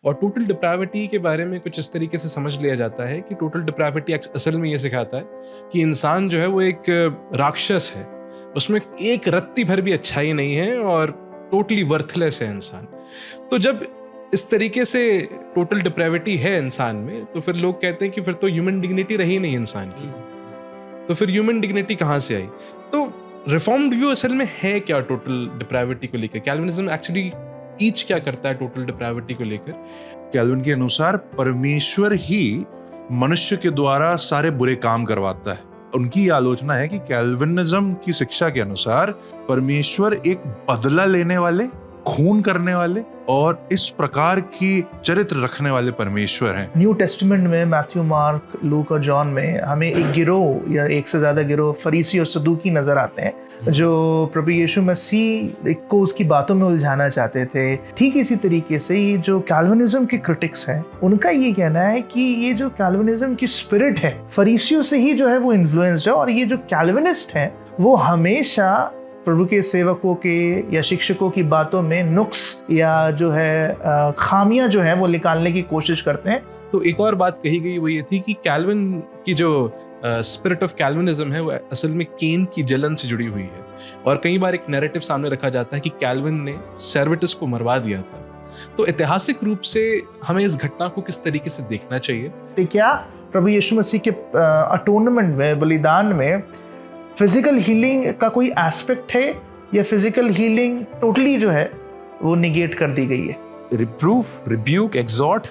और total depravity के बारे में कुछ इस तरीके से समझ लिया जाता है कि टोटल डिप्राविटी असल में ये सिखाता है कि इंसान जो है वो एक राक्षस है, उसमें एक रत्ती भर भी अच्छाई नहीं है और टोटली वर्थलेस है इंसान। तो जब इस तरीके से टोटल डिप्राविटी है इंसान में, तो फिर लोग कहते हैं कि फिर तो ह्यूमन डिग्निटी रही नहीं इंसान की, तो फिर ह्यूमन डिग्निटी कहाँ से आई? तो रिफॉर्म्ड व्यू असल में है क्या टोटल डिप्राविटी को लेकर? कैल्विनिज्म एक्चुअली टीच क्या करता है टोटल डिप्राविटी को लेकर? कैल्विन के अनुसार परमेश्वर ही मनुष्य के द्वारा सारे बुरे काम करवाता है। उनकी आलोचना है कि कैल्विनिज्म की शिक्षा के अनुसार परमेश्वर एक बदला लेने वाले, खून करने वाले और इस प्रकार की चरित्र रखने वाले परमेश्वर हैं। न्यू टेस्टामेंट में मैथ्यू, मार्क, लूक और जॉन में हमें एक गिरोह या एक से ज्यादा गिरोह फरीसी और सदूकी नजर आते हैं जो प्रभु यीशु मसीह को उसकी बातों में उलझाना चाहते थे। ठीक इसी तरीके से ये जो कैल्विनिज्म के क्रिटिक्स हैं, उनका ये कहना है कि ये जो कैल्विनिज्म की स्पिरिट है फरीसियों से ही जो है वो इन्फ्लुएंस्ड है, और ये जो कैल्विनिस्ट हैं वो हमेशा प्रभु के सेवकों के या शिक्षकों की बातों में नुक्स या जो है खामियां जो है वो निकालने की कोशिश करते हैं। तो एक और बात कही गई वो ये थी कि कैल्विन की जो स्पिरिट ऑफ कैल्विनिज्म है वो असल में केन की जलन से जुड़ी हुई है, और कई बार एक नैरेटिव सामने रखा जाता है कि कैल्विन ने सर्वेटस को मरवा दिया था। तो ऐतिहासिक रूप से हमें इस घटना को किस तरीके से देखना चाहिए? तो क्या प्रभु यीशु मसीह के अटोनमेंट में, बलिदान में फिजिकल हीलिंग का कोई एस्पेक्ट है या फिजिकल हीलिंग टोटली जो है वो निगेट कर दी गई है? Reproof, rebuke, exhort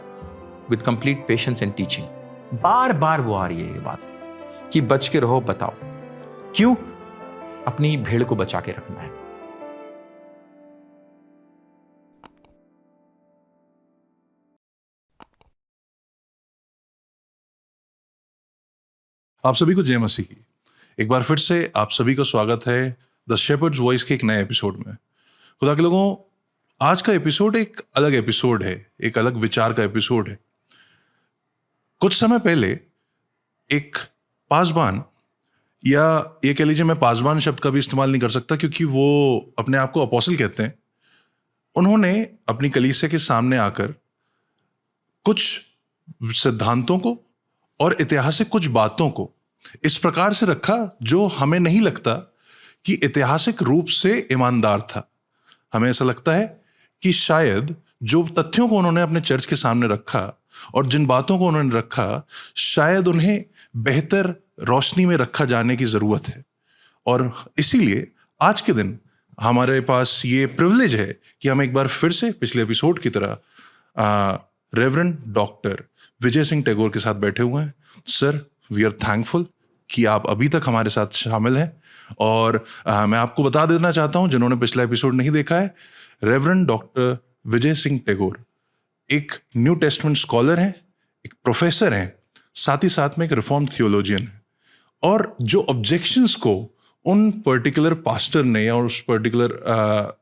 with complete patience and teaching, बार बार वो आ रही है ये बात कि बच के रहो। बताओ क्यों? अपनी भेड़ को बचा के रखना है। आप सभी को जय मसीह की। एक बार फिर से आप सभी का स्वागत है द शेपर्ड्स वॉइस के एक नए एपिसोड में। खुदा के लोगों, आज का एपिसोड एक अलग एपिसोड है, एक अलग विचार का एपिसोड है। कुछ समय पहले एक पासबान, या ये कह लीजिए, मैं पासबान शब्द का भी इस्तेमाल नहीं कर सकता क्योंकि वो अपने आप को अपोस्टल कहते हैं, उन्होंने अपनी कलीसिया के सामने आकर कुछ सिद्धांतों को और ऐतिहासिक कुछ बातों को इस प्रकार से रखा जो हमें नहीं लगता कि ऐतिहासिक रूप से ईमानदार था। हमें ऐसा लगता है कि शायद जो तथ्यों को उन्होंने अपने चर्च के सामने रखा और जिन बातों को उन्होंने रखा, शायद उन्हें बेहतर रोशनी में रखा जाने की जरूरत है। और इसीलिए आज के दिन हमारे पास ये प्रिविलेज है कि हम एक बार फिर से पिछले एपिसोड की तरह रेवरेंड डॉक्टर विजय सिंह टैगोर के साथ बैठे हुए हैं। सर, वी आर थैंकफुल कि आप अभी तक हमारे साथ शामिल हैं। और मैं आपको बता देना चाहता हूं, जिन्होंने पिछला एपिसोड नहीं देखा है, रेवरेंड डॉक्टर विजय सिंह टैगोर एक न्यू टेस्टमेंट स्कॉलर हैं, एक प्रोफेसर हैं, साथ ही साथ में एक रिफॉर्म थियोलॉजियन है। और जो ऑब्जेक्शंस को उन पर्टिकुलर पास्टर ने या उस पर्टिकुलर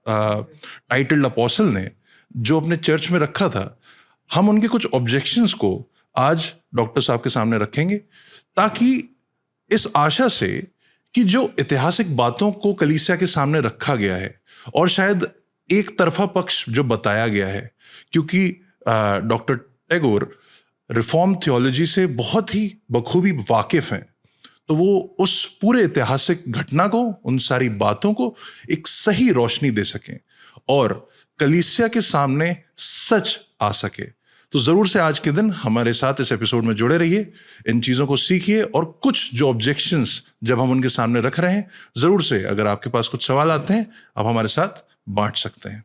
टाइटल्ड अपोस्टल ने जो अपने चर्च में रखा था, हम उनके कुछ ऑब्जेक्शंस को आज डॉक्टर साहब के सामने रखेंगे, ताकि इस आशा से कि जो ऐतिहासिक बातों को कलीसिया के सामने रखा गया है और शायद एक तरफा पक्ष जो बताया गया है, क्योंकि डॉक्टर टैगोर रिफॉर्म थियोलॉजी से बहुत ही बखूबी वाकिफ हैं, तो वो उस पूरे ऐतिहासिक घटना को, उन सारी बातों को एक सही रोशनी दे सकें और कलीसिया के सामने सच आ सके। तो जरूर से आज के दिन हमारे साथ इस एपिसोड में जुड़े रहिए, इन चीजों को सीखिए, और कुछ जो ऑब्जेक्शंस जब हम उनके सामने रख रहे हैं, जरूर से अगर आपके पास कुछ सवाल आते हैं, आप हमारे साथ बांट सकते हैं।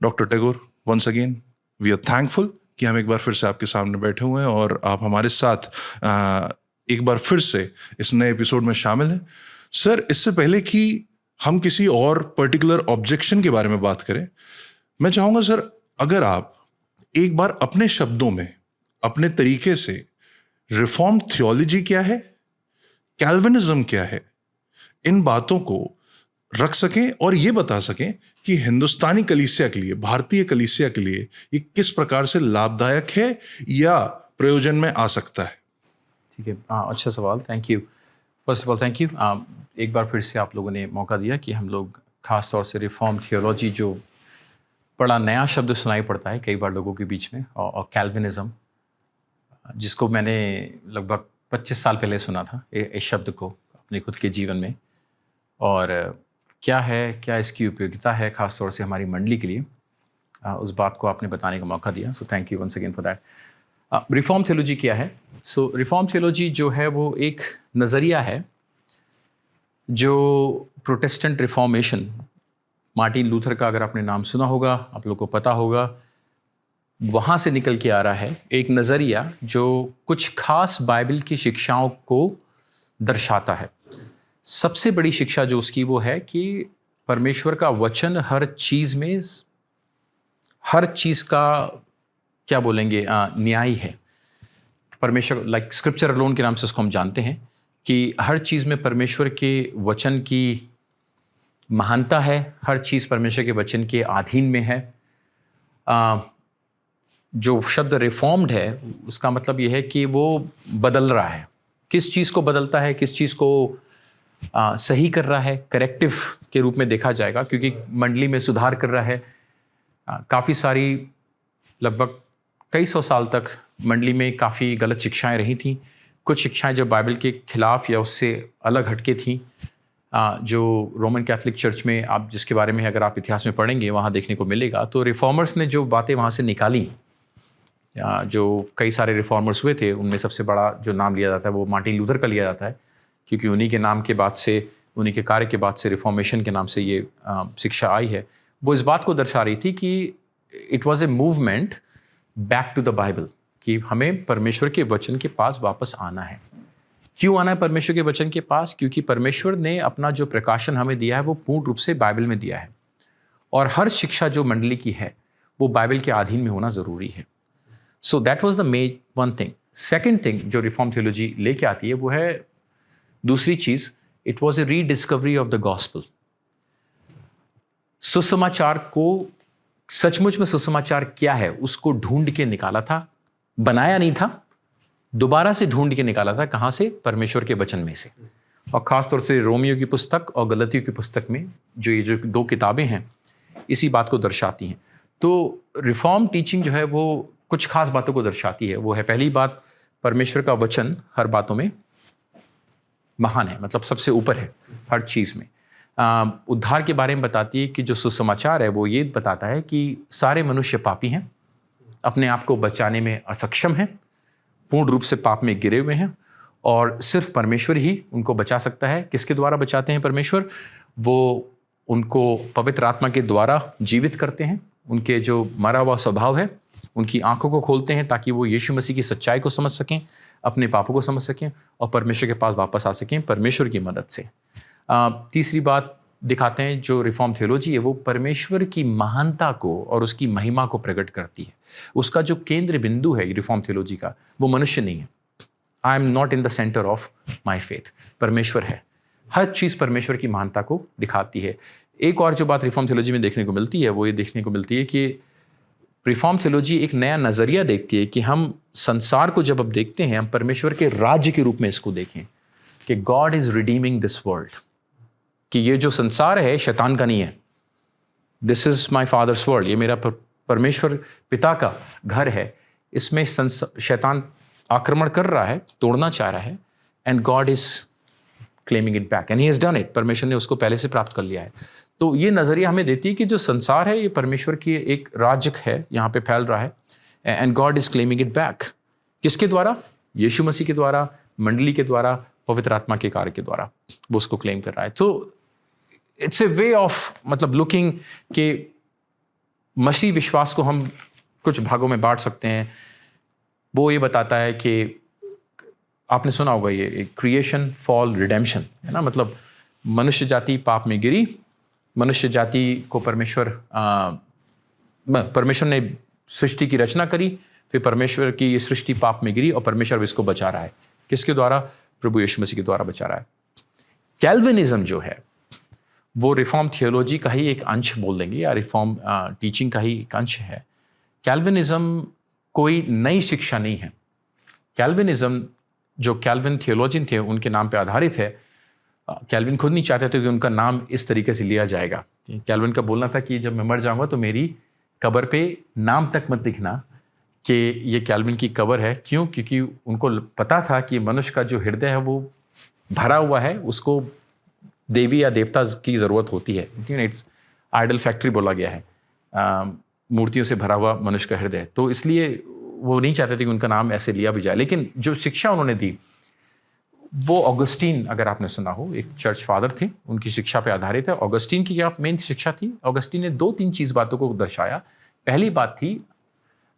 Doctor Tagore, once again we are thankful कि हम एक बार फिर से आपके सामने बैठे हुए हैं और आप हमारे साथ एक बार फिर से इस नए एपिसोड में शामिल हैं। सर, इससे पहले कि हम किसी और पर्टिकुलर ऑब्जेक्शन के बारे में बात करें, मैं चाहूंगा सर, अगर आप एक बार अपने शब्दों में, अपने तरीके से रिफॉर्म थियोलॉजी क्या है, कैल्विनिज्म क्या है, इन बातों को रख सकें और ये बता सकें कि हिंदुस्तानी कलीसिया के लिए, भारतीय कलीसिया के लिए ये किस प्रकार से लाभदायक है या प्रयोजन में आ सकता है। ठीक है, अच्छा सवाल, thank you. First of all thank you, एक बार फिर से आप लोगों ने मौका दिया कि हम लोग खास तौर से रिफॉर्म थियोलॉजी जो बड़ा नया शब्द सुनाई पड़ता है कई बार लोगों के बीच में, और कैल्विनिज्म, जिसको मैंने लगभग 25 साल पहले सुना था इस शब्द को अपने खुद के जीवन में। और क्या इसकी उपयोगिता है ख़ास तौर से हमारी मंडली के लिए, उस बात को आपने बताने का मौका दिया। So thank you once again for that. Reform theology क्या है? सो रिफॉर्म थियोलॉजी जो है वो एक नज़रिया है जो प्रोटेस्टेंट रिफॉर्मेशन, मार्टिन लूथर का अगर आपने नाम सुना होगा, आप लोग को पता होगा, वहाँ से निकल के आ रहा है। एक नज़रिया जो कुछ खास बाइबल की शिक्षाओं को दर्शाता है। सबसे बड़ी शिक्षा जो उसकी वो है कि परमेश्वर का वचन हर चीज़ में, हर चीज़ का क्या बोलेंगे, न्याय है। परमेश्वर, लाइक स्क्रिप्चर अलोन के नाम से उसको हम जानते हैं कि हर चीज़ में परमेश्वर के वचन की महानता है, हर चीज़ परमेश्वर के वचन के अधीन में है। जो शब्द रिफॉर्म्ड है उसका मतलब यह है कि वो बदल रहा है। किस चीज़ को बदलता है, किस चीज़ को सही कर रहा है, करेक्टिव के रूप में देखा जाएगा, क्योंकि मंडली में सुधार कर रहा है। काफ़ी सारी, लगभग कई सौ साल तक मंडली में काफ़ी गलत शिक्षाएं रही थीं। कुछ शिक्षाएं जो बाइबल के खिलाफ या उससे अलग हटके थीं, जो रोमन कैथोलिक चर्च में, आप जिसके बारे में अगर आप इतिहास में पढ़ेंगे वहाँ देखने को मिलेगा। तो रिफॉर्मर्स ने जो बातें वहाँ से निकाली, जो कई सारे रिफॉर्मर्स हुए थे, उनमें सबसे बड़ा जो नाम लिया जाता है वो मार्टिन लूथर का लिया जाता है, क्योंकि उन्हीं के नाम के बाद से, उन्हीं के कार्य के बाद से रिफॉर्मेशन के नाम से ये शिक्षा आई है। वो इस बात को दर्शा रही थी कि it was a movement back to the Bible, कि हमें परमेश्वर के वचन के पास वापस आना है। क्यों आना है परमेश्वर के वचन के पास? क्योंकि परमेश्वर ने अपना जो प्रकाशन हमें दिया है वो पूर्ण रूप से बाइबल में दिया है, और हर शिक्षा जो मंडली की है वो बाइबल के अधीन में होना ज़रूरी है। So that was the main one thing. Second thing जो रिफॉर्म थियोलॉजी लेके आती है वो है दूसरी चीज़, it was a rediscovery of the gospel. सुसमाचार को, सचमुच में सुसमाचार क्या है उसको ढूंढ के निकाला था, बनाया नहीं था, दोबारा से ढूंढ के निकाला था। कहाँ से? परमेश्वर के वचन में से। और ख़ास तौर से रोमियो की पुस्तक और गलतियों की पुस्तक में ये जो दो किताबें हैं इसी बात को दर्शाती हैं। तो रिफॉर्म टीचिंग जो है वो कुछ खास बातों को दर्शाती है। वो है, पहली बात, परमेश्वर का वचन हर बातों में महान है, मतलब सबसे ऊपर है हर चीज़ में। उद्धार के बारे में बताती है कि जो सुसमाचार है वो ये बताता है कि सारे मनुष्य पापी हैं, अपने आप को बचाने में असक्षम हैं, पूर्ण रूप से पाप में गिरे हुए हैं, और सिर्फ परमेश्वर ही उनको बचा सकता है। किसके द्वारा बचाते हैं परमेश्वर? वो उनको पवित्र आत्मा के द्वारा जीवित करते हैं। उनके जो मरा हुआ स्वभाव है उनकी आंखों को खोलते हैं ताकि वो यीशु मसीह की सच्चाई को समझ सकें, अपने पापों को समझ सकें और परमेश्वर के पास वापस आ सकें परमेश्वर की मदद से। तीसरी बात दिखाते हैं, जो रिफॉर्म थियोलॉजी है वो परमेश्वर की महानता को और उसकी महिमा को प्रकट करती है। उसका जो केंद्र बिंदु है रिफॉर्म थियोलॉजी का, वो मनुष्य नहीं है। I am not in the centre of my faith, परमेश्वर है। हर चीज़ परमेश्वर की महानता को दिखाती है। एक और जो बात रिफॉर्म थियोलॉजी में देखने को मिलती है वो ये देखने को मिलती है कि रिफॉर्म थियोलॉजी एक नया नज़रिया देखती है कि हम संसार को जब अब देखते हैं, हम परमेश्वर के राज्य के रूप में इसको देखें कि God is redeeming this world, कि ये जो संसार है शैतान का नहीं है। This is my father's world, ये मेरा परमेश्वर पिता का घर है। इसमें शैतान आक्रमण कर रहा है, तोड़ना चाह रहा है, and God is claiming it back and he has done it. परमेश्वर ने उसको पहले से प्राप्त कर लिया है। तो ये नज़रिया हमें देती है कि जो संसार है ये परमेश्वर की एक राज्य है, यहाँ पे फैल रहा है, and God is claiming it back. किसके द्वारा? यीशु मसीह के द्वारा, मंडली के द्वारा, पवित्र आत्मा के कार्य के द्वारा वो उसको क्लेम कर रहा है। तो इट्स ए वे ऑफ, मतलब लुकिंग के मसीह विश्वास को हम कुछ भागों में बांट सकते हैं। वो ये बताता है कि आपने सुना होगा ये क्रिएशन, फॉल, रिडेम्पशन, है ना। मतलब मनुष्य जाति पाप में गिरी, मनुष्य जाति को परमेश्वर ने सृष्टि की रचना करी, फिर परमेश्वर की ये सृष्टि पाप में गिरी और परमेश्वर इसको बचा रहा है। किसके द्वारा? प्रभु यीशु मसीह के द्वारा बचा रहा है। कैल्विनिज्म जो है वो रिफॉर्म थियोलॉजी का ही एक अंश बोल देंगे, या रिफॉर्म टीचिंग का ही एक अंश है। कैल्विनिज्म कोई नई शिक्षा नहीं है। कैल्विनिज्म, जो कैल्विन थियोलॉजियन थे उनके नाम पे आधारित है। कैल्विन खुद नहीं चाहते थे कि उनका नाम इस तरीके से लिया जाएगा। कैल्विन का बोलना था कि जब मैं मर जाऊंगा तो मेरी कवर पे नाम तक मत लिखना कि ये कैल्विन की कवर है। क्यों? क्योंकि उनको पता था कि मनुष्य का जो हृदय है वो भरा हुआ है, उसको देवी या देवता की ज़रूरत होती है। इट्स आइडल फैक्ट्री बोला गया है, मूर्तियों से भरा हुआ मनुष्य का हृदय। तो इसलिए वो नहीं चाहते थे कि उनका नाम ऐसे लिया भी जाए। लेकिन जो शिक्षा उन्होंने दी वो ऑगस्टीन, अगर आपने सुना हो, एक चर्च फादर थे, उनकी शिक्षा पे आधारित है। ऑगस्टीन की क्या मेन शिक्षा थी? ऑगस्टीन ने 2-3 बातों को दर्शाया। पहली बात थी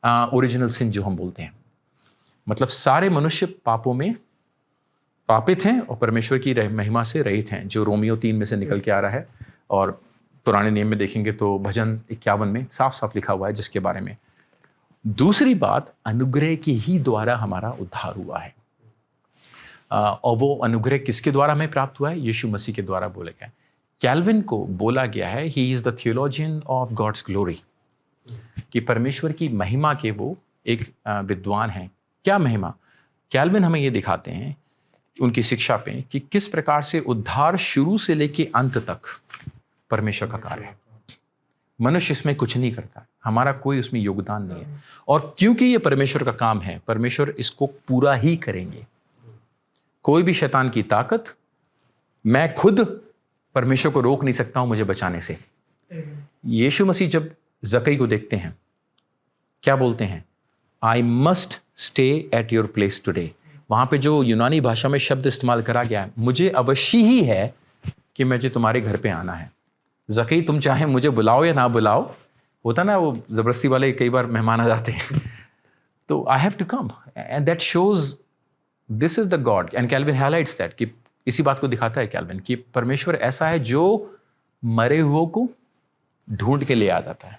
ओरिजिनल सिन, जो हम बोलते हैं, मतलब सारे मनुष्य पापों में पापित हैं और परमेश्वर की महिमा से रहित हैं, जो रोमियो 3 में से निकल के आ रहा है। और पुराने नियम में देखेंगे तो भजन 51 में साफ साफ लिखा हुआ है जिसके बारे में। दूसरी बात, अनुग्रह के ही द्वारा हमारा उद्धार हुआ है। और वो अनुग्रह किसके द्वारा हमें प्राप्त हुआ है? यीशु मसीह के द्वारा बोला गया है। कैल्विन को बोला गया है he is the theologian of God's glory, कि परमेश्वर की महिमा के वो एक विद्वान हैं। क्या महिमा? कैल्विन हमें ये दिखाते हैं उनकी शिक्षा पे कि किस प्रकार से उद्धार शुरू से लेके अंत तक परमेश्वर का कार्य है। मनुष्य इसमें कुछ नहीं करता, हमारा कोई उसमें योगदान नहीं है। और क्योंकि ये परमेश्वर का काम है, परमेश्वर इसको पूरा ही करेंगे। कोई भी शैतान की ताकत, मैं खुद परमेश्वर को रोक नहीं सकता हूं मुझे बचाने से। यीशु मसीह जब जकई को देखते हैं, क्या बोलते हैं? I must stay at your place today. वहां पे जो यूनानी भाषा में शब्द इस्तेमाल करा गया है, मुझे अवश्य ही है कि मुझे तुम्हारे घर पे आना है। जकई, तुम चाहे मुझे बुलाओ या ना बुलाओ, होता ना वो जबरदस्ती वाले कई बार मेहमान आ जाते हैं, तो I have to come, and that shows this is the God. And Calvin highlights that, कि इसी बात को दिखाता है कैल्विन कि परमेश्वर ऐसा है जो मरे हुओं को ढूंढ के ले आ जाता है।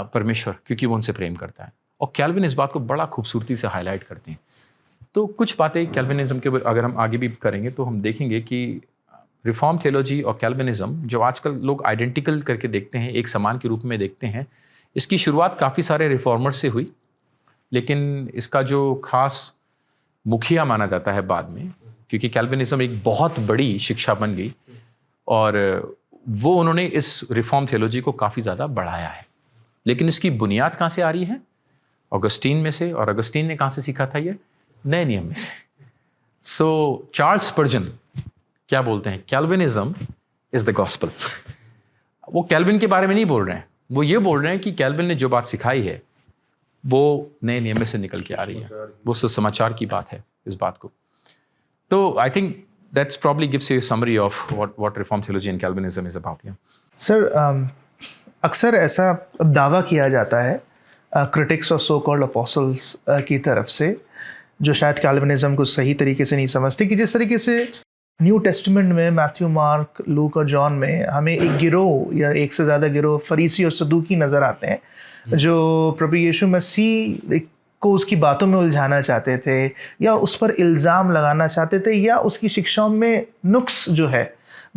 परमेश्वर, क्योंकि वो उनसे प्रेम करता है। और कैल्विन इस बात को बड़ा खूबसूरती से हाईलाइट करते हैं। तो कुछ बातें कैल्विनिज्म के अगर हम आगे भी करेंगे तो हम देखेंगे कि रिफॉर्म थियोलॉजी और कैल्विनिज्म, जो आजकल लोग आइडेंटिकल करके देखते हैं, एक समान के रूप में देखते हैं, इसकी शुरुआत काफ़ी सारे रिफॉर्मर्स से हुई, लेकिन इसका जो खास मुखिया माना जाता है बाद में, क्योंकि कैल्विनिज्म एक बहुत बड़ी शिक्षा बन गई और वो उन्होंने इस रिफॉर्म थियोलॉजी को काफ़ी ज़्यादा बढ़ाया है। लेकिन इसकी बुनियाद कहाँ से आ रही है? ऑगस्टीन में से। और ऑगस्टीन ने कहाँ से सीखा था? ये नए नियम में से। सो चार्ल्स स्पर्जन क्या बोलते हैं? Calvinism is the gospel. वो कैल्विन के बारे में नहीं बोल रहे हैं, वो ये बोल रहे हैं कि कैल्विन ने जो बात सिखाई है वो नए नियम में से निकल के आ रही है, वो सुसमाचार की बात है इस बात को। तो I think that's probably gives you summary of what reform theology and Calvinism is about. Sir, अक्सर ऐसा दावा किया जाता है क्रिटिक्स और सो कॉल्ड अपोस्टल्स की तरफ से, जो शायद कैल्विनिज्म को सही तरीके से नहीं समझते, कि जिस तरीके से न्यू टेस्टमेंट में मैथ्यू, मार्क, लूक और जॉन में हमें एक गिरोह या एक से ज़्यादा गिरोह फरीसी और सदूकी नज़र आते हैं, जो प्रभु यीशु मसीह को उसकी बातों में उलझाना चाहते थे या उस पर इल्ज़ाम लगाना चाहते थे या उसकी शिक्षाओं में नुक्स जो है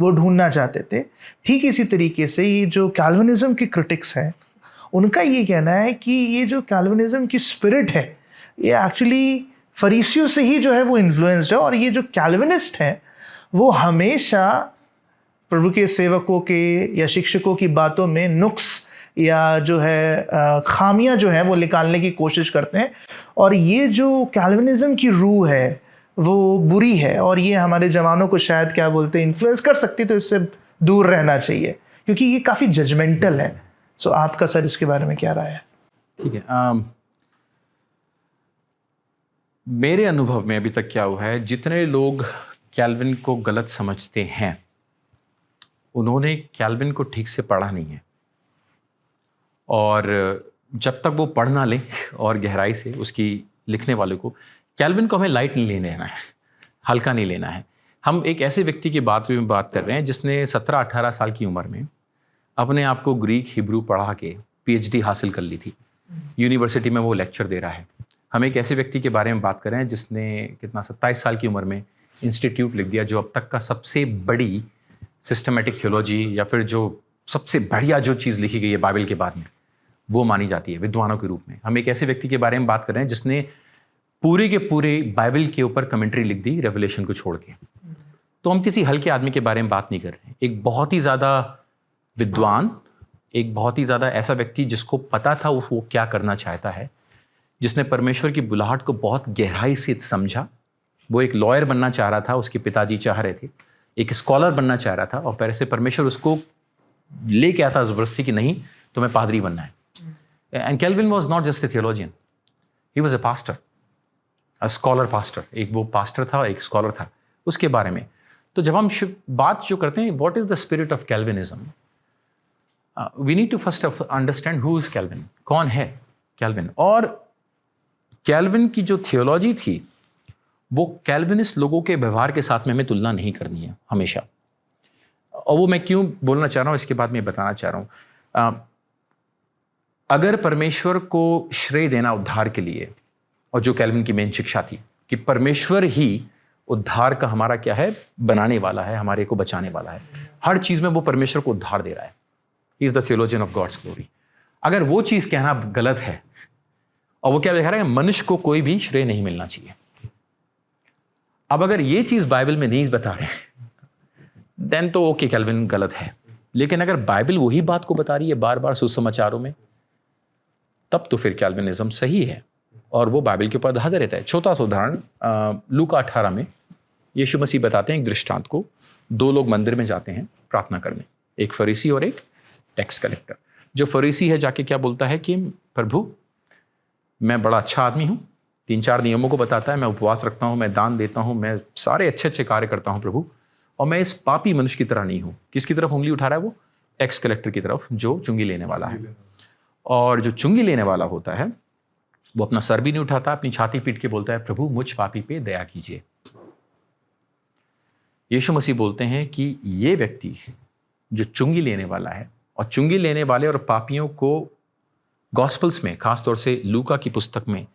वो ढूंढना चाहते थे। ठीक इसी तरीके से ये जो कैल्विनिज्म के क्रिटिक्स हैं, उनका ये कहना है कि ये जो कैल्विनिज्म की स्पिरिट है ये एक्चुअली फरीसियों से ही जो है वो इन्फ्लुएंस्ड है, और ये जो कैल्विनिस्ट हैं वो हमेशा प्रभु के सेवकों के या शिक्षकों की बातों में नुक्स या जो है खामियां जो है वो निकालने की कोशिश करते हैं। और ये जो कैल्विनिज्म की रूह है वो बुरी है, और ये हमारे जवानों को शायद क्या बोलते हैं इन्फ्लुएंस कर सकती, तो इससे दूर रहना चाहिए क्योंकि ये काफ़ी जजमेंटल है। सो आपका सर इसके बारे में क्या राय है? ठीक है, मेरे अनुभव में अभी तक क्या हुआ है, जितने लोग कैल्विन को गलत समझते हैं उन्होंने कैल्विन को ठीक से पढ़ा नहीं है, और जब तक वो पढ़ ना लें और गहराई से उसकी लिखने वाले को, कैल्विन को हमें लाइट नहीं लेना है, हल्का नहीं लेना है। हम एक ऐसे व्यक्ति की बात कर रहे हैं जिसने 17-18 साल की उम्र में अपने आप को ग्रीक हिब्रू पढ़ा के PhD हासिल कर ली थी, यूनिवर्सिटी में वो लेक्चर दे रहा है। हम एक ऐसे व्यक्ति के बारे में बात कर रहे हैं जिसने 27 साल की उम्र में इंस्टीट्यूट लिख दिया, जो अब तक का सबसे बड़ी सिस्टमेटिक थियोलॉजी या फिर जो सबसे बढ़िया जो चीज़ लिखी गई है बाइबल के बाद में वो मानी जाती है विद्वानों के रूप में। हम एक ऐसे व्यक्ति के बारे में बात कर रहे हैं जिसने पूरे के पूरे बाइबल के ऊपर कमेंट्री लिख दी रेवलेशन को छोड़ के। तो हम किसी हल्के आदमी के बारे में बात नहीं कर रहे हैं, एक बहुत ही ज़्यादा विद्वान एक बहुत ही ज़्यादा ऐसा व्यक्ति जिसको पता था वो क्या करना चाहता है, जिसने परमेश्वर की बुलाहट को बहुत गहराई से समझा। वो एक लॉयर बनना चाह रहा था, उसके पिताजी चाह रहे थे, एक स्कॉलर बनना चाह रहा था, और पहले से परमेश्वर उसको ले के आता ज़बरदस्ती कि नहीं तुम्हें पादरी बनना है। And Calvin was not just a theologian, he was a pastor, a scholar pastor. एक वो पास्टर था, एक स्कॉलर था उसके बारे में। तो जब हम बात जो करते हैं what is the spirit of Calvinism, we need to first understand who is Calvin, कौन है कैल्विन। और कैल्विन की जो थियोलॉजी थी वो कैल्विनिस्ट लोगों के व्यवहार के साथ में हमें तुलना नहीं करनी है हमेशा। और वो मैं क्यों बोलना चाह रहा हूँ इसके बाद मैं बताना चाह रहा हूँ। अगर परमेश्वर को श्रेय देना उद्धार के लिए, और जो कैल्विन की मेन शिक्षा थी कि परमेश्वर ही उद्धार का हमारा क्या है, बनाने वाला है, हमारे को बचाने वाला है, हर चीज में वो परमेश्वर को उद्धार दे रहा है, he is the theologian of God's glory. अगर वो चीज कहना गलत है और वो क्या लिखा रहा है, मनुष्य को कोई भी श्रेय नहीं मिलना चाहिए। अब अगर ये चीज बाइबल में नहीं बता रहे देन तो ओके कैल्विन गलत है। लेकिन अगर बाइबल वही बात को बता रही है बार बार सुसमाचारों में, तब तो फिर कैल्विनिज्म सही है और वो बाइबल के ऊपर आधारित रहता है। छोटा सा उदाहरण लूका 18 में यीशु मसीह बताते हैं एक दृष्टांत को। दो लोग मंदिर में जाते हैं प्रार्थना करने, एक फरीसी और एक टैक्स कलेक्टर। जो फरीसी है जाके क्या बोलता है कि प्रभु मैं बड़ा अच्छा आदमी हूँ, 3-4 नियमों को बताता है, मैं उपवास रखता हूँ, मैं दान देता हूँ, मैं सारे अच्छे अच्छे कार्य करता हूँ प्रभु, और मैं इस पापी मनुष्य की तरह नहीं हूँ। किसकी तरफ उंगली उठा रहा है वो? टैक्स कलेक्टर की तरफ, जो चुंगी लेने वाला है। और जो चुंगी लेने वाला होता है वो अपना सर भी नहीं उठाता, अपनी छाती पीट के बोलता है प्रभु मुझ पापी पे दया कीजिए। यीशु मसीह बोलते हैं कि ये व्यक्ति जो चुंगी लेने वाला है, और चुंगी लेने वाले और पापियों को गॉस्पल्स में, खासतौर से लूका की पुस्तक में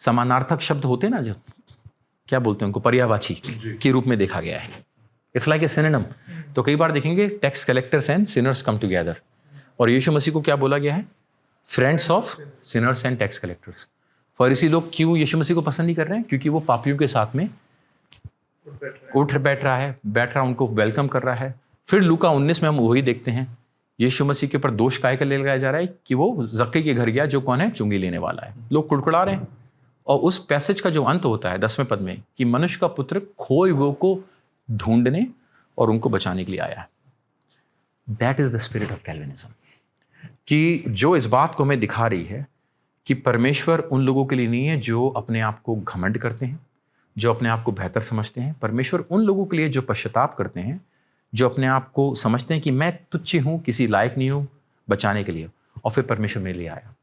समानार्थक शब्द होते हैं ना, जो क्या बोलते हैं उनको, पर्यायवाची के रूप में देखा गया है। It's like a synonym. तो कई बार देखेंगे tax collectors and sinners come together, और यीशु मसीह को क्या बोला गया है? Friends of sinners and tax collectors. फरीसी लोग क्यों यीशु मसीह को पसंद नहीं कर रहे हैं? क्योंकि वो पापियों के साथ में उठ बैठ रहा, उनको वेलकम कर रहा है। फिर लूका 19 में हम वही देखते हैं, यीशु मसीह के ऊपर दोष काय का ले लगाया जा रहा है कि वो जक्के के घर गया, जो कौन है? चुंगी लेने वाला है। लोग कुड़कुड़ा रहे हैं। और उस पैसेज का जो अंत होता है 10वें पद में कि मनुष्य का पुत्र खोए हुए को ढूंढने और उनको बचाने के लिए आया है। That is the spirit of Calvinism, कि जो इस बात को हमें दिखा रही है कि परमेश्वर उन लोगों के लिए नहीं है जो अपने आप को घमंड करते हैं, जो अपने आप को बेहतर समझते हैं। परमेश्वर उन लोगों के लिए जो पश्चाताप करते हैं, जो अपने आप को समझते हैं कि मैं तुच्छ हूं, किसी लायक नहीं हूं बचाने के लिए, और फिर परमेश्वर मेरे लिए आया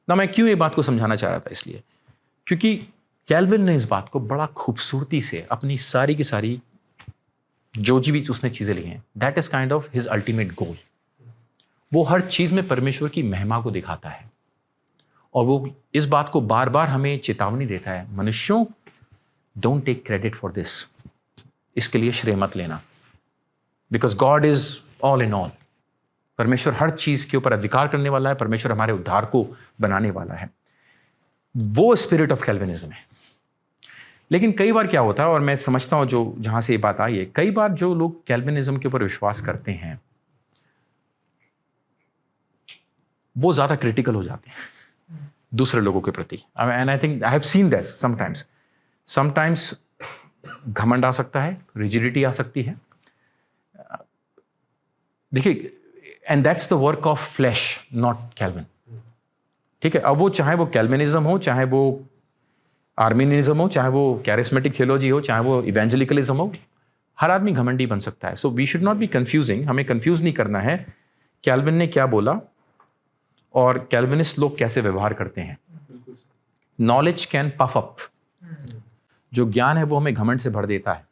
ना। मैं क्यों ये बात को समझाना चाह रहा था? इसलिए क्योंकि कैल्विन ने इस बात को बड़ा खूबसूरती से अपनी सारी की सारी जो भी उसने चीज़ें ली हैं, that is kind of his ultimate goal. वो हर चीज़ में परमेश्वर की महिमा को दिखाता है, और वो इस बात को बार बार हमें चेतावनी देता है, मनुष्यों don't take credit for this, इसके लिए श्रेय मत लेना, because God is all in all. परमेश्वर हर चीज़ के ऊपर अधिकार करने वाला है, परमेश्वर हमारे उद्धार को बनाने वाला है। वो स्पिरिट ऑफ कैल्विनिज्म है। लेकिन कई बार क्या होता है, और मैं समझता हूं जो जहां से ये बात आई है, कई बार जो लोग कैल्विनिज्म के ऊपर विश्वास करते हैं वो ज्यादा क्रिटिकल हो जाते हैं दूसरे लोगों के प्रति। And I think I have seen this sometimes घमंड आ सकता है, रिजिडिटी आ सकती है। देखिए, and that's the work of flesh, not Calvin. ठीक है, अब वो चाहे वो कैल्विनिज्म हो, चाहे वो आर्मिनिज्म हो, चाहे वो कैरिस्मेटिक थियोलॉजी हो, चाहे वो इवेंजलिकलिज्म हो, हर आदमी घमंडी बन सकता है। So we should not be confusing, हमें कंफ्यूज नहीं करना है कैल्विन ने क्या बोला और कैल्विनिस्ट लोग कैसे व्यवहार करते हैं। नॉलेज कैन पफ अप, जो ज्ञान है वो हमें घमंड से भर देता है,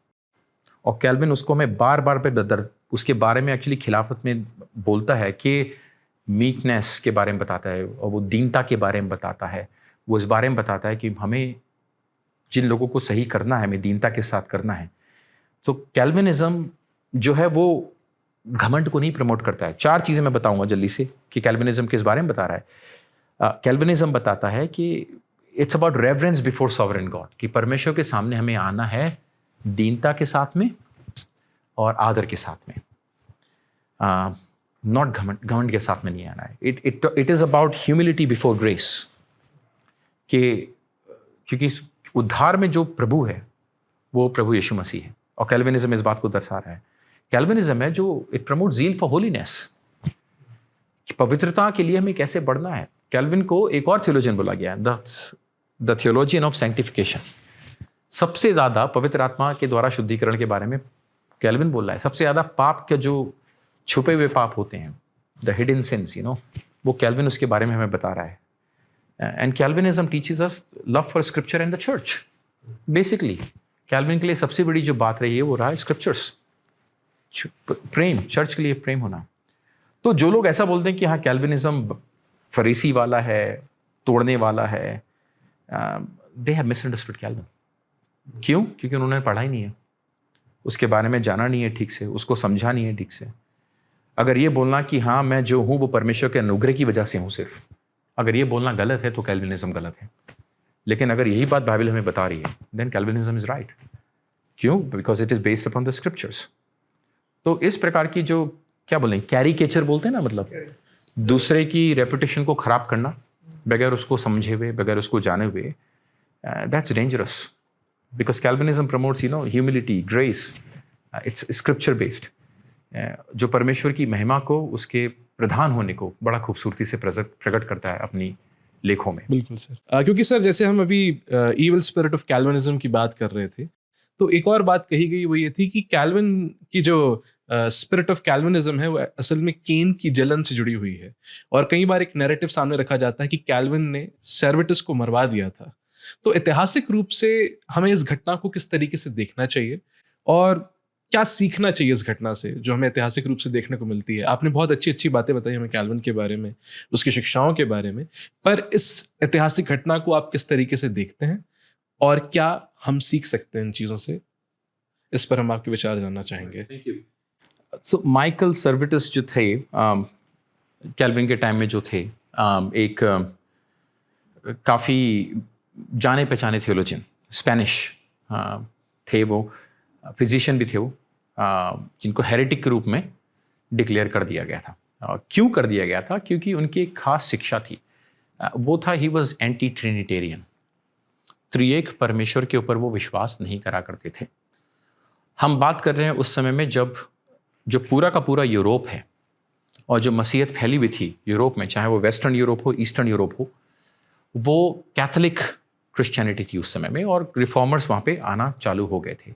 और कैल्विन उसको हमें बार बार पे उसके बारे में एक्चुअली खिलाफत में बोलता है कि मीकनेस के बारे में बताता है, और वो दीनता के बारे में बताता है। वो इस बारे में बताता है कि हमें जिन लोगों को सही करना है, हमें दीनता के साथ करना है। तो कैल्विनिज्म जो है वो घमंड को नहीं प्रमोट करता है। 4 चीज़ें मैं बताऊंगा जल्दी से कि कैल्विनिज्म किस बारे में बता रहा है। कैल्विनिज्म बताता है कि it's about reverence before sovereign God, कि परमेश्वर के सामने हमें आना है दीनता के साथ में और आदर के साथ में। नॉट घमंड, घमंड के साथ में नहीं आना है. It is about humility before grace. क्योंकि उद्धार में जो प्रभु है वो प्रभु यीशु मसीह है. और कैल्विनिज्म इस बात को दर्शा रहा है. कैल्विनिज्म है जो it promote zeal for holiness, कि पवित्रता के लिए हमें कैसे बढ़ना है. कैल्विन को एक और थियोलॉजियन बोला गया है, द थियोलॉजियन ऑफ सैंक्टिफिकेशन. सबसे ज़्यादा पवित्र आत्मा के द्वारा शुद्धिकरण के बारे में कैल्विन बोल रहा है. सबसे ज़्यादा पाप के जो छुपे हुए पाप होते हैं, द हिडन सिंस, वो कैल्विन उसके बारे में हमें बता रहा है. And Calvinism teaches us love for scripture and the church. Basically Calvin के लिए सबसे बड़ी जो बात रही है वो रहा है स्क्रिप्चर्स, प्रेम, चर्च के लिए प्रेम होना. तो जो लोग ऐसा बोलते हैं कि हाँ कैल्विनिज्म फरीसी वाला है, तोड़ने वाला है, दे हैव मिसअंडरस्टूड कैल्विन. क्यों? क्योंकि उन्होंने पढ़ा ही नहीं है, उसके बारे में जाना नहीं है ठीक से, उसको समझा नहीं है ठीक से. अगर ये बोलना कि हाँ मैं जो हूँ वो परमेश्वर के अनुग्रह की वजह से हूँ सिर्फ, अगर ये बोलना गलत है तो कैल्विनिज्म गलत है. लेकिन अगर यही बात बाइबल हमें बता रही है देन कैल्विनिज्म इज राइट. क्यों? Because it is based upon the scriptures. तो इस प्रकार की जो क्या बोलें, कैरिकेचर बोलते हैं ना, मतलब दूसरे की रेपुटेशन को खराब करना बगैर उसको समझे हुए, बगैर उसको जाने हुए, that's dangerous. Because Calvinism promotes humility, grace, it's scripture based. जो परमेश्वर की महिमा को, उसके प्रधान होने को बड़ा खूबसूरती से प्रकट करता है अपनी लेखों में. बिल्कुल सर. क्योंकि सर जैसे हम अभी इविल स्पिरिट ऑफ कैल्विनिज्म की बात कर रहे थे, तो एक और बात कही गई वो ये थी कि कैल्विन की जो स्पिरिट ऑफ कैल्विनिज्म है वो असल में केन की जलन से जुड़ी हुई है. और कई बार एक नैरेटिव सामने रखा जाता है कि कैल्विन ने सर्वेटस को मरवा दिया था. तो ऐतिहासिक रूप से हमें इस घटना को किस तरीके से देखना चाहिए और क्या सीखना चाहिए इस घटना से जो हमें ऐतिहासिक रूप से देखने को मिलती है? आपने बहुत अच्छी अच्छी बातें बताई हमें कैल्विन के बारे में, उसकी शिक्षाओं के बारे में, पर इस ऐतिहासिक घटना को आप किस तरीके से देखते हैं और क्या हम सीख सकते हैं इन चीज़ों से? इस पर हम आपके विचार जानना चाहेंगे. Thank you. सो माइकल सर्वेटस जो थे कैल्विन के टाइम में जो थे, एक काफ़ी जाने पहचाने थियोलॉजियन, स्पेनिश थे. वो फिजिशियन भी थे वो, जिनको हेरेटिक के रूप में डिक्लेयर कर दिया गया था. क्यों कर दिया गया था? क्योंकि उनकी एक खास शिक्षा थी. वो था ही वॉज एंटी ट्रिनिटेरियन. त्रिएक परमेश्वर के ऊपर वो विश्वास नहीं करा करते थे. हम बात कर रहे हैं उस समय में जब जो पूरा का पूरा यूरोप है और जो मसीहत फैली हुई थी यूरोप में, चाहे वो वेस्टर्न यूरोप हो, ईस्टर्न यूरोप हो, वो कैथोलिक क्रिश्चियनिटी थी उस समय में, और रिफॉर्मर्स वहाँ पे आना चालू हो गए थे.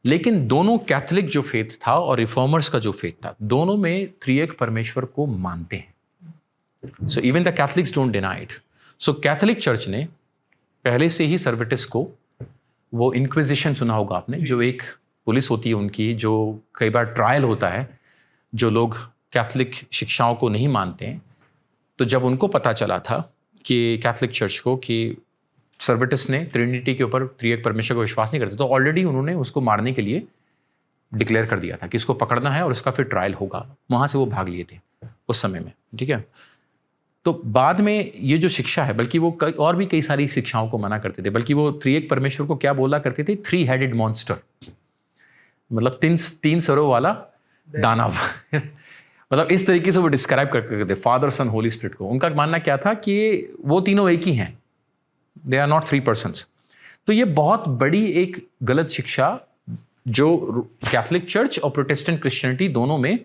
लेकिन दोनों, कैथोलिक जो फेथ था और रिफॉर्मर्स का जो फेथ था, दोनों में त्रिएक परमेश्वर को मानते हैं. So even the Catholics don't deny it. So Catholic church ने पहले से ही सर्वेटिस को, वो इंक्विजिशन सुना होगा आपने, जो एक पुलिस होती है उनकी, जो कई बार ट्रायल होता है, जो लोग कैथोलिक शिक्षाओं को नहीं मानते हैं. तो जब उनको पता चला था कि कैथोलिक चर्च को कि सर्वेटिस ने ट्रिनिटी के ऊपर, त्रिएक परमेश्वर को विश्वास नहीं करते, तो ऑलरेडी उन्होंने उसको मारने के लिए डिक्लेयर कर दिया था कि इसको पकड़ना है और इसका फिर ट्रायल होगा. वहाँ से वो भाग लिए थे उस समय में. ठीक है. तो बाद में ये जो शिक्षा है, बल्कि वो और भी कई सारी शिक्षाओं को मना करते थे, बल्कि वो त्रिएक परमेश्वर को क्या बोला करते थे? 3 हेडेड मॉन्स्टर, मतलब तीन सरों वाला दानव. मतलब इस तरीके से वो डिस्क्राइब करते थे फादर, सन, होली स्पिरिट को. उनका मानना क्या था कि वो तीनों एक ही हैं, दे आर नॉट 3 पर्सन्स. तो ये बहुत बड़ी एक गलत शिक्षा जो कैथोलिक चर्च और प्रोटेस्टेंट क्रिश्चियनिटी दोनों में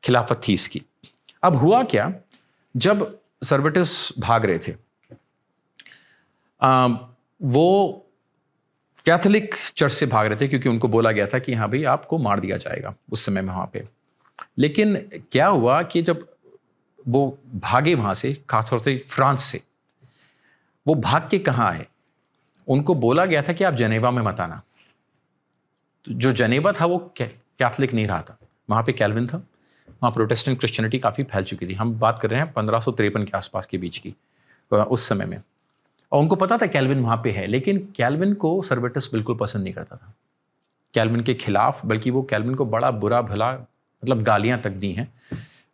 खिलाफत थी इसकी. अब हुआ क्या, जब सर्वेटिस भाग रहे थे, वो कैथोलिक चर्च से भाग रहे थे क्योंकि उनको बोला गया था कि हाँ भाई आपको मार दिया जाएगा उस समय में वहाँ पे. लेकिन क्या हुआ कि जब वो भागे वहाँ से, खासतौर से फ्रांस से, वो भाग के कहाँ आए? उनको बोला गया था कि आप जनेवा में मत आना. तो जो जनेवा था वो कैथोलिक नहीं रहा था, वहाँ पे कैल्विन था. वहाँ प्रोटेस्टेंट क्रिश्चियनिटी काफ़ी फैल चुकी थी. हम बात कर रहे हैं 1553 के आसपास के बीच की, उस समय में. और उनको पता था कैल्विन वहाँ पे है, लेकिन कैल्विन को सर्वेटिस बिल्कुल पसंद नहीं करता था, कैल्विन के खिलाफ. बल्कि वो कैल्विन को बड़ा बुरा भला, मतलब गालियाँ तक दी हैं,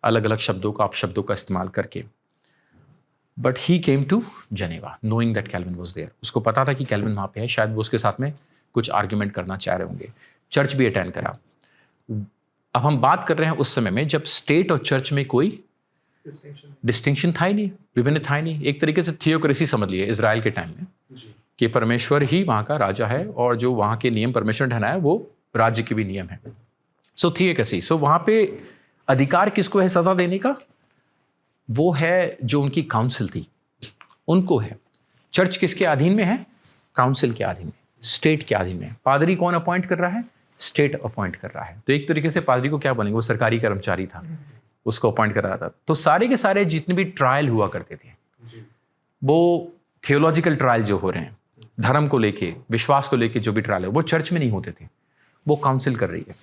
अलग अलग शब्दों का, अपशब्दों का इस्तेमाल करके. But he came to Geneva knowing that Calvin was there. उसको पता था कि कैल्विन वहाँ पे है, शायद वो उसके साथ में कुछ आर्ग्यूमेंट करना चाह रहे होंगे. चर्च भी अटेंड करा. अब हम बात कर रहे हैं उस समय में जब स्टेट और चर्च में कोई डिस्टिंक्शन था ही नहीं, विभिन्न था ही नहीं। एक तरीके से थियोक्रेसी समझ लिए इजराइल के टाइम में कि परमेश्वर ही वहाँ का राजा है और जो वहाँ के नियम परमेश्वर ने ठहराया वो राज्य के भी नियम है। सो थियोक्रेसी, सो वहाँ पे अधिकार किसको है सजा देने का? वो है जो उनकी काउंसिल थी, उनको है। चर्च किसके अधीन में है? काउंसिल के अधीन में, स्टेट के अधीन में। पादरी कौन अपॉइंट कर रहा है? स्टेट अपॉइंट कर रहा है। तो एक तरीके से पादरी को क्या बोलेंगे, वो सरकारी कर्मचारी था, उसको अपॉइंट कर रहा था। तो सारे के सारे जितने भी ट्रायल हुआ करते थे वो थियोलॉजिकल ट्रायल जो हो रहे हैं, धर्म को लेके, विश्वास को लेके जो भी ट्रायल है, वो चर्च में नहीं होते थे, वो काउंसिल कर रही है,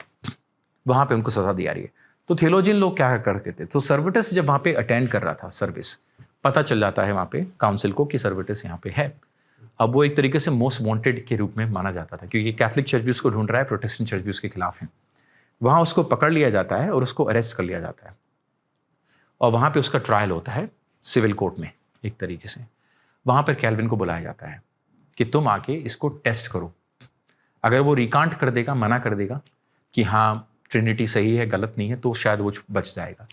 वहां पे उनको सजा दी जा रही है। तो थियोलॉजियन लोग क्या करते थे, तो सर्वेटस जब वहां पे अटेंड कर रहा था सर्विस, पता चल जाता है वहां पे काउंसिल को कि सर्वेटस यहाँ पे है। अब वो एक तरीके से मोस्ट वांटेड के रूप में माना जाता था, क्योंकि कैथलिक चर्च भी उसको ढूंढ रहा है, प्रोटेस्टेंट चर्च भी उसके खिलाफ है। वहाँ उसको पकड़ लिया जाता है और उसको अरेस्ट कर लिया जाता है और वहाँ पे उसका ट्रायल होता है सिविल कोर्ट में। एक तरीके से वहाँ पर कैल्विन को बुलाया जाता है कि तुम आके इसको टेस्ट करो। अगर वो रिकांट कर देगा, मना कर देगा कि हाँ ट्रिनिटी सही है, गलत नहीं है, तो शायद वो बच जाएगा।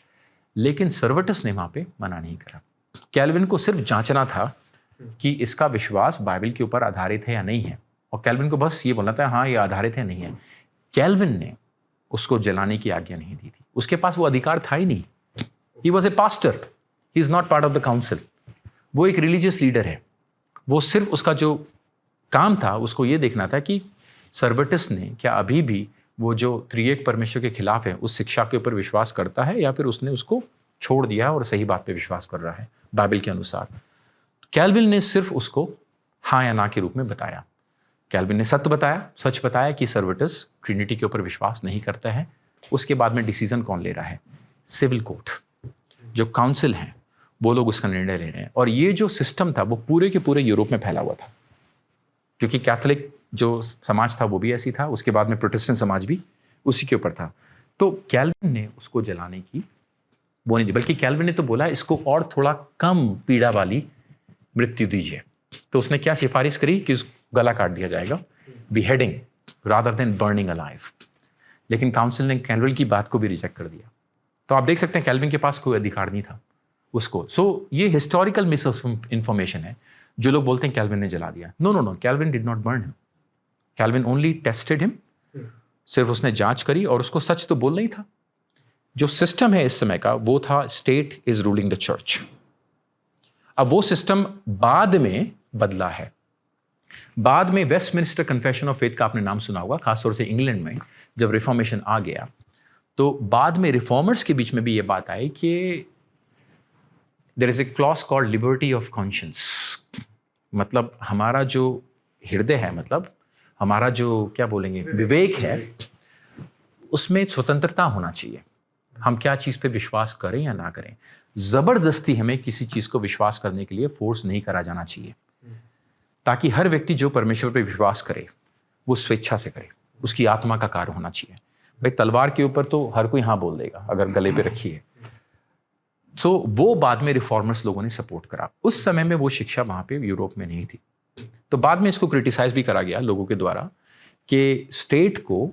लेकिन सर्वेटस ने वहाँ पे मना नहीं करा। कैल्विन को सिर्फ जांचना था कि इसका विश्वास बाइबल के ऊपर आधारित है या नहीं है, और कैल्विन को बस ये बोलना था हाँ ये आधारित है नहीं है। कैल्विन ने उसको जलाने की आज्ञा नहीं दी थी, उसके पास वो अधिकार था ही नहीं। ही was a pastor, he is not part of the council. वो एक रिलीजियस लीडर है, वो सिर्फ उसका जो काम था उसको ये देखना था कि सर्वेटस ने क्या अभी भी वो जो त्रिएक परमेश्वर के खिलाफ है उस शिक्षा के ऊपर विश्वास करता है, या फिर उसने उसको छोड़ दिया और सही बात पे विश्वास कर रहा है बाइबल के अनुसार। कैल्विन ने सिर्फ उसको हाँ या ना के रूप में बताया। कैल्विन ने सत्य बताया, सच बताया कि सर्वेटस ट्रिनिटी के ऊपर विश्वास नहीं करता है। उसके बाद में डिसीजन कौन ले रहा है? सिविल कोर्ट, जो काउंसिल है वो लोग उसका निर्णय ले रहे हैं। और ये जो सिस्टम था वो पूरे के पूरे यूरोप में फैला हुआ था, क्योंकि कैथोलिक जो समाज था वो भी ऐसी था, उसके बाद में प्रोटेस्टेंट समाज भी उसी के ऊपर था। तो कैल्विन ने उसको जलाने की वो नहीं दी, बल्कि कैल्विन ने तो बोला इसको और थोड़ा कम पीड़ा वाली मृत्यु दीजिए। तो उसने क्या सिफारिश करी कि उसको गला काट दिया जाएगा, beheading rather than burning alive। लेकिन काउंसिल ने कैल्विन की बात को भी रिजेक्ट कर दिया। तो आप देख सकते हैं कैल्विन के पास कोई अधिकार नहीं था उसको। सो ये हिस्टोरिकल मिस इंफॉर्मेशन है। जो लोग बोलते हैं कैल्विन ने जला दिया, no no no, Calvin did not burn him. Calvin only tested him, सिर्फ उसने जांच करी और उसको सच तो बोलना ही था। जो सिस्टम है इस समय का वो था state is ruling the church. अब वो सिस्टम बाद में बदला है। बाद में वेस्टमिनिस्टर कन्फेशन ऑफ फेथ का आपने नाम सुना होगा, खासतौर से इंग्लैंड में जब रिफॉर्मेशन आ गया, तो बाद में रिफॉर्मर्स के बीच में भी ये बात आई कि there is a clause called liberty of conscience. मतलब हमारा जो हृदय है, मतलब हमारा जो क्या बोलेंगे विवेक है, उसमें स्वतंत्रता होना चाहिए। हम क्या चीज़ पे विश्वास करें या ना करें, ज़बरदस्ती हमें किसी चीज़ को विश्वास करने के लिए फोर्स नहीं करा जाना चाहिए, ताकि हर व्यक्ति जो परमेश्वर पे विश्वास करे वो स्वेच्छा से करे, उसकी आत्मा का कार्य होना चाहिए। भाई तलवार के ऊपर तो हर कोई हाँ बोल देगा अगर गले पे रखी है। तो वो बाद में रिफॉर्मर्स लोगों ने सपोर्ट करा। उस समय में वो शिक्षा वहाँ पे यूरोप में नहीं थी। तो बाद में इसको क्रिटिसाइज भी करा गया लोगों के द्वारा कि स्टेट को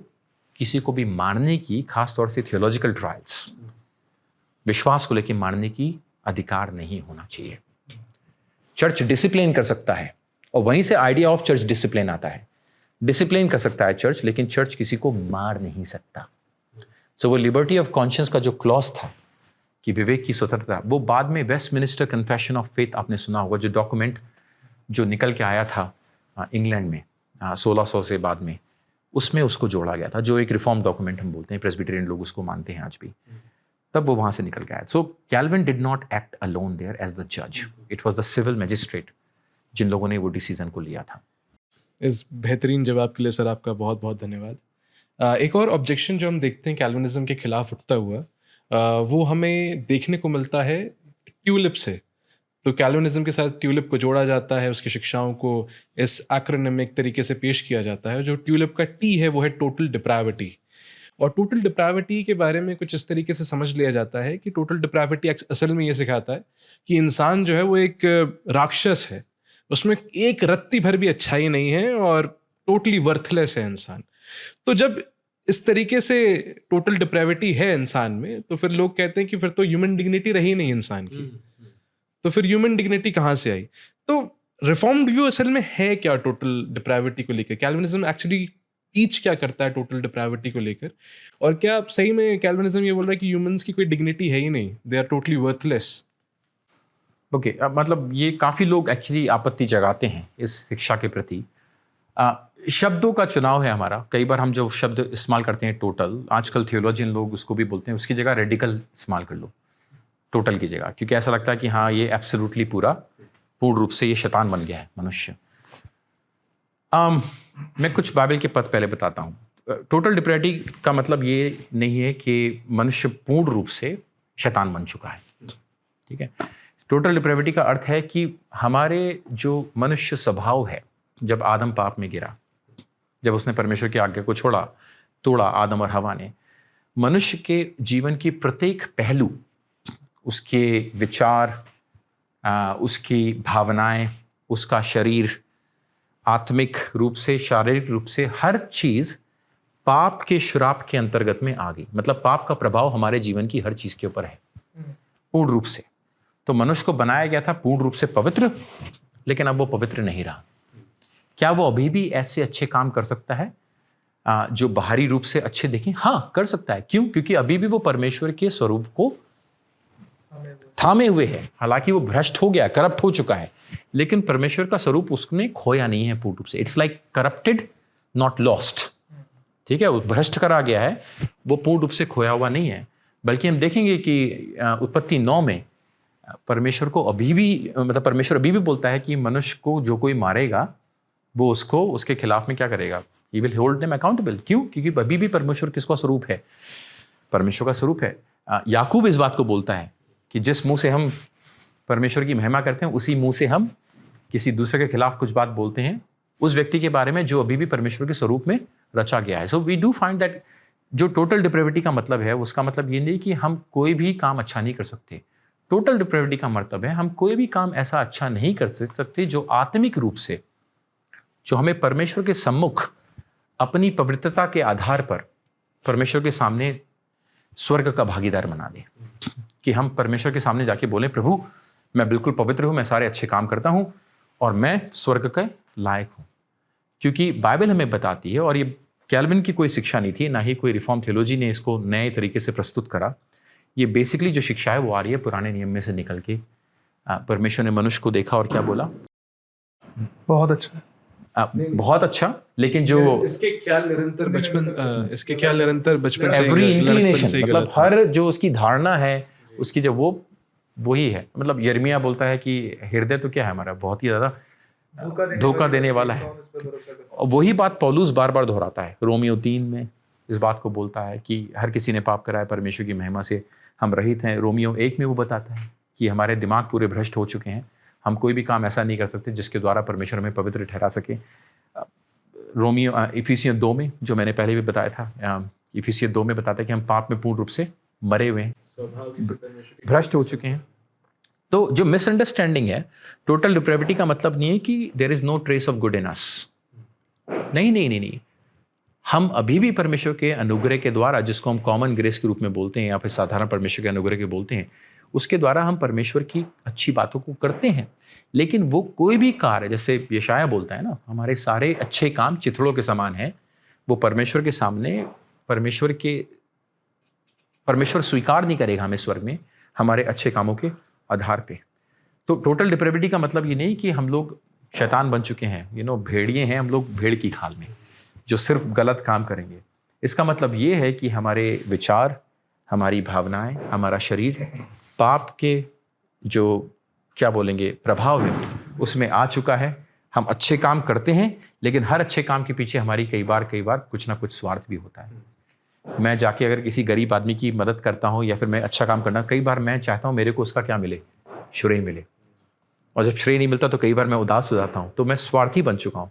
किसी को भी मारने की, खासतौर से थियोलॉजिकल ट्रायल्स, विश्वास को लेकर मारने की अधिकार नहीं होना चाहिए। चर्च डिसिप्लिन कर सकता है, और वहीं से आइडिया ऑफ चर्च डिसिप्लिन आता है। डिसिप्लिन कर सकता है चर्च, लेकिन चर्च किसी को मार नहीं सकता। सो वो लिबर्टी ऑफ कॉन्शियंस का जो क्लॉज था कि विवेक की स्वतंत्रता, वो बाद में वेस्टमिनिस्टर कन्फेशन ऑफ फेथ आपने सुना होगा, जो डॉक्यूमेंट जो निकल के आया था इंग्लैंड में 1600 से बाद में, उसमें उसको जोड़ा गया था, जो एक रिफॉर्म डॉक्यूमेंट हम बोलते हैं, प्रेस्बिटेरियन लोग उसको मानते हैं आज भी। तब वो वहाँ से निकल के आया। So Calvin did not act alone there as the जज, it was the civil magistrate जिन लोगों ने वो डिसीजन को लिया था। इस बेहतरीन जवाब के लिए सर आपका बहुत बहुत धन्यवाद। एक और ऑब्जेक्शन जो हम देखते हैं कैल्विनिज्म के खिलाफ उठता हुआ, वो हमें देखने को मिलता है ट्यूलिप से। तो कैल्विनिज्म के साथ ट्यूलिप को जोड़ा जाता है, उसकी शिक्षाओं को इस एक्रोनिम में एक तरीके से पेश किया जाता है। जो ट्यूलिप का टी है वो है टोटल डिप्राविटी। और टोटल डिप्राविटी के बारे में कुछ इस तरीके से समझ लिया जाता है कि टोटल डिप्राविटी असल में ये सिखाता है कि इंसान जो है वो एक राक्षस है, उसमें एक रत्ती भर भी अच्छाई नहीं है और टोटली वर्थलेस है इंसान। तो जब इस तरीके से टोटल डिप्रेविटी है इंसान में, तो फिर लोग कहते हैं कि फिर तो ह्यूमन डिग्निटी रही नहीं इंसान की, तो फिर ह्यूमन डिग्निटी कहाँ से आई? तो रिफॉर्म्ड व्यू असल में है क्या टोटल डिप्रेविटी को लेकर? कैल्विनिज्म एक्चुअली टीच क्या करता है टोटल डिप्रेविटी को लेकर? और क्या सही में कैल्विनिज्म ये बोल रहा है कि ह्यूमंस की कोई डिग्निटी है ही नहीं, they are totally worthless? Okay, मतलब ये काफ़ी लोग एक्चुअली आपत्ति जगाते हैं इस शिक्षा के प्रति। शब्दों का चुनाव है हमारा। कई बार हम जो शब्द इस्तेमाल करते हैं टोटल, आजकल थियोलॉजियन लोग उसको भी बोलते हैं, उसकी जगह रेडिकल इस्तेमाल कर लो टोटल की जगह, क्योंकि ऐसा लगता है कि हाँ ये एब्सोल्युटली पूर्ण रूप से ये शैतान बन गया है मनुष्य। मैं कुछ बाइबल के पद पहले बताता हूँ। टोटल डिप्रेविटी का मतलब ये नहीं है कि मनुष्य पूर्ण रूप से शैतान बन चुका है, ठीक है। टोटल डिप्रेविटी का अर्थ है कि हमारे जो मनुष्य स्वभाव है, जब आदम पाप में गिरा, जब उसने परमेश्वर की आज्ञा को तोड़ा आदम और हवा ने, मनुष्य के जीवन की प्रत्येक पहलू, उसके विचार, उसकी भावनाएं, उसका शरीर, आत्मिक रूप से, शारीरिक रूप से हर चीज़ पाप के श्राप के अंतर्गत में आ गई। मतलब पाप का प्रभाव हमारे जीवन की हर चीज़ के ऊपर है पूर्ण रूप से। तो मनुष्य को बनाया गया था पूर्ण रूप से पवित्र, लेकिन अब वो पवित्र नहीं रहा। क्या वो अभी भी ऐसे अच्छे काम कर सकता है जो बाहरी रूप से अच्छे दिखें? हाँ, कर सकता है। क्यों? क्योंकि अभी भी वो परमेश्वर के स्वरूप को थामे हुए है। हालांकि वो भ्रष्ट हो गया, करप्ट हो चुका है, लेकिन परमेश्वर का स्वरूप उसने खोया नहीं है पूर्ण रूप से। It's like corrupted, not lost, ठीक है। वो भ्रष्ट करा गया है, वो पूर्ण रूप से खोया हुआ नहीं है। बल्कि हम देखेंगे कि उत्पत्ति 9 में परमेश्वर को अभी भी, मतलब परमेश्वर अभी भी बोलता है कि मनुष्य को जो कोई मारेगा वो उसको, उसके खिलाफ में क्या करेगा? He will hold them accountable. क्यों? क्योंकि अभी भी परमेश्वर किसका स्वरूप है? परमेश्वर का स्वरूप है। याकूब इस बात को बोलता है कि जिस मुंह से हम परमेश्वर की महिमा करते हैं, उसी मुंह से हम किसी दूसरे के खिलाफ कुछ बात बोलते हैं, उस व्यक्ति के बारे में जो अभी भी परमेश्वर के स्वरूप में रचा गया है। So we do find that जो टोटल डिप्रेविटी का मतलब है, उसका मतलब ये नहीं कि हम कोई भी काम अच्छा नहीं कर सकते। टोटल डिप्रेविटी का मतलब है हम कोई भी काम ऐसा अच्छा नहीं कर सकते जो आत्मिक रूप से, जो हमें परमेश्वर के सम्मुख अपनी पवित्रता के आधार पर परमेश्वर के सामने स्वर्ग का भागीदार बना दे। कि हम परमेश्वर के सामने जाके बोलें, प्रभु मैं बिल्कुल पवित्र हूँ, मैं सारे अच्छे काम करता हूँ और मैं स्वर्ग के लायक हूँ। क्योंकि बाइबल हमें बताती है, और ये कैल्विन की कोई शिक्षा नहीं थी, ना ही कोई रिफॉर्म थियोलॉजी ने इसको नए तरीके से प्रस्तुत करा। ये बेसिकली जो शिक्षा है वो आ रही है पुराने नियम में से निकल के। परमेश्वर ने मनुष्य को देखा और क्या बोला? बहुत अच्छा, बहुत अच्छा। लेकिन जो इसके ख्याल निरंतर बचपन से एवरी इंक्लिनेशन, से मतलब गलत है। हर जो उसकी धारणा है उसकी, जब वो वही है। मतलब यिर्मयाह बोलता है कि हृदय तो क्या है हमारा, बहुत ही ज्यादा धोखा देने वाला है। और वही बात पौलुस बार बार दोहराता है। रोमियो 3 में इस बात को बोलता है कि हर किसी ने पाप करा है, परमेश्वर की महिमा से हम रहित हैं। रोमियो 1 में वो बताता है कि हमारे दिमाग पूरे भ्रष्ट हो चुके हैं, हम कोई भी काम ऐसा नहीं कर सकते जिसके द्वारा परमेश्वर हमें पवित्र ठहरा सके। रोमियो इफिसियों 2 में, जो मैंने पहले भी बताया था, इफिसियों 2 में बताता है कि हम पाप में पूर्ण रूप से मरे हुए हैं, भ्रष्ट हो चुके हैं। तो जो मिसअंडरस्टैंडिंग है, टोटल डिप्रेविटी का मतलब नहीं है कि there is no trace of good in us. नहीं, हम अभी भी परमेश्वर के अनुग्रह के द्वारा, जिसको हम कॉमन ग्रेस के रूप में बोलते हैं या फिर साधारण परमेश्वर के अनुग्रह के बोलते हैं, उसके द्वारा हम परमेश्वर की अच्छी बातों को करते हैं। लेकिन वो कोई भी कार्य, जैसे यशायाह बोलता है ना, हमारे सारे अच्छे काम चिथड़ों के समान हैं, वो परमेश्वर के सामने परमेश्वर स्वीकार नहीं करेगा हमें स्वर्ग में हमारे अच्छे कामों के आधार पे। तो टोटल डिप्रेविटी का मतलब ये नहीं कि हम लोग शैतान बन चुके हैं, भेड़िए हैं हम लोग भेड़ की खाल में जो सिर्फ गलत काम करेंगे। इसका मतलब ये है कि हमारे विचार, हमारी भावनाएं, हमारा शरीर पाप के जो क्या बोलेंगे प्रभाव है उसमें आ चुका है। हम अच्छे काम करते हैं, लेकिन हर अच्छे काम के पीछे हमारी कई बार कुछ ना कुछ स्वार्थ भी होता है। मैं जाके अगर किसी गरीब आदमी की मदद करता हूँ या फिर मैं अच्छा काम करना, कई बार मैं चाहता हूँ मेरे को उसका क्या मिले, श्रेय मिले, और जब श्रेय नहीं मिलता तो कई बार मैं उदास हो जाता हूँ। तो मैं स्वार्थी बन चुका हूँ।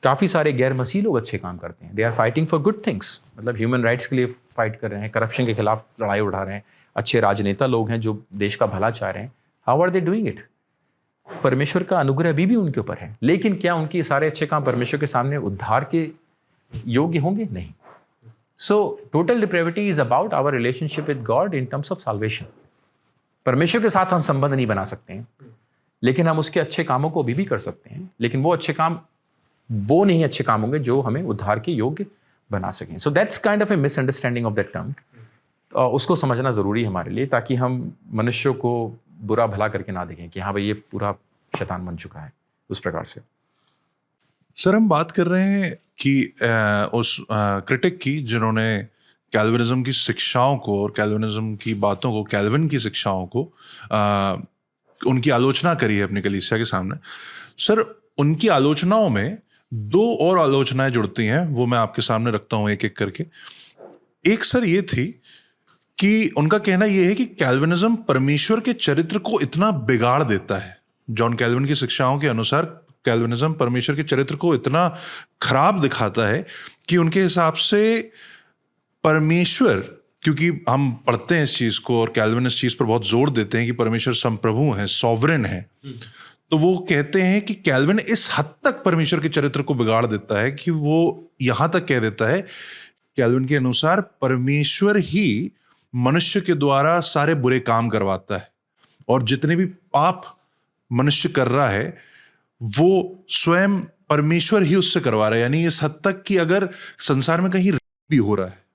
काफ़ी सारे गैर मसीह लोग अच्छे काम करते हैं, they are fighting for good things, मतलब ह्यूमन राइट्स के लिए फाइट कर रहे हैं, करप्शन के खिलाफ लड़ाई उठा रहे हैं। अच्छे राजनेता लोग हैं जो देश का भला चाह रहे हैं। How are they doing it? परमेश्वर का अनुग्रह भी उनके ऊपर है, लेकिन क्या उनके सारे अच्छे काम परमेश्वर के सामने उद्धार के योग्य होंगे? नहीं। So total depravity is about our relationship with God in terms of salvation. परमेश्वर के साथ हम संबंध नहीं बना सकते हैं, लेकिन हम उसके अच्छे कामों को अभी भी कर सकते हैं, लेकिन वो अच्छे काम वो नहीं अच्छे काम होंगे जो हमें उद्धार के योग्य बना सकें. So that's kind of A misunderstanding of that term. उसको समझना ज़रूरी है हमारे लिए, ताकि हम मनुष्यों को बुरा भला करके ना देखें कि हाँ भाई ये पूरा शैतान बन चुका है उस प्रकार से. सर, हम बात कर रहे हैं कि उस क्रिटिक की जिन्होंने कैल्विनिज्म की शिक्षाओं को और कैल्विनिज्म की बातों को, कैल्विन की शिक्षाओं को उनकी आलोचना करी है अपनी कलीसिया के सामने. सर, उनकी आलोचनाओं में दो और आलोचनाएं जुड़ती हैं, वो मैं आपके सामने रखता हूं एक एक करके. एक सर ये थी कि उनका कहना यह है कि कैल्विनिज्म परमेश्वर के चरित्र को इतना बिगाड़ देता है. जॉन कैल्विन की शिक्षाओं के अनुसार कैल्विनिज्म परमेश्वर के चरित्र को इतना खराब दिखाता है कि उनके हिसाब से परमेश्वर, क्योंकि हम पढ़ते हैं इस चीज को और कैल्विन इस चीज पर बहुत जोर देते हैं कि परमेश्वर संप्रभु है, सॉवरेन है, तो वो कहते हैं कि कैल्विन इस हद तक परमेश्वर के चरित्र को बिगाड़ देता है कि वो यहां तक कह देता है, कैल्विन के अनुसार परमेश्वर ही मनुष्य के द्वारा सारे बुरे काम करवाता है और जितने भी पाप मनुष्य कर रहा है वो स्वयं परमेश्वर ही उससे करवा रहा है. यानी इस हद तक कि अगर संसार में कहीं भी हो रहा है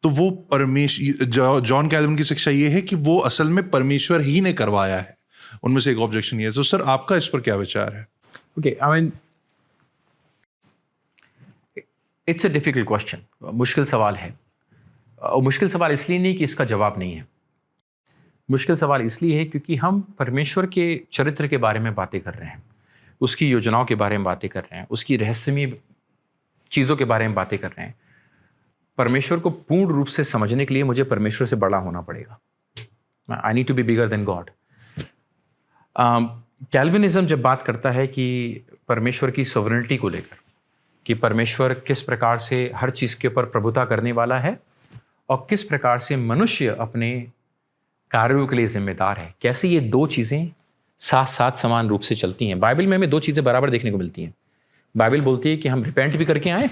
तो वो जॉन कैल्विन की शिक्षा ये है कि वो असल में परमेश्वर ही ने करवाया है. उनमें से एक ऑब्जेक्शन ये है. तो सर, आपका इस पर क्या विचार है? Okay, I mean it's a difficult question. मुश्किल सवाल है. और मुश्किल सवाल इसलिए नहीं कि इसका जवाब नहीं है. मुश्किल सवाल इसलिए है क्योंकि हम परमेश्वर के चरित्र के बारे में बातें कर रहे हैं, उसकी योजनाओं के बारे में बातें कर रहे हैं, उसकी रहस्यमय चीज़ों के बारे में बातें कर रहे हैं. परमेश्वर को पूर्ण रूप से समझने के लिए मुझे परमेश्वर से बड़ा होना पड़ेगा. I need to be bigger than God. Calvinism जब बात करता है कि परमेश्वर की सॉवरेनिटी को लेकर, कि परमेश्वर किस प्रकार से हर चीज़ के ऊपर प्रभुता करने वाला है और किस प्रकार से मनुष्य अपने कार्यों के लिए जिम्मेदार है, कैसे ये दो चीज़ें साथ साथ समान रूप से चलती हैं. बाइबल में हमें दो चीज़ें बराबर देखने को मिलती हैं. बाइबल बोलती है कि हम रिपेंट भी करके आए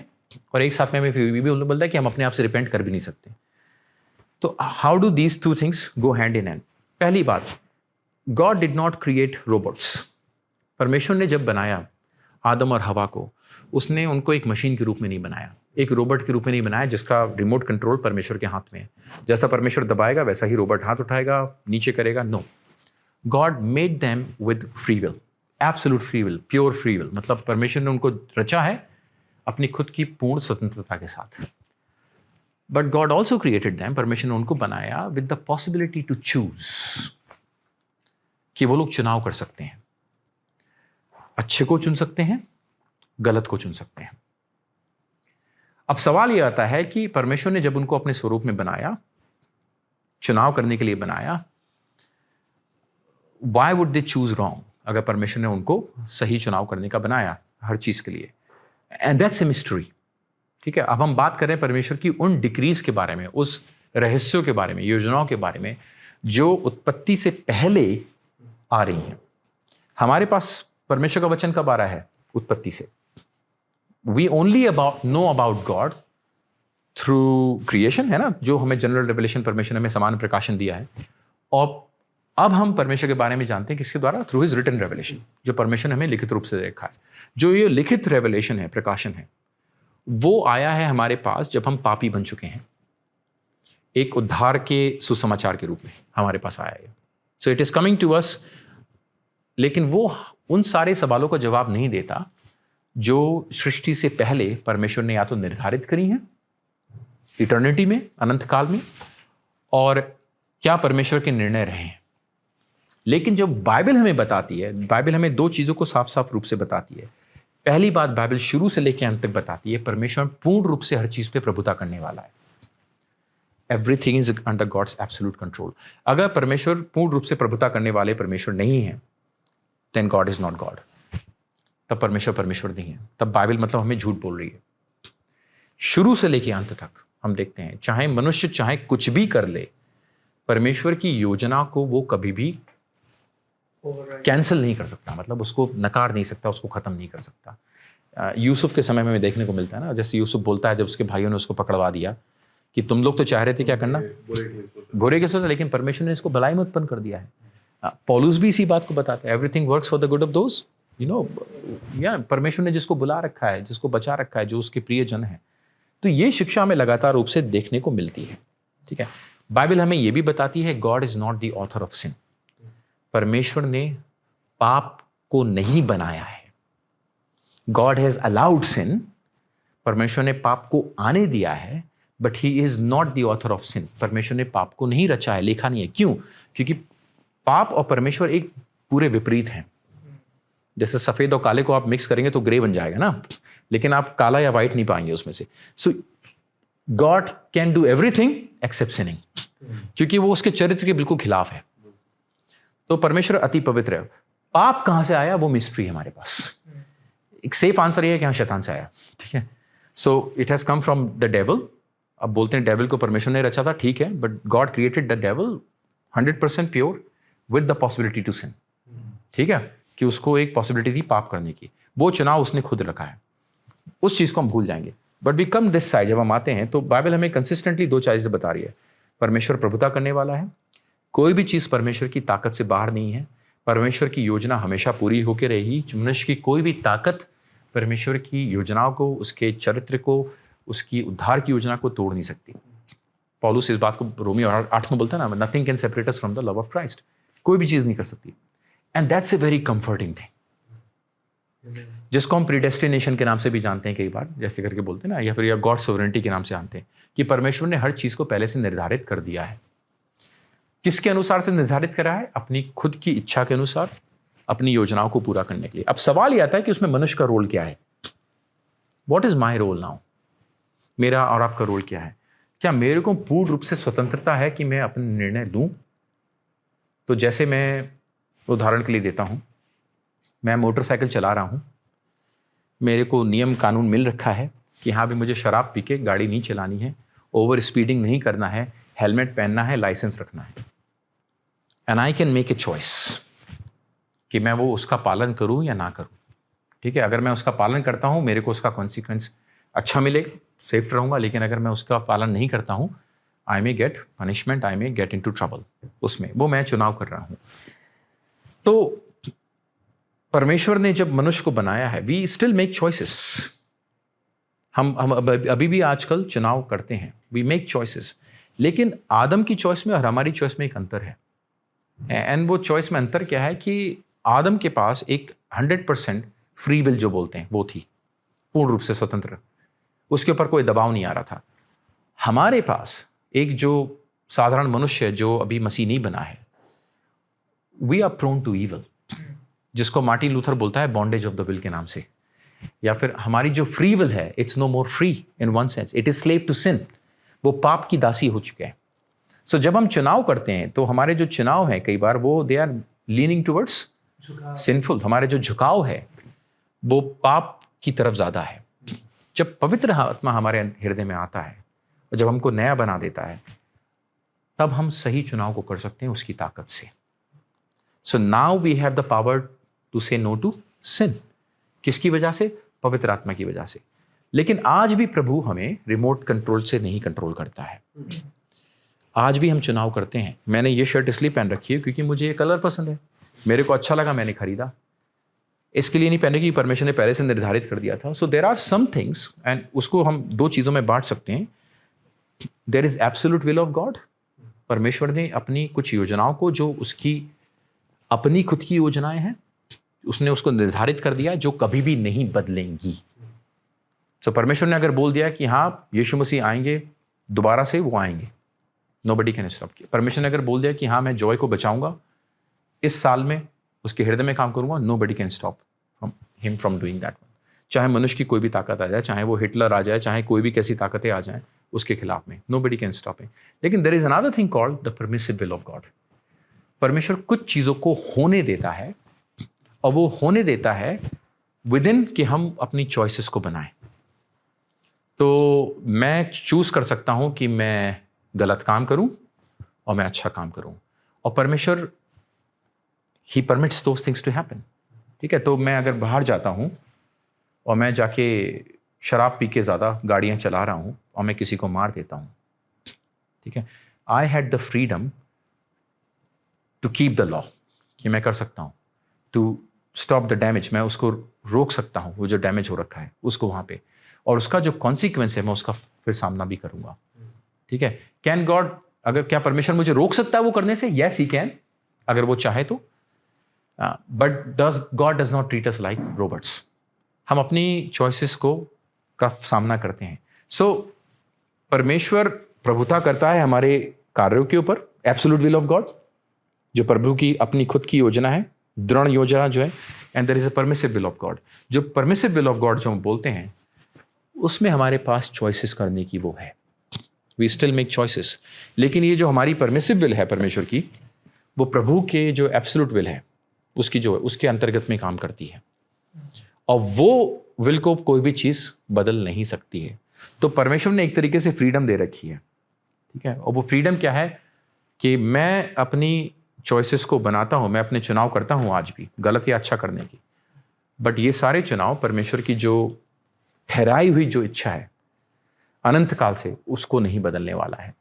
और एक साथ में हमें भी बोलता है कि हम अपने आप से रिपेंट कर भी नहीं सकते. तो how do these two things go hand in hand? पहली बात, God did not create robots. परमेश्वर ने जब बनाया आदम और हवा को, उसने उनको एक मशीन के रूप में नहीं बनाया, एक रोबोट के रूप में नहीं बनाया जिसका रिमोट कंट्रोल परमेश्वर के हाथ में है. जैसा परमेश्वर दबाएगा वैसा ही रोबोट हाथ उठाएगा, नीचे करेगा. No, God made them with free will, absolute free will, pure free will. मतलब परमेश्वर ने उनको रचा है अपनी खुद की पूर्ण स्वतंत्रता के साथ. But God also created them, परमेश्वर ने उनको बनाया with the possibility to choose, कि वो लोग चुनाव कर सकते हैं. अच्छे को चुन सकते हैं, गलत को चुन सकते हैं. अब सवाल यह आता है कि परमेश्वर ने जब उनको अपने स्वरूप में बनाया, चुनाव करने के लिए बनाया, why would they choose wrong? अगर परमेश्वर ने उनको सही चुनाव करने का बनाया हर चीज के लिए, एंड दैट्स ए मिस्ट्री. ठीक है, अब हम बात करें परमेश्वर की उन डिक्रीज के बारे में, उस रहस्यों के बारे में, योजनाओं के बारे में जो उत्पत्ति से पहले आ रही हैं. हमारे पास परमेश्वर का वचन कब आ रहा है? उत्पत्ति से. We only know about God through creation, है ना, जो हमें जनरल रेवलेशन परमेश्वर ने हमें समान प्रकाशन दिया है. और अब हम परमेश्वर के बारे में जानते हैं किसके द्वारा? थ्रू हिज रिटन रेवलेशन, जो परमेश्वर ने हमें लिखित रूप से देखा है. जो ये लिखित रेवलेशन है, प्रकाशन है, वो आया है हमारे पास जब हम पापी बन चुके हैं. एक उद्धार के सुसमाचार के रूप में हमारे पास आया है. So it is coming to us. लेकिन वो उन सारे सवालों का जवाब नहीं देता जो सृष्टि से पहले परमेश्वर ने या तो निर्धारित करी हैं इटर्निटी में, अनंत काल में, और क्या परमेश्वर के निर्णय रहे हैं. लेकिन जो बाइबल हमें बताती है, बाइबल हमें दो चीज़ों को साफ साफ रूप से बताती है. पहली बात, बाइबल शुरू से लेकर अंत तक बताती है परमेश्वर पूर्ण रूप से हर चीज़ पे प्रभुता करने वाला है. Everything is under God's absolute control. अगर परमेश्वर पूर्ण रूप से प्रभुता करने वाले परमेश्वर नहीं है, then God is not God. तब परमेश्वर परमेश्वर नहीं है. तब बाइबल मतलब हमें झूठ बोल रही है. शुरू से लेकर अंत तक हम देखते हैं, चाहे मनुष्य चाहे कुछ भी कर ले, परमेश्वर की योजना को वो कभी भी कैंसिल नहीं कर सकता, मतलब उसको नकार नहीं सकता, उसको ख़त्म नहीं कर सकता। यूसुफ के समय में देखने को मिलता है ना, जैसे यूसुफ बोलता है जब उसके भाइयों ने उसको पकड़वा दिया कि तुम लोग तो चाह रहे थे क्या करना, बुरे के साथ, लेकिन परमेश्वर ने इसको भलाई में उत्पन्न कर दिया है। पौलुस भी इसी बात को बताता है, everything works for the good of those you know, या परमेश्वर ने जिसको बुला रखा है, जिसको बचा रखा है, जो उसके प्रिय जन है। तो ये शिक्षा हमें लगातार रूप से देखने को मिलती है। ठीक है, बाइबल हमें ये भी बताती है God is not the author of sin. परमेश्वर ने पाप को नहीं बनाया है, गॉड हैज अलाउड सिन। परमेश्वर ने पाप को आने दिया है, but he is not the author of sin. परमेश्वर ने पाप को नहीं रचा है, लिखा नहीं है। क्यों? क्योंकि पाप और परमेश्वर एक पूरे विपरीत हैं। जैसे सफेद और काले को आप मिक्स करेंगे तो ग्रे बन जाएगा ना, लेकिन आप काला या व्हाइट नहीं पाएंगे उसमें से। So God can do everything except sinning, क्योंकि वो उसके चरित्र के बिल्कुल खिलाफ है। तो परमेश्वर अति पवित्र है। पाप कहां से आया वो मिस्ट्री है हमारे पास। एक सेफ आंसर ये है कि हाँ, शैतान से आया। ठीक है, so it has come from the devil. अब बोलते हैं डेविल को परमेश्वर ने रचा था, ठीक है, but God created the devil 100% pure with the possibility to sin. ठीक है, कि उसको एक पॉसिबिलिटी थी पाप करने की, वो चुनाव उसने खुद रखा है। उस चीज को हम भूल जाएंगे। But we come this side, जब हम आते हैं तो बाइबल हमें कंसिस्टेंटली दो चीजें बता रही है। परमेश्वर प्रभुता करने वाला है, कोई भी चीज परमेश्वर की ताकत से बाहर नहीं है। परमेश्वर की योजना हमेशा पूरी होकर रहेगी। मनुष्य की कोई भी ताकत परमेश्वर की योजनाओं को, उसके चरित्र को, उसकी उद्धार की योजना को तोड़ नहीं सकती। पौलुस इस बात को रोमी 8 में बोलता है ना, nothing can separate us from the love of Christ. कोई भी चीज नहीं कर सकती। And that's a very comforting thing, जिसको हम प्रीडेस्टिनेशन के नाम से भी जानते हैं कई बार, जैसे करके बोलते हैं ना, या फिर या गॉड सोवरेनिटी के नाम से जानते हैं, कि परमेश्वर ने हर चीज को पहले से निर्धारित कर दिया है। किसके अनुसार से निर्धारित करा है? अपनी खुद की इच्छा के अनुसार, अपनी योजनाओं को पूरा करने के लिए। अब सवाल यह आता है कि उसमें मनुष्य का रोल क्या है? What is my role now? मेरा और आपका रोल क्या है? क्या मेरे को पूर्ण रूप से स्वतंत्रता है कि मैं अपने निर्णय लूं? तो जैसे मैं उदाहरण के लिए देता हूं, मैं मोटरसाइकिल चला रहा हूं, मेरे को नियम कानून मिल रखा है कि हाँ भी मुझे शराब पी के गाड़ी नहीं चलानी है, ओवर स्पीडिंग नहीं करना है, हेलमेट पहनना है, लाइसेंस रखना है। And I can make a choice कि मैं वो उसका पालन करूं या ना करूं। ठीक है, अगर मैं उसका पालन करता हूं, मेरे को उसका कॉन्सिक्वेंस अच्छा मिलेगा, सेफ रहूंगा। लेकिन अगर मैं उसका पालन नहीं करता हूं, आई मे गेट पनिशमेंट, आई मे गेट इनटू ट्रबल। उसमें वो मैं चुनाव कर रहा हूं। तो परमेश्वर ने जब मनुष्य को बनाया है, वी स्टिल मेक चॉइसेस। हम अभी भी आजकल चुनाव करते हैं, वी मेक चॉइसेस। लेकिन आदम की चॉइस में और हमारी चॉइस में एक अंतर है। एंड वो चॉइस में अंतर क्या है कि आदम के पास एक 100% फ्री विल जो बोलते हैं वो थी, पूर्ण रूप से स्वतंत्र, उसके ऊपर कोई दबाव नहीं आ रहा था। हमारे पास एक जो साधारण मनुष्य है जो अभी मसीह नहीं बना है, we are prone to evil, जिसको मार्टिन लूथर बोलता है बॉन्डेज ऑफ द विल के नाम से। या फिर हमारी जो फ्री विल है, it's no more free in one sense, it is slave to sin. वो पाप की दासी हो चुके हैं। सो जब हम चुनाव करते हैं तो हमारे जो चुनाव हैं कई बार वो they are leaning towards sinful. हमारे जो झुकाव है वो पाप की तरफ ज्यादा है। जब पवित्र आत्मा हमारे हृदय में आता है और जब हमको नया बना देता है, तब हम सही चुनाव को कर सकते हैं उसकी ताकत से। So now we have the power to say no to sin. किसकी वजह से? पवित्र आत्मा की वजह से। लेकिन आज भी प्रभु हमें रिमोट कंट्रोल से नहीं कंट्रोल करता है। आज भी हम चुनाव करते हैं। मैंने ये शर्ट इसलिए पहन रखी है क्योंकि मुझे ये कलर पसंद है, मेरे को अच्छा लगा, मैंने खरीदा। इसके लिए नहीं पहने कि परमेश्वर ने पहले से निर्धारित कर दिया था। So there are some things, and उसको हम दो चीज़ों में बांट सकते हैं। There is absolute will of God. परमेश्वर ने अपनी कुछ योजनाओं को, जो उसकी अपनी खुद की योजनाएं हैं, उसने उसको निर्धारित कर दिया, जो कभी भी नहीं बदलेंगी। सो परमेश्वर ने अगर बोल दिया कि हाँ यीशु मसीह आएंगे दोबारा से, वो आएंगे, नोबडी कैन स्टॉप। परमेश्वर ने अगर बोल दिया कि हाँ मैं जॉय को बचाऊंगा इस साल में, उसके हृदय में काम करूंगा, nobody can stop him from doing that one. चाहे मनुष्य की कोई भी ताकत आ जाए, चाहे वो हिटलर आ जाए, चाहे कोई भी कैसी ताकतें आ जाएं उसके खिलाफ में, नोबडी कैन स्टॉप हिम। लेकिन there is another thing called the permissive will of God. परमेश्वर कुछ चीज़ों को होने देता है, और वो होने देता है विद इन कि हम अपनी चॉइसेस को बनाएं। तो मैं चूज कर सकता हूं कि मैं गलत काम करूं और मैं अच्छा काम करूं। और परमेश्वर ही permits those things to happen. ठीक है, तो मैं अगर बाहर जाता हूँ और मैं जाके शराब पी के ज़्यादा गाड़ियाँ चला रहा हूँ और मैं किसी को मार देता हूँ, ठीक है, I had the freedom to keep the law, कि मैं कर सकता हूँ, टू स्टॉप द डैमेज, मैं उसको रोक सकता हूँ, वो जो डैमेज हो रखा है उसको वहाँ पे, और उसका जो कॉन्सिक्वेंस है मैं उसका फिर सामना भी करूँगा। ठीक है, कैन गॉड, अगर क्या परमेश्वर मुझे रोक सकता है वो करने से? यस ही कैन, अगर वो चाहे तो, but God does not treat us like robots. हम अपनी चॉइसेस का सामना करते हैं। सो परमेश्वर प्रभुता करता है हमारे कार्यों के ऊपर, एब्सोल्यूट विल ऑफ गॉड, जो प्रभु की अपनी खुद की योजना है, दृढ़ योजना जो है, and there is a permissive will of God. जो परमिसिव विल ऑफ गॉड जो हम बोलते हैं, उसमें हमारे पास चॉइसेस करने की वो है, वी स्टिल मेक चॉइसेस। लेकिन ये जो हमारी परमिसिव विल है परमेश्वर की, वो प्रभु के जो एब्सोल्यूट विल है उसकी जो है उसके अंतर्गत में काम करती है, और वो विल को कोई भी चीज़ बदल नहीं सकती है। तो परमेश्वर ने एक तरीके से फ्रीडम दे रखी है, ठीक है, और वो फ्रीडम क्या है कि मैं अपनी चॉइसेस को बनाता हूँ, मैं अपने चुनाव करता हूँ आज भी, गलत या अच्छा करने की, बट ये सारे चुनाव परमेश्वर की जो ठहराई हुई जो इच्छा है अनंत काल से, उसको नहीं बदलने वाला है।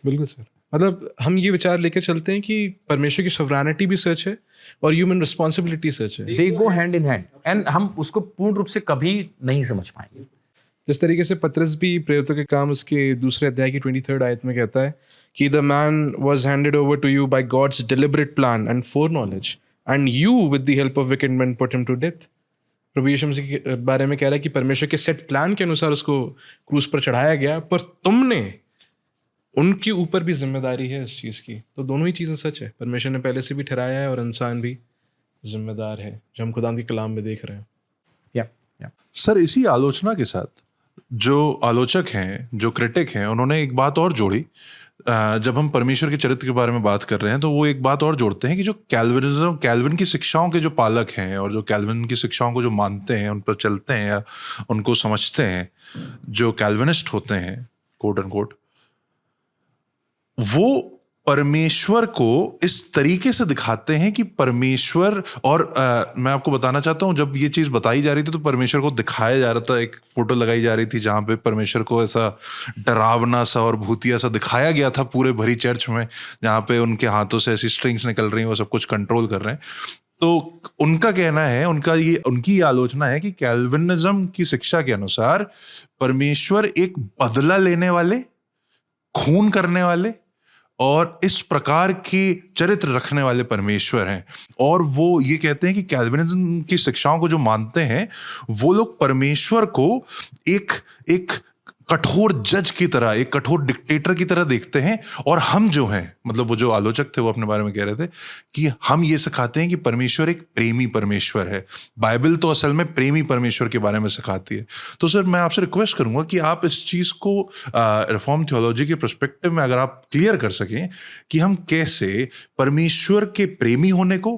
बिल्कुल सर, मतलब हम ये विचार लेकर चलते हैं कि परमेश्वर की सोवरेनिटी भी सच है और ह्यूमन रिस्पॉन्सिबिलिटी सच है। They go hand in hand, and हम उसको पूर्ण रूप से कभी नहीं समझ पाएंगे। जिस तरीके से पतरस भी प्रेरितों के काम उसके दूसरे अध्याय की 23rd आयत में कहता है कि the man was handed over to you by God's deliberate plan and foreknowledge and you with the help of wicked man put him to death. प्रभु यीशु मसीह के बारे में कह रहा है कि परमेश्वर के सेट प्लान के अनुसार उसको क्रूस पर चढ़ाया गया, पर तुमने, उनके ऊपर भी जिम्मेदारी है इस चीज़ की। तो दोनों ही चीज़ें सच है, परमेश्वर ने पहले से भी ठहराया है और इंसान भी जिम्मेदार है, जो हम खुदा के कलाम में देख रहे हैं। या सर, इसी आलोचना के साथ जो आलोचक हैं, जो क्रिटिक हैं, उन्होंने एक बात और जोड़ी। जब हम परमेश्वर के चरित्र के बारे में बात कर रहे हैं तो वो एक बात और जोड़ते हैं कि जो कैल्विन की शिक्षाओं के जो पालक हैं और जो कैल्विन की शिक्षाओं को जो मानते हैं, उन पर चलते हैं या उनको समझते हैं, जो कैल्विनिस्ट होते हैं कोट एंड कोट, वो परमेश्वर को इस तरीके से दिखाते हैं कि परमेश्वर, और मैं आपको बताना चाहता हूं, जब ये चीज़ बताई जा रही थी तो परमेश्वर को दिखाया जा रहा था, एक फोटो लगाई जा रही थी जहां पे परमेश्वर को ऐसा डरावना सा और भूतिया सा दिखाया गया था पूरे भरी चर्च में, जहां पे उनके हाथों से ऐसी स्ट्रिंग्स निकल रही हैं, वो सब कुछ कंट्रोल कर रहे हैं। तो उनका कहना है, उनकी आलोचना है कि कैल्विनिज्म की शिक्षा के अनुसार परमेश्वर एक बदला लेने वाले, खून करने वाले और इस प्रकार के चरित्र रखने वाले परमेश्वर हैं। और वो ये कहते हैं कि कैल्विनिज्म की शिक्षाओं को जो मानते हैं, वो लोग परमेश्वर को एक कठोर जज की तरह, एक कठोर डिक्टेटर की तरह देखते हैं, और हम जो हैं, मतलब वो जो आलोचक थे वो अपने बारे में कह रहे थे कि हम ये सिखाते हैं कि परमेश्वर एक प्रेमी परमेश्वर है। बाइबल तो असल में प्रेमी परमेश्वर के बारे में सिखाती है। तो सर, मैं आपसे रिक्वेस्ट करूंगा कि आप इस चीज़ को रिफॉर्म थियोलॉजी के पर्सपेक्टिव में अगर आप क्लियर कर सकें कि हम कैसे परमेश्वर के प्रेमी होने को,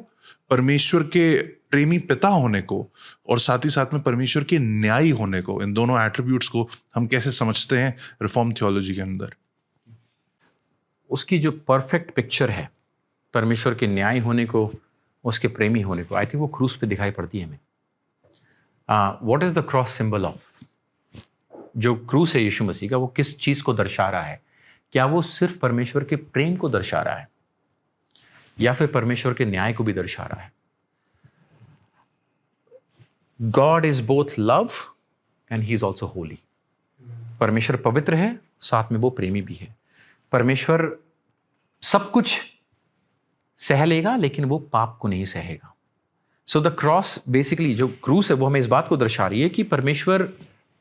परमेश्वर के प्रेमी पिता होने को, और साथ ही साथ में परमेश्वर के न्यायी होने को, इन दोनों एट्रीब्यूट्स को हम कैसे समझते हैं रिफॉर्म थियोलॉजी के अंदर। उसकी जो परफेक्ट पिक्चर है परमेश्वर के न्याय होने को, उसके प्रेमी होने को, आई थिंक वो क्रूस पे दिखाई पड़ती है हमें। What is the cross symbol of? जो क्रूस है यीशु मसीह का, वो किस चीज़ को दर्शा रहा है? क्या वो सिर्फ परमेश्वर के प्रेम को दर्शा रहा है या फिर परमेश्वर के न्याय को भी दर्शा रहा है? God is both love and he is also holy. परमेश्वर पवित्र है, साथ में वो प्रेमी भी है। परमेश्वर सब कुछ सह लेगा लेकिन वो पाप को नहीं सहेगा। सो द क्रॉस, बेसिकली जो क्रूस है, वो हमें इस बात को दर्शा रही है कि परमेश्वर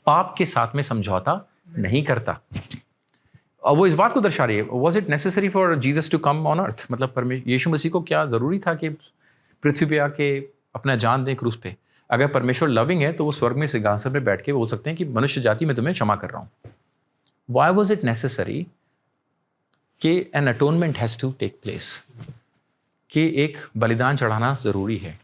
पाप के साथ में समझौता नहीं करता, और वो इस बात को दर्शा रही है, was it necessary for Jesus to come on earth? मतलब यीशु मसीह को क्या ज़रूरी था कि पृथ्वी पे आके अपना जान दें क्रूस पे? अगर परमेश्वर लविंग है तो वो स्वर्ग में सिंहासन पे बैठ के बोल सकते हैं कि मनुष्य जाति में तुम्हें क्षमा कर रहा हूँ। वाई वॉज इट नेसेसरी कि an atonement has to take place, कि एक बलिदान चढ़ाना ज़रूरी है,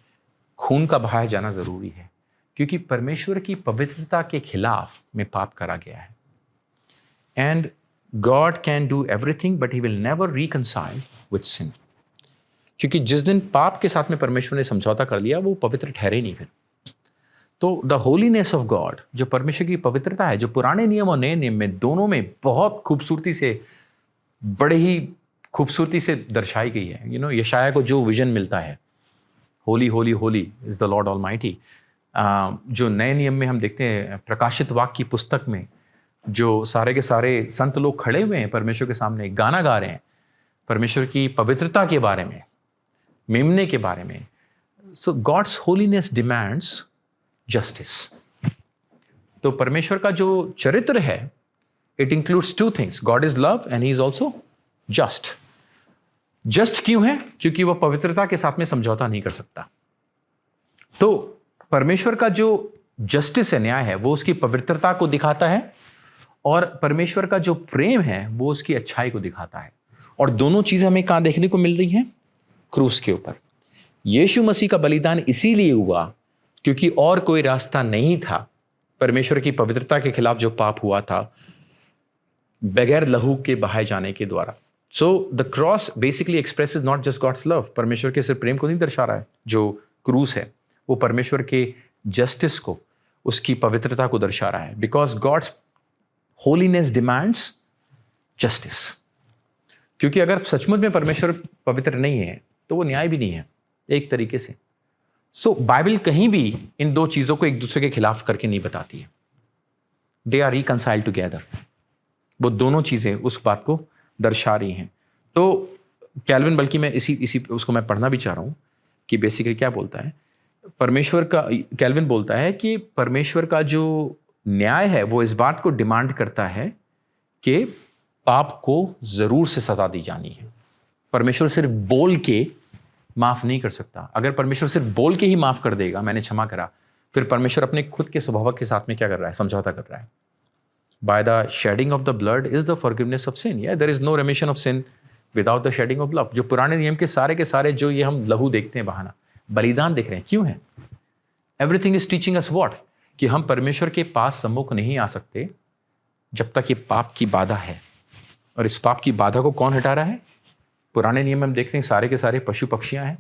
खून का बहाया जाना ज़रूरी है? क्योंकि परमेश्वर की पवित्रता के खिलाफ में पाप करा गया है। And God can do everything but he will never reconcile with sin. क्योंकि जिस दिन पाप के साथ में परमेश्वर ने समझौता कर लिया वो पवित्र ठहरे नहीं फिर। तो द होलीनेस ऑफ गॉड, जो परमेश्वर की पवित्रता है, जो पुराने नियम और नए नियम में दोनों में बहुत खूबसूरती से, बड़े ही खूबसूरती से दर्शाई गई है। यशाया को जो विजन मिलता है, Holi Holi Holi is the Lord almighty, जो नए नियम में हम देखते हैं प्रकाशित वाक्य की पुस्तक में, जो सारे के सारे संत लोग खड़े हुए हैं परमेश्वर के सामने, गाना गा रहे हैं परमेश्वर की पवित्रता के बारे में, मेमने के बारे में। सो गॉड्स होलीनेस डिमांड्स जस्टिस। तो परमेश्वर का जो चरित्र है, it includes two things, God is love and he is also just. Just क्यों है? क्योंकि वह पवित्रता के साथ में समझौता नहीं कर सकता। तो परमेश्वर का जो जस्टिस है, न्याय है, वो उसकी पवित्रता को दिखाता है, और परमेश्वर का जो प्रेम है वो उसकी अच्छाई को दिखाता है। और दोनों चीजें हमें कहां देखने को मिल रही हैं? क्रूस के ऊपर। यीशु मसीह का बलिदान इसीलिए हुआ क्योंकि और कोई रास्ता नहीं था परमेश्वर की पवित्रता के खिलाफ जो पाप हुआ था बगैर लहू के बहाए जाने के द्वारा। So the cross basically expresses not just God's love, परमेश्वर के सिर्फ प्रेम को नहीं दर्शा रहा है। जो क्रूस है वो परमेश्वर के जस्टिस को, उसकी पवित्रता को दर्शा रहा है। Because God's holiness demands justice. क्योंकि अगर सचमुच में परमेश्वर पवित्र नहीं है तो वो न्याय भी नहीं है एक तरीके से। सो बाइबल कहीं भी इन दो चीजों को एक दूसरे के खिलाफ करके नहीं बताती है। They are reconciled together. वो दोनों चीजें उस बात को दर्शा रही हैं। तो कैल्विन, बल्कि मैं इसी उसको मैं पढ़ना भी चाह रहा हूं कि बेसिकली क्या बोलता है परमेश्वर का। कैल्विन बोलता है कि परमेश्वर का जो न्याय है वो इस बात को डिमांड करता है कि पाप को जरूर से सजा दी जानी है। परमेश्वर सिर्फ बोल के माफ नहीं कर सकता। अगर परमेश्वर सिर्फ बोल के ही माफ कर देगा, मैंने क्षमा करा, फिर परमेश्वर अपने खुद के स्वभाव के साथ में क्या कर रहा है? समझौता कर रहा है। By the shedding of the blood is the forgiveness of sin. There is no remission of sin without the shedding of love. जो पुराने नियम के सारे जो ये हम लहू देखते हैं, बहाना, बलिदान देख रहे हैं, क्यों है? Everything is teaching us what? कि हम परमेश्वर के पास सम्मुख नहीं आ सकते जब तक ये पाप की बाधा है। और इस पाप की बाधा को कौन हटा रहा है? पुराने नियम में हम देखते हैं सारे के सारे पशु पक्षियां हैं,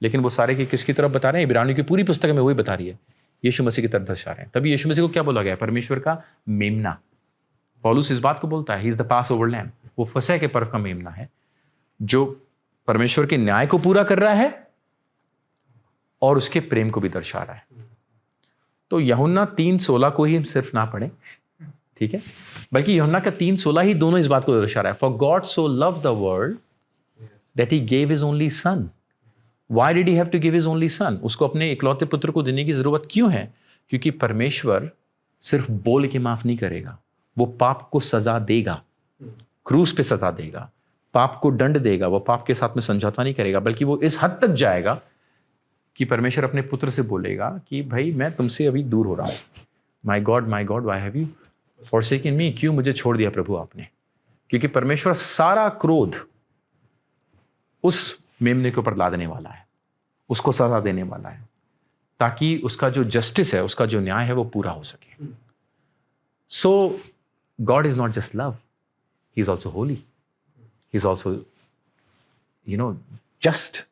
लेकिन वो सारे की किसकी तरफ बता रहे हैं? इब्रानियों की पूरी पुस्तक में वही बता रही है, यीशु मसीह की तरफ दर्शा रहे हैं। तभी यीशु मसीह को क्या बोला गया? परमेश्वर का मेमना। पौलुस इस बात को बोलता है, he is the pass over lamb. वो फसह के पर्व का मेमना है जो परमेश्वर के न्याय को पूरा कर रहा है और उसके प्रेम को भी दर्शा रहा है। तो यूहन्ना 3:16 को ही हम सिर्फ ना पढ़ें, ठीक है, बल्कि यूहन्ना का 3:16 ही दोनों इस बात को दर्शा रहा है। For God so love the world that he gave his only son. Why did he have to give his only son? उसको अपने इकलौते पुत्र को देने की जरूरत क्यों है? क्योंकि परमेश्वर सिर्फ बोल के माफ नहीं करेगा, वो पाप को सजा देगा, क्रूस पे सजा देगा, पाप को दंड देगा। वो पाप के साथ में समझौता नहीं करेगा, बल्कि वो इस हद तक जाएगा कि परमेश्वर अपने पुत्र से बोलेगा कि भाई मैं तुमसे अभी दूर हो रहा हूं। My God why have you forsaken me? क्यों मुझे छोड़ दिया प्रभु आपने? क्योंकि परमेश्वर सारा क्रोध उस मेमने के ऊपर लादने वाला है, उसको सजा देने वाला है, ताकि उसका जो जस्टिस है, उसका जो न्याय है वो पूरा हो सके। So God is not just love, he is also holy, he is also just.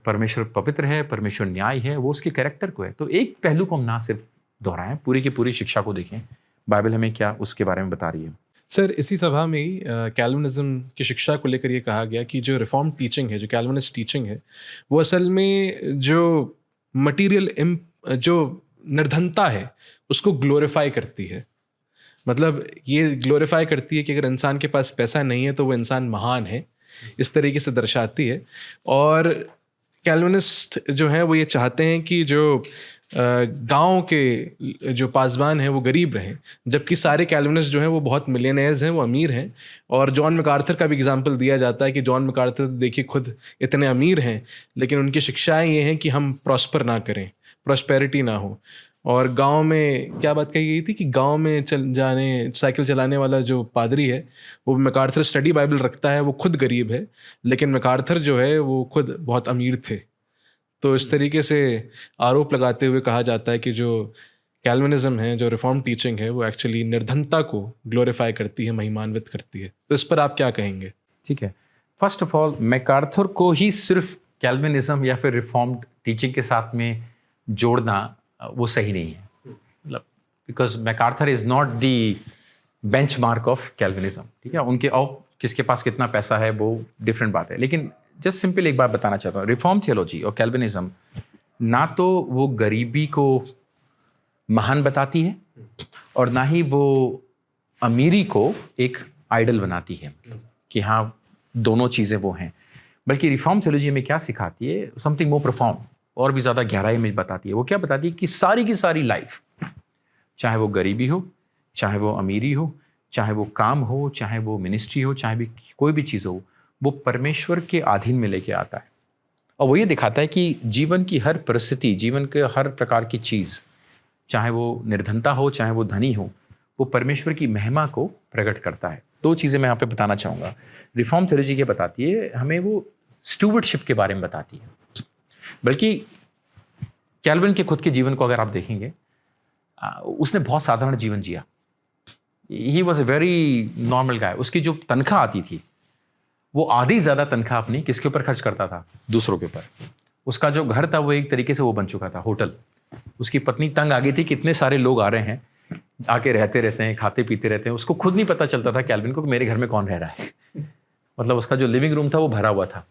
परमेश्वर पवित्र है, परमेश्वर न्याय है, वो उसके कैरेक्टर को है। तो एक पहलू को हम ना सिर्फ दोहराएं, पूरी की पूरी शिक्षा को देखें, बाइबल हमें क्या उसके बारे में बता रही है। सर, इसी सभा में ही कैल्विनिज्म की शिक्षा को लेकर ये कहा गया कि जो रिफॉर्म टीचिंग है, जो कैल्विनिस्ट टीचिंग है, वो असल में जो मटीरियल जो निर्धनता है उसको ग्लोरीफाई करती है। मतलब ये ग्लोरीफाई करती है कि अगर इंसान के पास पैसा नहीं है तो वो इंसान महान है, इस तरीके से दर्शाती है। और कैल्विनिस्ट जो हैं वो ये चाहते हैं कि जो गांव के जो पासबान हैं वो गरीब रहें, जबकि सारे कैल्विनिस्ट जो हैं वो बहुत मिलियनेयर्स हैं, वो अमीर हैं। और जॉन मैकार्थर का भी एग्जांपल दिया जाता है कि जॉन मैकार्थर देखिए खुद इतने अमीर हैं, लेकिन उनकी शिक्षाएं ये हैं कि हम प्रॉस्पर ना करें, प्रॉस्पेरिटी ना हो। और गांव में क्या बात कही गई थी कि गांव में साइकिल चलाने वाला जो पादरी है वो मैकार्थर स्टडी बाइबल रखता है, वो खुद गरीब है, लेकिन मैकार्थर जो है वो खुद बहुत अमीर थे। तो इस तरीके से आरोप लगाते हुए कहा जाता है कि जो कैल्विनिज्म है, जो रिफॉर्म टीचिंग है, वो एक्चुअली निर्धनता को ग्लोरीफाई करती है, महिमान्वित करती है। तो इस पर आप क्या कहेंगे? ठीक है, फर्स्ट ऑफ ऑल मैकार्थर को ही सिर्फ कैल्विनिज्म या फिर रिफॉर्म्ड टीचिंग के साथ में जोड़ना वो सही नहीं है, मतलब because MacArthur is not the benchmark of Calvinism, ठीक है। उनके और किसके पास कितना पैसा है वो डिफरेंट बात है, लेकिन जस्ट सिंपल एक बात बताना चाहता हूँ, रिफॉर्म थियोलॉजी और कैल्विनिज्म ना तो वो गरीबी को महान बताती है और ना ही वो अमीरी को एक आइडल बनाती है, कि हाँ दोनों चीज़ें वो हैं, बल्कि रिफॉर्म थियोलॉजी में क्या सिखाती है, समथिंग मोर प्रोफाउंड, और भी ज़्यादा गहराई में बताती है। वो क्या बताती है कि सारी की सारी लाइफ, चाहे वो गरीबी हो, चाहे वो अमीरी हो, चाहे वो काम हो, चाहे वो मिनिस्ट्री हो, चाहे भी कोई भी चीज़ हो, वो परमेश्वर के अधीन में लेके आता है। और वो ये दिखाता है कि जीवन की हर परिस्थिति, जीवन के हर प्रकार की चीज़, चाहे वो निर्धनता हो, चाहे वो धनी हो, वो परमेश्वर की महिमा को प्रकट करता है। दो चीज़ें मैं यहाँ पे बताना चाहूँगा। रिफॉर्म थियोलॉजी क्या बताती है हमें, वो स्टूवर्डशिप के बारे में बताती है, बल्कि कैल्विन के खुद के जीवन को अगर आप देखेंगे, उसने बहुत साधारण जीवन जिया। He was a very normal guy. उसकी जो तनख्वाह आती थी वो आधी ज़्यादा तनख्वाह अपनी किसके ऊपर खर्च करता था, दूसरों के ऊपर। उसका जो घर था वो एक तरीके से वो बन चुका था होटल। उसकी पत्नी तंग आ गई थी, कितने सारे लोग आ रहे हैं, आके रहते हैं, खाते पीते रहते हैं। उसको खुद नहीं पता चलता था कैल्विन को कि मेरे घर में कौन रह रहा है। मतलब उसका जो लिविंग रूम था वो भरा हुआ था।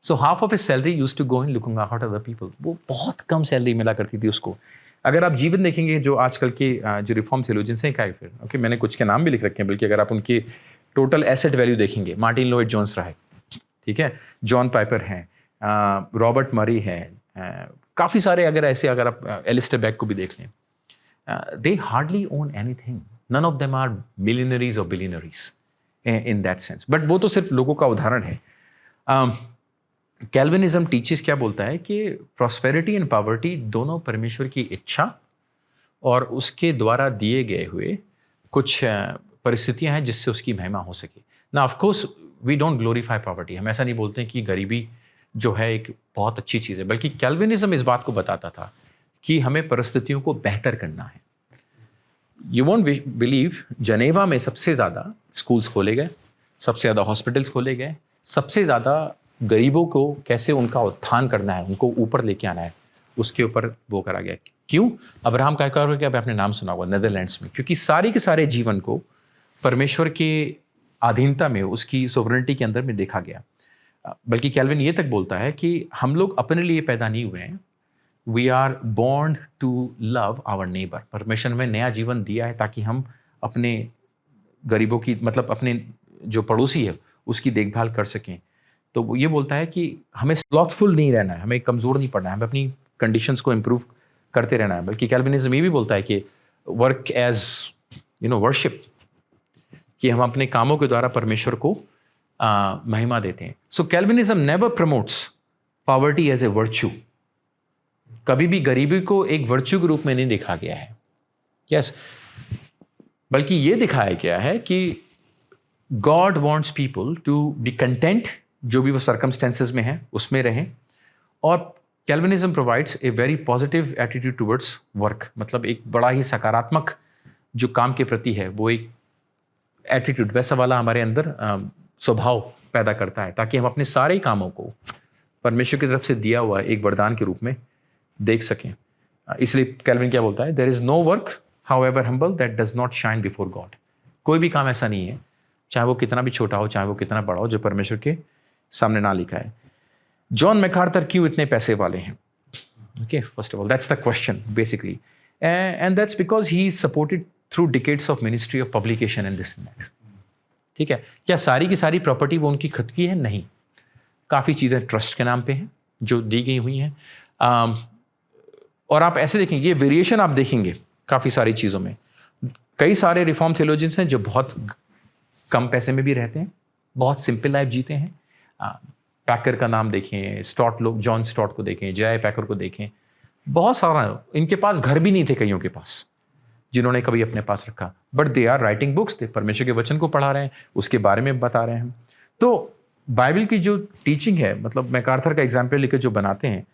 So half of his salary used to go in looking after other people. वो बहुत कम सैलरी मिला करती थी उसको। अगर आप जीवन देखेंगे जो आजकल के जो रिफॉर्म थियोलॉजियंस हैं, क्या फिर ओके, मैंने कुछ के नाम भी लिख रखे हैं, बल्कि अगर आप उनकी टोटल एसेट वैल्यू देखेंगे, मार्टिन लोइड जोन्स रहा है, ठीक है, जॉन पाइपर हैं, रॉबर्ट मरी हैं, काफ़ी सारे, अगर आप एलिस्टर बैक को भी देख लें, they hardly own anything, none of them are millionaires और billionaires in that sense. But वो तो सिर्फ लोगों का उदाहरण है। कैल्विनिज्म टीचर्स क्या बोलता है कि प्रॉस्पेरिटी एंड पॉवर्टी दोनों परमेश्वर की इच्छा और उसके द्वारा दिए गए हुए कुछ परिस्थितियां हैं जिससे उसकी महिमा हो सके ना। Of course we don't glorify poverty. हम ऐसा नहीं बोलते कि गरीबी जो है एक बहुत अच्छी चीज़ है, बल्कि कैल्विनिज्म इस बात को बताता था कि हमें परिस्थितियों को बेहतर करना है। यू वोंट बिलीव, जनेवा में सबसे ज़्यादा स्कूल्स खोले गए, सबसे ज़्यादा हॉस्पिटल्स खोले गए, सबसे ज़्यादा गरीबों को कैसे उनका उत्थान करना है, उनको ऊपर लेके आना है, उसके ऊपर वो करा गया। क्यों? अब्राहम कायकर के आपने नाम सुना होगा, नेदरलैंड्स में, क्योंकि सारे के सारे जीवन को परमेश्वर के अधीनता में, उसकी सोवरेनिटी के अंदर में देखा गया। बल्कि कैल्विन ये तक बोलता है कि हम लोग अपने लिए पैदा नहीं हुए हैं, we are born to love our neighbour. परमेश्वर में नया जीवन दिया है ताकि हम अपने गरीबों की, मतलब अपने जो पड़ोसी है उसकी देखभाल कर सकें। तो वो ये बोलता है कि हमें स्लॉथफुल नहीं रहना है, हमें कमज़ोर नहीं पड़ना है, हमें अपनी कंडीशंस को इम्प्रूव करते रहना है। बल्कि कैल्विनिज्म ये भी बोलता है कि वर्क एज वर्शिप, कि हम अपने कामों के द्वारा परमेश्वर को महिमा देते हैं। So Calvinism never promotes poverty as a virtue. कभी भी गरीबी को एक वर्च्यू के रूप में नहीं देखा गया है, यस, बल्कि ये दिखाया गया है कि God wants people to be content, जो भी वो सर्कमस्टेंसेज में है उसमें रहें। और Calvinism provides a very positive attitude towards work, मतलब एक बड़ा ही सकारात्मक जो काम के प्रति है वो एक एटीट्यूड वैसा वाला हमारे अंदर स्वभाव पैदा करता है, ताकि हम अपने सारे कामों को परमेश्वर की तरफ से दिया हुआ एक वरदान के रूप में देख सकें। इसलिए कैल्विन क्या बोलता है, there is no work however humble that does not shine before God. कोई भी काम ऐसा नहीं है, चाहे वो कितना भी छोटा हो, चाहे वो कितना बड़ा हो, जो परमेश्वर के सामने ना लिखा है। जॉन मैकार्थर क्यों इतने पैसे वाले हैं? Okay, first of all that's the question basically, and that's because he supported through decades of ministry of publication and this and that. ठीक है, क्या सारी की सारी प्रॉपर्टी वो उनकी खुद की है? नहीं, काफ़ी चीज़ें ट्रस्ट के नाम पे हैं जो दी गई हुई हैं। और आप ऐसे देखेंगे, ये वेरिएशन आप देखेंगे काफ़ी सारी चीज़ों में। कई सारे रिफॉर्म थियोलॉजियंस हैं जो बहुत कम पैसे में भी रहते हैं, बहुत सिंपल लाइफ जीते हैं। पैकर का नाम देखें, स्टॉट लोग, जॉन स्टॉट को देखें, जे.आई. पैकर को देखें, बहुत सारा, इनके पास घर भी नहीं थे कईयों के पास जिन्होंने कभी अपने पास रखा, but they are writing books, they परमेश्वर के वचन को पढ़ा रहे हैं, उसके बारे में बता रहे हैं। तो बाइबल की जो टीचिंग है, मतलब मैकार्थर का एग्जाम्पल लेकर जो बनाते हैं,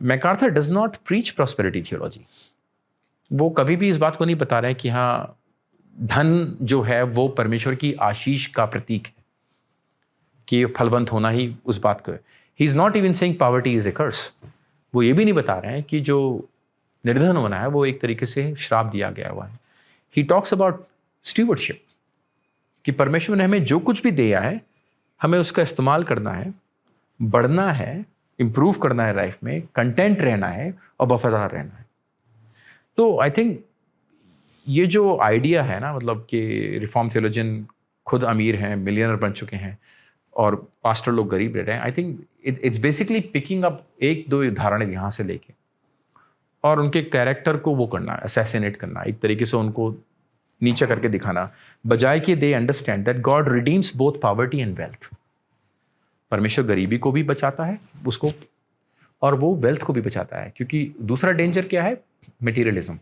MacArthur does not preach prosperity theology. वो कभी भी इस बात को नहीं बता रहे कि हाँ धन जो है वो परमेश्वर की आशीष का प्रतीक है। कि फलवंत होना ही उस बात को है। He is not even saying poverty is a curse. वो ये भी नहीं बता रहे हैं कि जो निर्धन होना है वो एक तरीके से श्राप दिया गया हुआ है। ही टॉक्स अबाउट स्टीवर्डशिप, कि परमेश्वर ने हमें जो कुछ भी दिया है हमें उसका इस्तेमाल करना है, बढ़ना है, इम्प्रूव करना है लाइफ में, कंटेंट रहना है और वफादार रहना है। तो आई थिंक ये जो आइडिया है ना, मतलब कि रिफॉर्म थियोलॉजियन खुद अमीर हैं, मिलियनर बन चुके हैं और पास्टर लोग गरीब रह रहे हैं, आई think it's basically picking up एक दो उदाहरण यहाँ से लेके और उनके कैरेक्टर को वो करना, असैसिनेट करना, एक तरीके से उनको नीचे करके दिखाना, बजाय कि they understand that God redeems both poverty and wealth. परमेश्वर गरीबी को भी बचाता है उसको, और वो वेल्थ को भी बचाता है, क्योंकि दूसरा डेंजर क्या है? मटेरियलिज्म।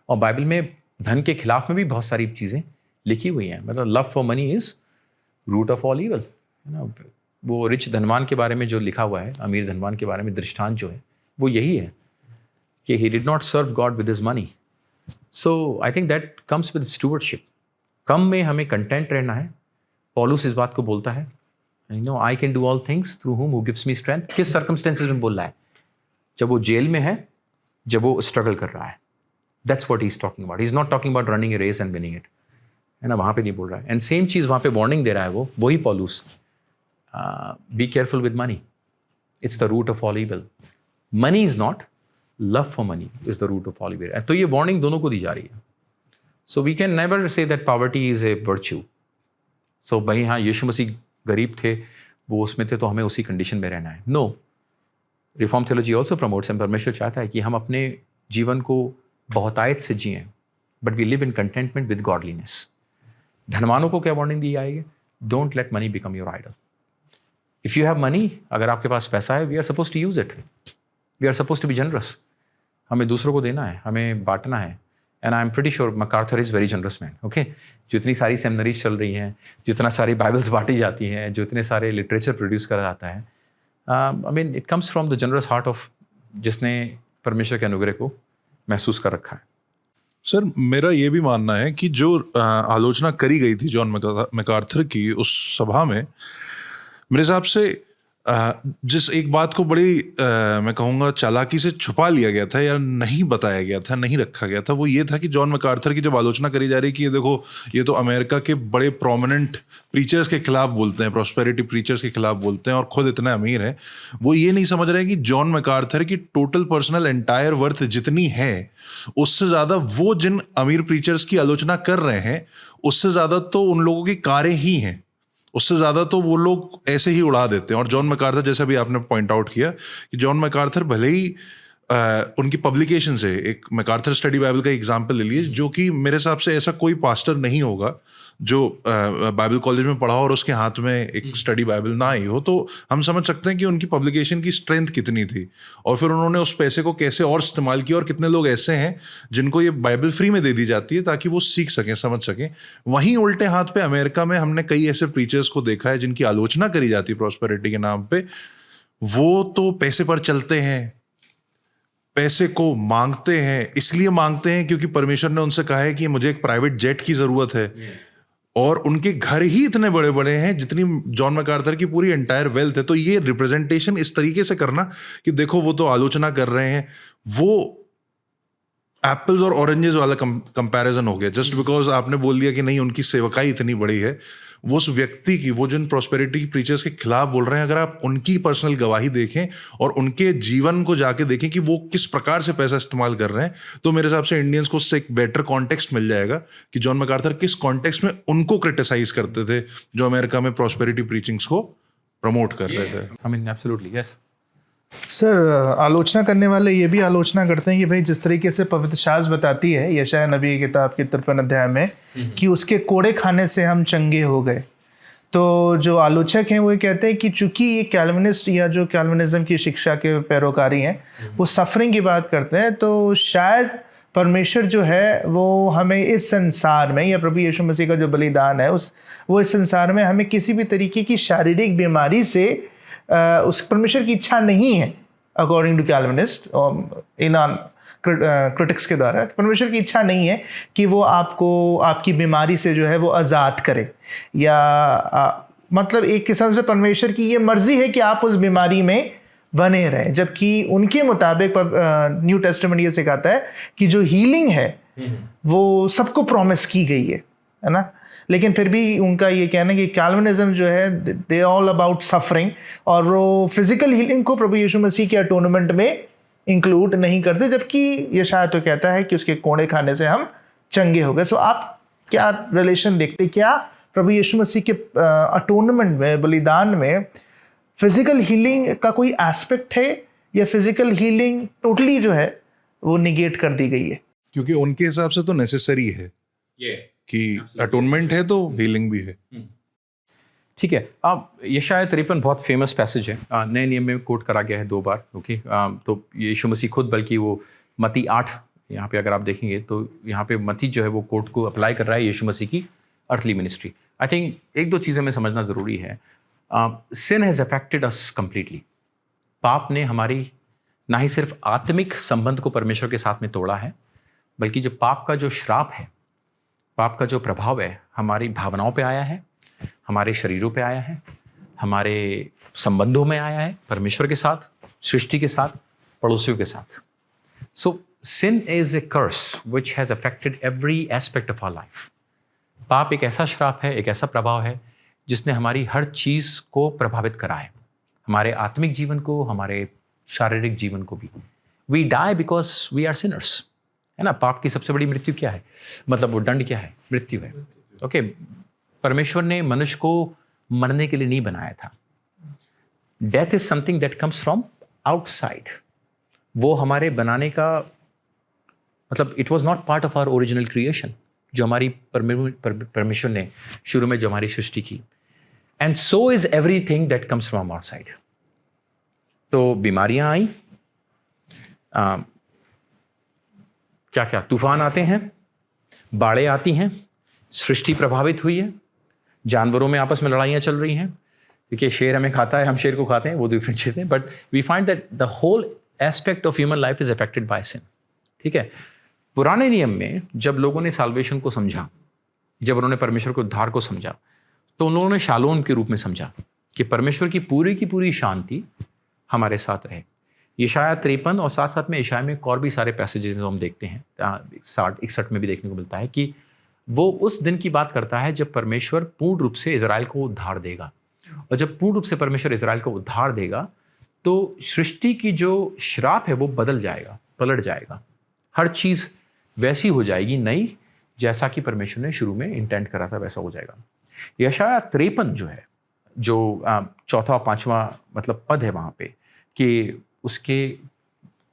और बाइबल में धन के खिलाफ में भी बहुत सारी चीज़ें लिखी हुई हैं। मतलब love for money is root of all evil, है ना। वो रिच धनवान के बारे में जो लिखा हुआ है, अमीर धनवान के बारे में दृष्टांत जो है वो यही है कि he did not serve God with his money. So I think that comes with stewardship. कम में हमें कंटेंट रहना है। पौलुस इस बात को बोलता है, you know, I can do all things through हुम हु गिव्स मी स्ट्रेंथ। किस सर्कमस्टेंसेस में बोल रहा है? जब वो जेल में है, जब वो स्ट्रगल कर रहा है। That's what he is talking about. He is not talking about running a race and winning it, है ना, वहाँ पे नहीं बोल रहा है। एंड सेम चीज़ वहाँ पे वार्निंग दे रहा है वो, वही Paulus, be careful with money, it's the root of all evil. Money is not, love for money is the root of all evil. तो ये वार्निंग दोनों को दी जा रही है। So we can never say that poverty is a virtue. So भाई हाँ, यीशु मसीह गरीब थे, वो उसमें थे तो हमें उसी कंडीशन में रहना है। No, reform theology also promotes, and परमेश्वर चाहता है कि हम अपने जीवन को बहुतायत से जिएं, but we live in contentment with godliness. धनवानों को क्या वार्निंग दी जाएगी? Don't let money become your idol. If you have money, अगर आपके पास पैसा है, we are suppose to use it, we are suppose to be generous. हमें दूसरों को देना है, हमें बांटना है। And I am pretty sure MacArthur is very generous man. Okay, जो इतनी सारी सेमिनरीज चल रही हैं, जितना सारी बाइबल्स बांटी जाती हैं, जो इतने सारे लिटरेचर प्रोड्यूस करा जाता है, I mean it comes from the generous heart of जिसने परमेश्वर के अनुग्रह को महसूस कर रखा है। सर, मेरा ये भी मानना है कि जो आलोचना करी गई थी जॉन मैकार्थर की उस सभा में, मेरे हिसाब से जिस एक बात को बड़ी मैं कहूँगा चालाकी से छुपा लिया गया था या नहीं बताया गया था, नहीं रखा गया था, वो ये था कि जॉन मैकार्थर की जब आलोचना करी जा रही कि ये देखो, ये तो अमेरिका के बड़े प्रोमिनेंट प्रीचर्स के खिलाफ बोलते हैं, प्रॉस्पेरिटी प्रीचर्स के खिलाफ बोलते हैं और खुद इतने अमीर हैं। वो ये नहीं समझ रहे हैं कि जॉन मैकार्थर की टोटल पर्सनल एंटायर वर्थ जितनी है, उससे ज़्यादा वो जिन अमीर प्रीचर्स की आलोचना कर रहे हैं, उससे ज़्यादा तो उन लोगों की कारें ही हैं, उससे ज़्यादा तो वो लोग ऐसे ही उड़ा देते हैं। और जॉन मैकार्थर, जैसे अभी आपने पॉइंट आउट किया कि जॉन मैकार्थर भले ही उनकी पब्लिकेशन से, एक मैकार्थर स्टडी बाइबल का एग्जाम्पल ले लीजिए, जो कि मेरे हिसाब से ऐसा कोई पास्टर नहीं होगा जो बाइबल कॉलेज में पढ़ा और उसके हाथ में एक स्टडी बाइबल ना आई हो, तो हम समझ सकते हैं कि उनकी पब्लिकेशन की स्ट्रेंथ कितनी थी और फिर उन्होंने उस पैसे को कैसे और इस्तेमाल किया। और कितने लोग ऐसे हैं जिनको ये बाइबल फ्री में दे दी जाती है ताकि वो सीख सकें, समझ सकें। वहीं उल्टे हाथ पे अमेरिका में हमने कई ऐसे प्रीचर्स को देखा है जिनकी आलोचना करी जाती है प्रॉस्पेरिटी के नाम पे। वो तो पैसे पर चलते हैं, पैसे को मांगते हैं, इसलिए मांगते हैं क्योंकि परमेश्वर ने उनसे कहा है कि मुझे एक प्राइवेट जेट की ज़रूरत है, और उनके घर ही इतने बड़े बड़े हैं जितनी जॉन मैकार्थर की पूरी एंटायर वेल्थ है। तो ये रिप्रेजेंटेशन इस तरीके से करना कि देखो वो तो आलोचना कर रहे हैं, वो एप्पल्स और ऑरेंजेस वाला कंपैरिजन हो गया। जस्ट बिकॉज आपने बोल दिया कि नहीं उनकी सेवकाई इतनी बड़ी है, वो उस व्यक्ति की, वो जिन प्रॉस्पेरिटी प्रीचर्स के खिलाफ बोल रहे हैं, अगर आप उनकी पर्सनल गवाही देखें और उनके जीवन को जाके देखें कि वो किस प्रकार से पैसा इस्तेमाल कर रहे हैं, तो मेरे हिसाब से इंडियंस को उससे एक बेटर कॉन्टेक्स्ट मिल जाएगा कि जॉन मैकार्थर किस कॉन्टेक्स्ट में उनको क्रिटिसाइज करते थे जो अमेरिका में प्रॉस्पेरिटी प्रीचिंग्स को प्रमोट कर रहे थे। I mean absolutely yes sir, आलोचना करने वाले ये भी आलोचना करते हैं कि भाई जिस तरीके से पवित्र शास्त्र बताती है यशायाह नबी की किताब के 53 अध्याय में कि उसके कोड़े खाने से हम चंगे हो गए, तो जो आलोचक हैं वो कहते हैं कि चूंकि ये कैल्विनिस्ट या जो कैल्विनिज्म की शिक्षा के पैरोकारी हैं वो सफरिंग की बात करते हैं, तो शायद परमेश्वर जो है वो हमें इस संसार में, या प्रभु यीशु मसीह का जो बलिदान है वो इस संसार में हमें किसी भी तरीके की शारीरिक बीमारी से उस परमेश्वर की इच्छा नहीं है, अकॉर्डिंग टू कैल्विनिस्ट और इन क्रिटिक्स के द्वारा। परमेश्वर की इच्छा नहीं है कि वो आपको आपकी बीमारी से जो है वो आज़ाद करे या मतलब एक किस्म से परमेश्वर की ये मर्जी है कि आप उस बीमारी में बने रहें, जबकि उनके मुताबिक न्यू टेस्टामेंट ये सिखाता है कि जो हीलिंग है वो सबको प्रॉमिस की गई है ना। लेकिन फिर भी उनका ये कहना है कि कैल्विनिज्म जो है दे ऑल अबाउट सफरिंग, और वो फिजिकल हीलिंग को प्रभु यीशु मसीह के अटोनमेंट में इंक्लूड नहीं करते, जबकि ये शायद तो कहता है कि उसके कोड़े खाने से हम चंगे हो गए। सो आप क्या रिलेशन देखते, क्या प्रभु यीशु मसीह के अटोनमेंट में, बलिदान में फिजिकल हीलिंग का कोई एस्पेक्ट है, या फिजिकल हीलिंग टोटली जो है वो निगेट कर दी गई है? क्योंकि उनके हिसाब से तो नेसेसरी है कि अटोनमेंट है तो हीलिंग भी है। ठीक है। ये शायद 53 बहुत फेमस पैसेज है, नए नियम में कोट करा गया है 2 बार। ओके, तो यीशु मसीह खुद, बल्कि वो मत्ती 8 यहाँ पे अगर आप देखेंगे तो यहाँ पे मत्ती जो है वो कोट को अप्लाई कर रहा है यीशु मसीह की अर्थली मिनिस्ट्री। आई थिंक 1-2 चीज़ें हमें समझना ज़रूरी है। सिन हैज़ अफेक्टेड अस कम्प्लीटली। पाप ने हमारी ना ही सिर्फ आत्मिक संबंध को परमेश्वर के साथ में तोड़ा है, बल्कि जो पाप का जो श्राप है, पाप का जो प्रभाव है, हमारी भावनाओं पे आया है, हमारे शरीरों पे आया है, हमारे संबंधों में आया है, परमेश्वर के साथ, सृष्टि के साथ, पड़ोसियों के साथ। So sin is a curse which has affected every aspect of our life. पाप एक ऐसा श्राप है, एक ऐसा प्रभाव है जिसने हमारी हर चीज़ को प्रभावित करा है, हमारे आत्मिक जीवन को, हमारे शारीरिक जीवन को भी। We die because we are sinners, है ना। पाप की सबसे बड़ी मृत्यु क्या है, मतलब वो दंड क्या है, मृत्यु है। ओके, परमेश्वर ने मनुष्य को मरने के लिए नहीं बनाया था। Death is something that comes from outside. वो हमारे बनाने का मतलब it was not part of our original creation, जो हमारी परमेश्वर ने शुरू में जो हमारी सृष्टि की। And so is everything that comes from outside. तो बीमारियां आई, क्या क्या तूफान आते हैं, बाढ़ें आती हैं, सृष्टि प्रभावित हुई है, जानवरों में आपस में लड़ाइयाँ चल रही हैं, क्योंकि शेर हमें खाता है, हम शेर को खाते हैं, वो डिफरेंट चीज़ें। But we find that the whole aspect of human life is affected by sin. ठीक है। पुराने नियम में जब लोगों ने साल्वेशन को समझा, जब उन्होंने परमेश्वर के उद्धार को समझा, तो उन लोगों ने शालोम के रूप में समझा कि परमेश्वर की पूरी शांति हमारे साथ रहे। यशाया 53 और साथ साथ में यशाया में और भी सारे पैसेजेस हम देखते हैं, 60-61 में भी देखने को मिलता है कि वो उस दिन की बात करता है जब परमेश्वर पूर्ण रूप से इजराइल को उद्धार देगा। और जब पूर्ण रूप से परमेश्वर इजराइल को उद्धार देगा तो सृष्टि की जो श्राप है वो बदल जाएगा, पलट जाएगा, हर चीज़ वैसी हो जाएगी नई, जैसा कि परमेश्वर ने शुरू में इंटेंट करा था वैसा हो जाएगा। यशाया 53 जो है, जो 4 और 5वां मतलब पद है वहाँ पे, कि उसके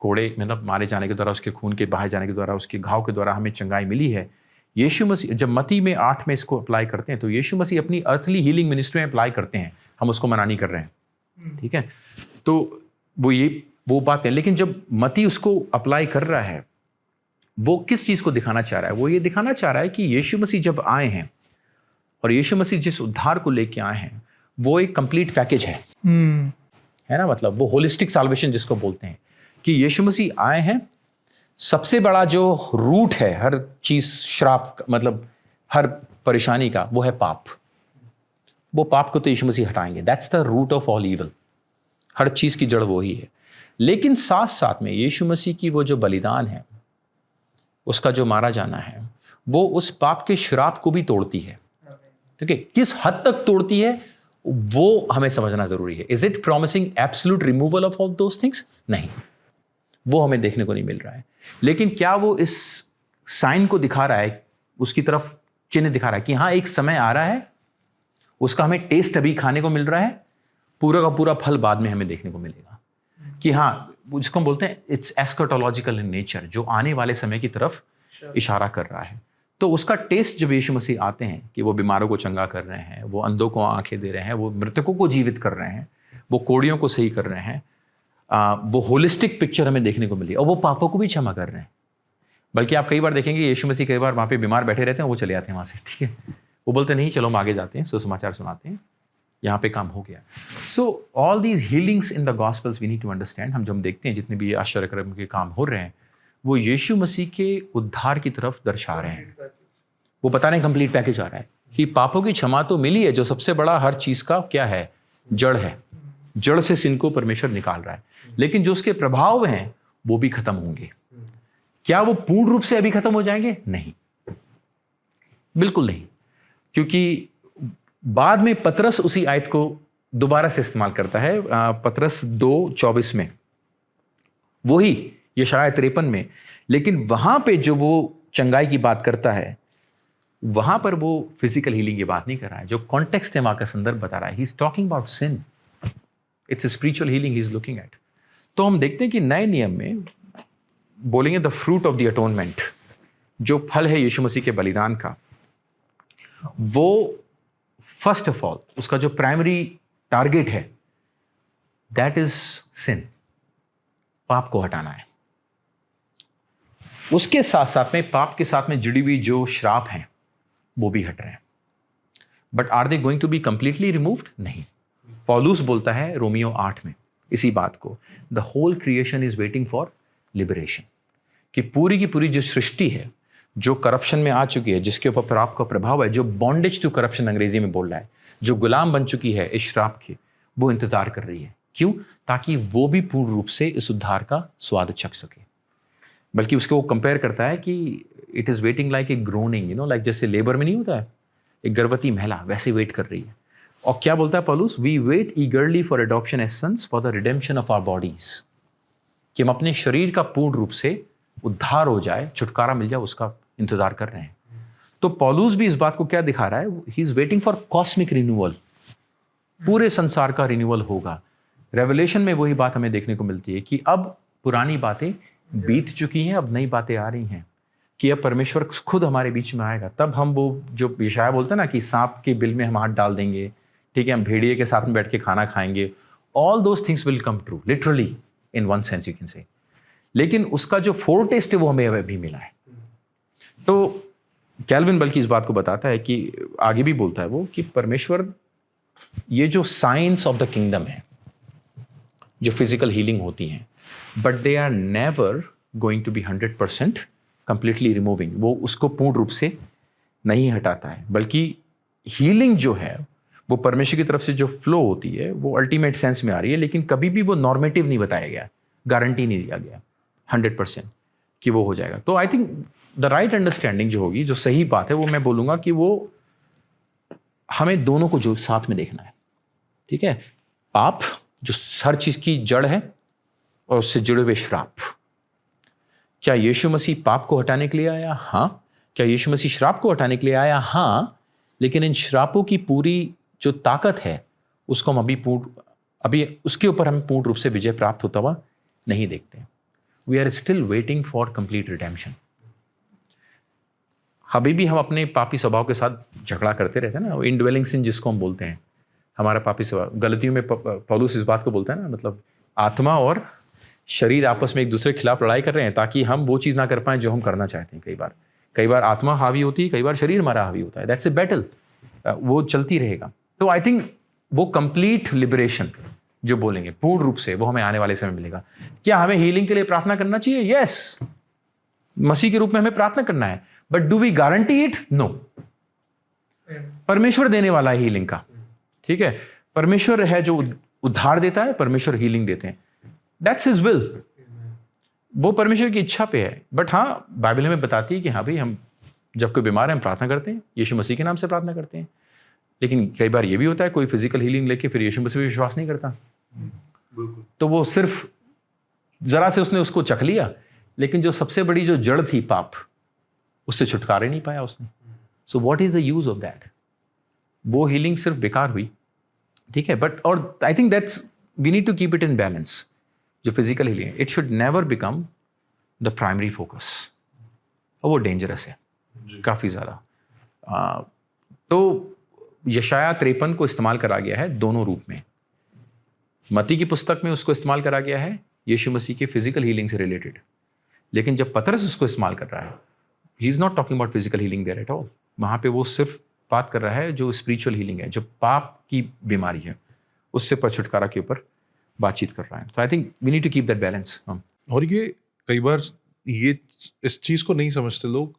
कोड़े मतलब मारे जाने के द्वारा, उसके खून के बहाए जाने के द्वारा, उसके घाव के द्वारा हमें चंगाई मिली है। यीशु मसीह जब मत्ती में 8 में इसको अप्लाई करते हैं तो यीशु मसीह अपनी अर्थली हीलिंग मिनिस्ट्री में अप्लाई करते हैं, हम उसको मना नहीं कर रहे हैं। ठीक है, तो वो बात है। लेकिन जब मत्ती उसको अप्लाई कर रहा है, वो किस चीज़ को दिखाना चाह रहा है? वो ये दिखाना चाह रहा है कि यीशु मसीह जब आए हैं और यीशु मसीह जिस उद्धार को लेके आए हैं वो एक कंप्लीट पैकेज है, है ना। मतलब वो होलिस्टिक साल्वेशन जिसको बोलते हैं, कि यीशु मसीह आए हैं, सबसे बड़ा जो रूट है हर चीज़ श्राप मतलब हर परेशानी का, वो है पाप। वो पाप को तो यीशु मसीह हटाएंगे, that's the root of all evil, हर चीज़ की जड़ वही है। लेकिन साथ साथ में यीशु मसीह की वो जो बलिदान है, उसका जो मारा जाना है, वो उस पाप के श्राप को भी तोड़ती है। ठीक है, किस हद तक तोड़ती है वो हमें समझना जरूरी है। Is it promising absolute removal of all those things? नहीं, वो हमें देखने को नहीं मिल रहा है। लेकिन क्या वो इस साइन को दिखा रहा है, उसकी तरफ चिन्ह दिखा रहा है कि हाँ एक समय आ रहा है, उसका हमें टेस्ट अभी खाने को मिल रहा है, पूरा का पूरा फल बाद में हमें देखने को मिलेगा। कि हाँ, जिसको हम बोलते हैं इट्स एस्कटोलॉजिकल इन नेचर, जो आने वाले समय की तरफ इशारा कर रहा है। तो उसका टेस्ट जब यीशु मसीह आते हैं कि वो बीमारों को चंगा कर रहे हैं, वो अंधों को आंखें दे रहे हैं, वो मृतकों को जीवित कर रहे हैं, वो कोड़ियों को सही कर रहे हैं, वो होलिस्टिक पिक्चर हमें देखने को मिली, और वो पापों को भी क्षमा कर रहे हैं। बल्कि आप कई बार देखेंगे यीशु मसीह कई बार वहाँ पे बीमार बैठे रहते हैं, वो चले जाते हैं वहाँ से। ठीक है, वो बोलते नहीं चलो हम आगे जाते हैं, सुसमाचार सुनाते हैं, यहाँ पे काम हो गया। So all these healings in the gospels we need to understand. हम जो हम देखते हैं जितने भी आश्चर्यक्रम के काम हो रहे हैं, वो यीशु मसीह के उद्धार की तरफ दर्शा रहे हैं। वो बता रहे हैं कंप्लीट पैकेज आ रहा है, कि पापों की क्षमा तो मिली है, जो सबसे बड़ा हर चीज का क्या है, जड़ है। जड़ से सिन को परमेश्वर निकाल रहा है, लेकिन जो उसके प्रभाव हैं वो भी खत्म होंगे। क्या वो पूर्ण रूप से अभी खत्म हो जाएंगे? नहीं, बिल्कुल नहीं, क्योंकि बाद में पतरस उसी आयत को दोबारा से इस्तेमाल करता है। पतरस 2:24 में, वही यशाया 53 में, लेकिन वहां पे जो वो चंगाई की बात करता है, वहां पर वो फिजिकल हीलिंग की बात नहीं कर रहा है। जो कॉन्टेक्स्ट है वहां का संदर्भ बता रहा है, he is talking about sin, it's spiritual healing he is looking at. तो हम देखते हैं कि नए नियम में बोलेंगे the fruit of the atonement, जो फल है यीशु मसीह के बलिदान का, वो फर्स्ट ऑफ ऑल उसका जो प्राइमरी टारगेट है दैट इज सिन, पाप को हटाना है। उसके साथ साथ में पाप के साथ में जुड़ी हुई जो श्राप हैं वो भी हट रहे हैं। But are they going to be completely removed? नहीं। पौलुस बोलता है रोमियो 8 में इसी बात को, the whole creation is waiting for liberation, कि पूरी की पूरी जो सृष्टि है जो करप्शन में आ चुकी है, जिसके ऊपर पाप का प्रभाव है, जो बॉन्डेज टू करप्शन अंग्रेजी में बोल रहा है, जो गुलाम बन चुकी है इस श्राप के, वो इंतजार कर रही है। क्यों? ताकि वो भी पूर्ण रूप से इस उद्धार का स्वाद चख सके। बल्कि उसको वो कंपेयर करता है कि it is waiting like a groaning, you know, like जैसे लेबर में नहीं होता है एक गर्भवती महिला, वैसे वेट कर रही है। और क्या बोलता है पौलुस? We wait eagerly for adoption as sons for the redemption of our bodies, कि हम अपने शरीर का पूर्ण रूप से उद्धार हो जाए, छुटकारा मिल जाए, उसका इंतजार कर रहे हैं। तो पौलुस भी इस बात को क्या दिखा रहा है? He is waiting for cosmic renewal, पूरे संसार का रिन्यूअल होगा। रेवलेशन में वही बात हमें देखने को मिलती है कि अब पुरानी बातें बीत चुकी हैं, अब नई बातें आ रही हैं, कि अब परमेश्वर खुद हमारे बीच में आएगा। तब हम वो जो यशाया बोलते हैं ना कि सांप के बिल में हम हाथ डाल देंगे, ठीक है, हम भेड़िए के साथ में बैठ के खाना खाएंगे, all those things will come true, literally in one sense you can say. लेकिन उसका जो फोर टेस्ट है वो हमें अभी मिला है। तो कैल्विन बल्कि इस बात को बताता है कि आगे भी बोलता है वो कि परमेश्वर ये जो साइंस ऑफ द किंगडम है, जो फिजिकल हीलिंग होती हैं, but they are never going to be 100% completely removing, वो उसको पूर्ण रूप से नहीं हटाता है। बल्कि हीलिंग जो है वो परमेश्वर की तरफ से जो फ्लो होती है वो अल्टीमेट सेंस में आ रही है, लेकिन कभी भी वो नॉर्मेटिव नहीं बताया गया, गारंटी नहीं दिया गया 100% कि वो हो जाएगा। तो I think the right understanding जो होगी, जो सही बात है, वो मैं बोलूँगा कि वो हमें दोनों को जो साथ में देखना है, ठीक है। पाप जो हर चीज़ की जड़ है और उससे जुड़े हुए श्राप। क्या यीशु मसीह पाप को हटाने के लिए आया? हाँ। क्या यीशु मसीह श्राप को हटाने के लिए आया? हाँ। लेकिन इन श्रापों की पूरी जो ताकत है उसको हम अभी उसके ऊपर हम पूर्ण रूप से विजय प्राप्त होता हुआ नहीं देखते। We are still waiting for complete redemption. अभी भी हम अपने पापी स्वभाव के साथ झगड़ा करते रहते हैं ना, इनड्वेलिंग सिन जिसको हम बोलते हैं, हमारा पापी स्वभाव। गलतियों में पौलुस इस बात को बोलता है ना, मतलब आत्मा और शरीर आपस में एक दूसरे के खिलाफ लड़ाई कर रहे हैं ताकि हम वो चीज़ ना कर पाएं जो हम करना चाहते हैं। कई बार आत्मा हावी होती है, कई बार शरीर हमारा हावी होता है। दैट्स ए बैटल, वो चलती रहेगा। तो आई थिंक वो कंप्लीट लिबरेशन जो बोलेंगे पूर्ण रूप से, वो हमें आने वाले समय मिलेगा। क्या हमें हीलिंग के लिए प्रार्थना करना चाहिए? यस, मसीह के रूप में हमें प्रार्थना करना है, but do we guarantee it? No. परमेश्वर देने वाला है हीलिंग का, ठीक है। परमेश्वर है जो उद्धार देता है, परमेश्वर हीलिंग देते हैं। दैट्स हिज विल, वो परमेश्वर की इच्छा पे है। बट हाँ, बाइबल हमें बताती है कि हाँ भाई, हम जब कोई बीमार है हम प्रार्थना करते हैं, यीशु मसीह के नाम से प्रार्थना करते हैं। लेकिन कई बार ये भी होता है कोई फिजिकल हीलिंग लेके फिर यीशु मसीह पे विश्वास नहीं करता, तो वो सिर्फ जरा से उसने उसको चख लिया, लेकिन जो सबसे बड़ी जो जड़ थी पाप, उससे छुटकारा नहीं पाया उसने। So what is the use of that? वो हीलिंग सिर्फ बेकार हुई, ठीक है। बट और I think that's we need to keep it in balance. जो physical healing, it should never become the primary focus, और वो डेंजरस है काफ़ी ज़्यादा। तो यशाया 53 को इस्तेमाल करा गया है दोनों रूप में। मत्ती की पुस्तक में उसको इस्तेमाल करा गया है यीशु मसीह के फिजिकल हीलिंग से रिलेटेड, लेकिन जब पतरस उसको इस्तेमाल कर रहा है, he is not talking about physical healing there at all. वहाँ पे वो सिर्फ बात कर रहा है जो स्पिरिचुअल हीलिंग है, जो पाप की बीमारी है, उससे पर छुटकारा के ऊपर बातचीत कर रहा है। तो I think we need to keep that balance. और ये कई बार ये इस चीज़ को नहीं समझते लोग,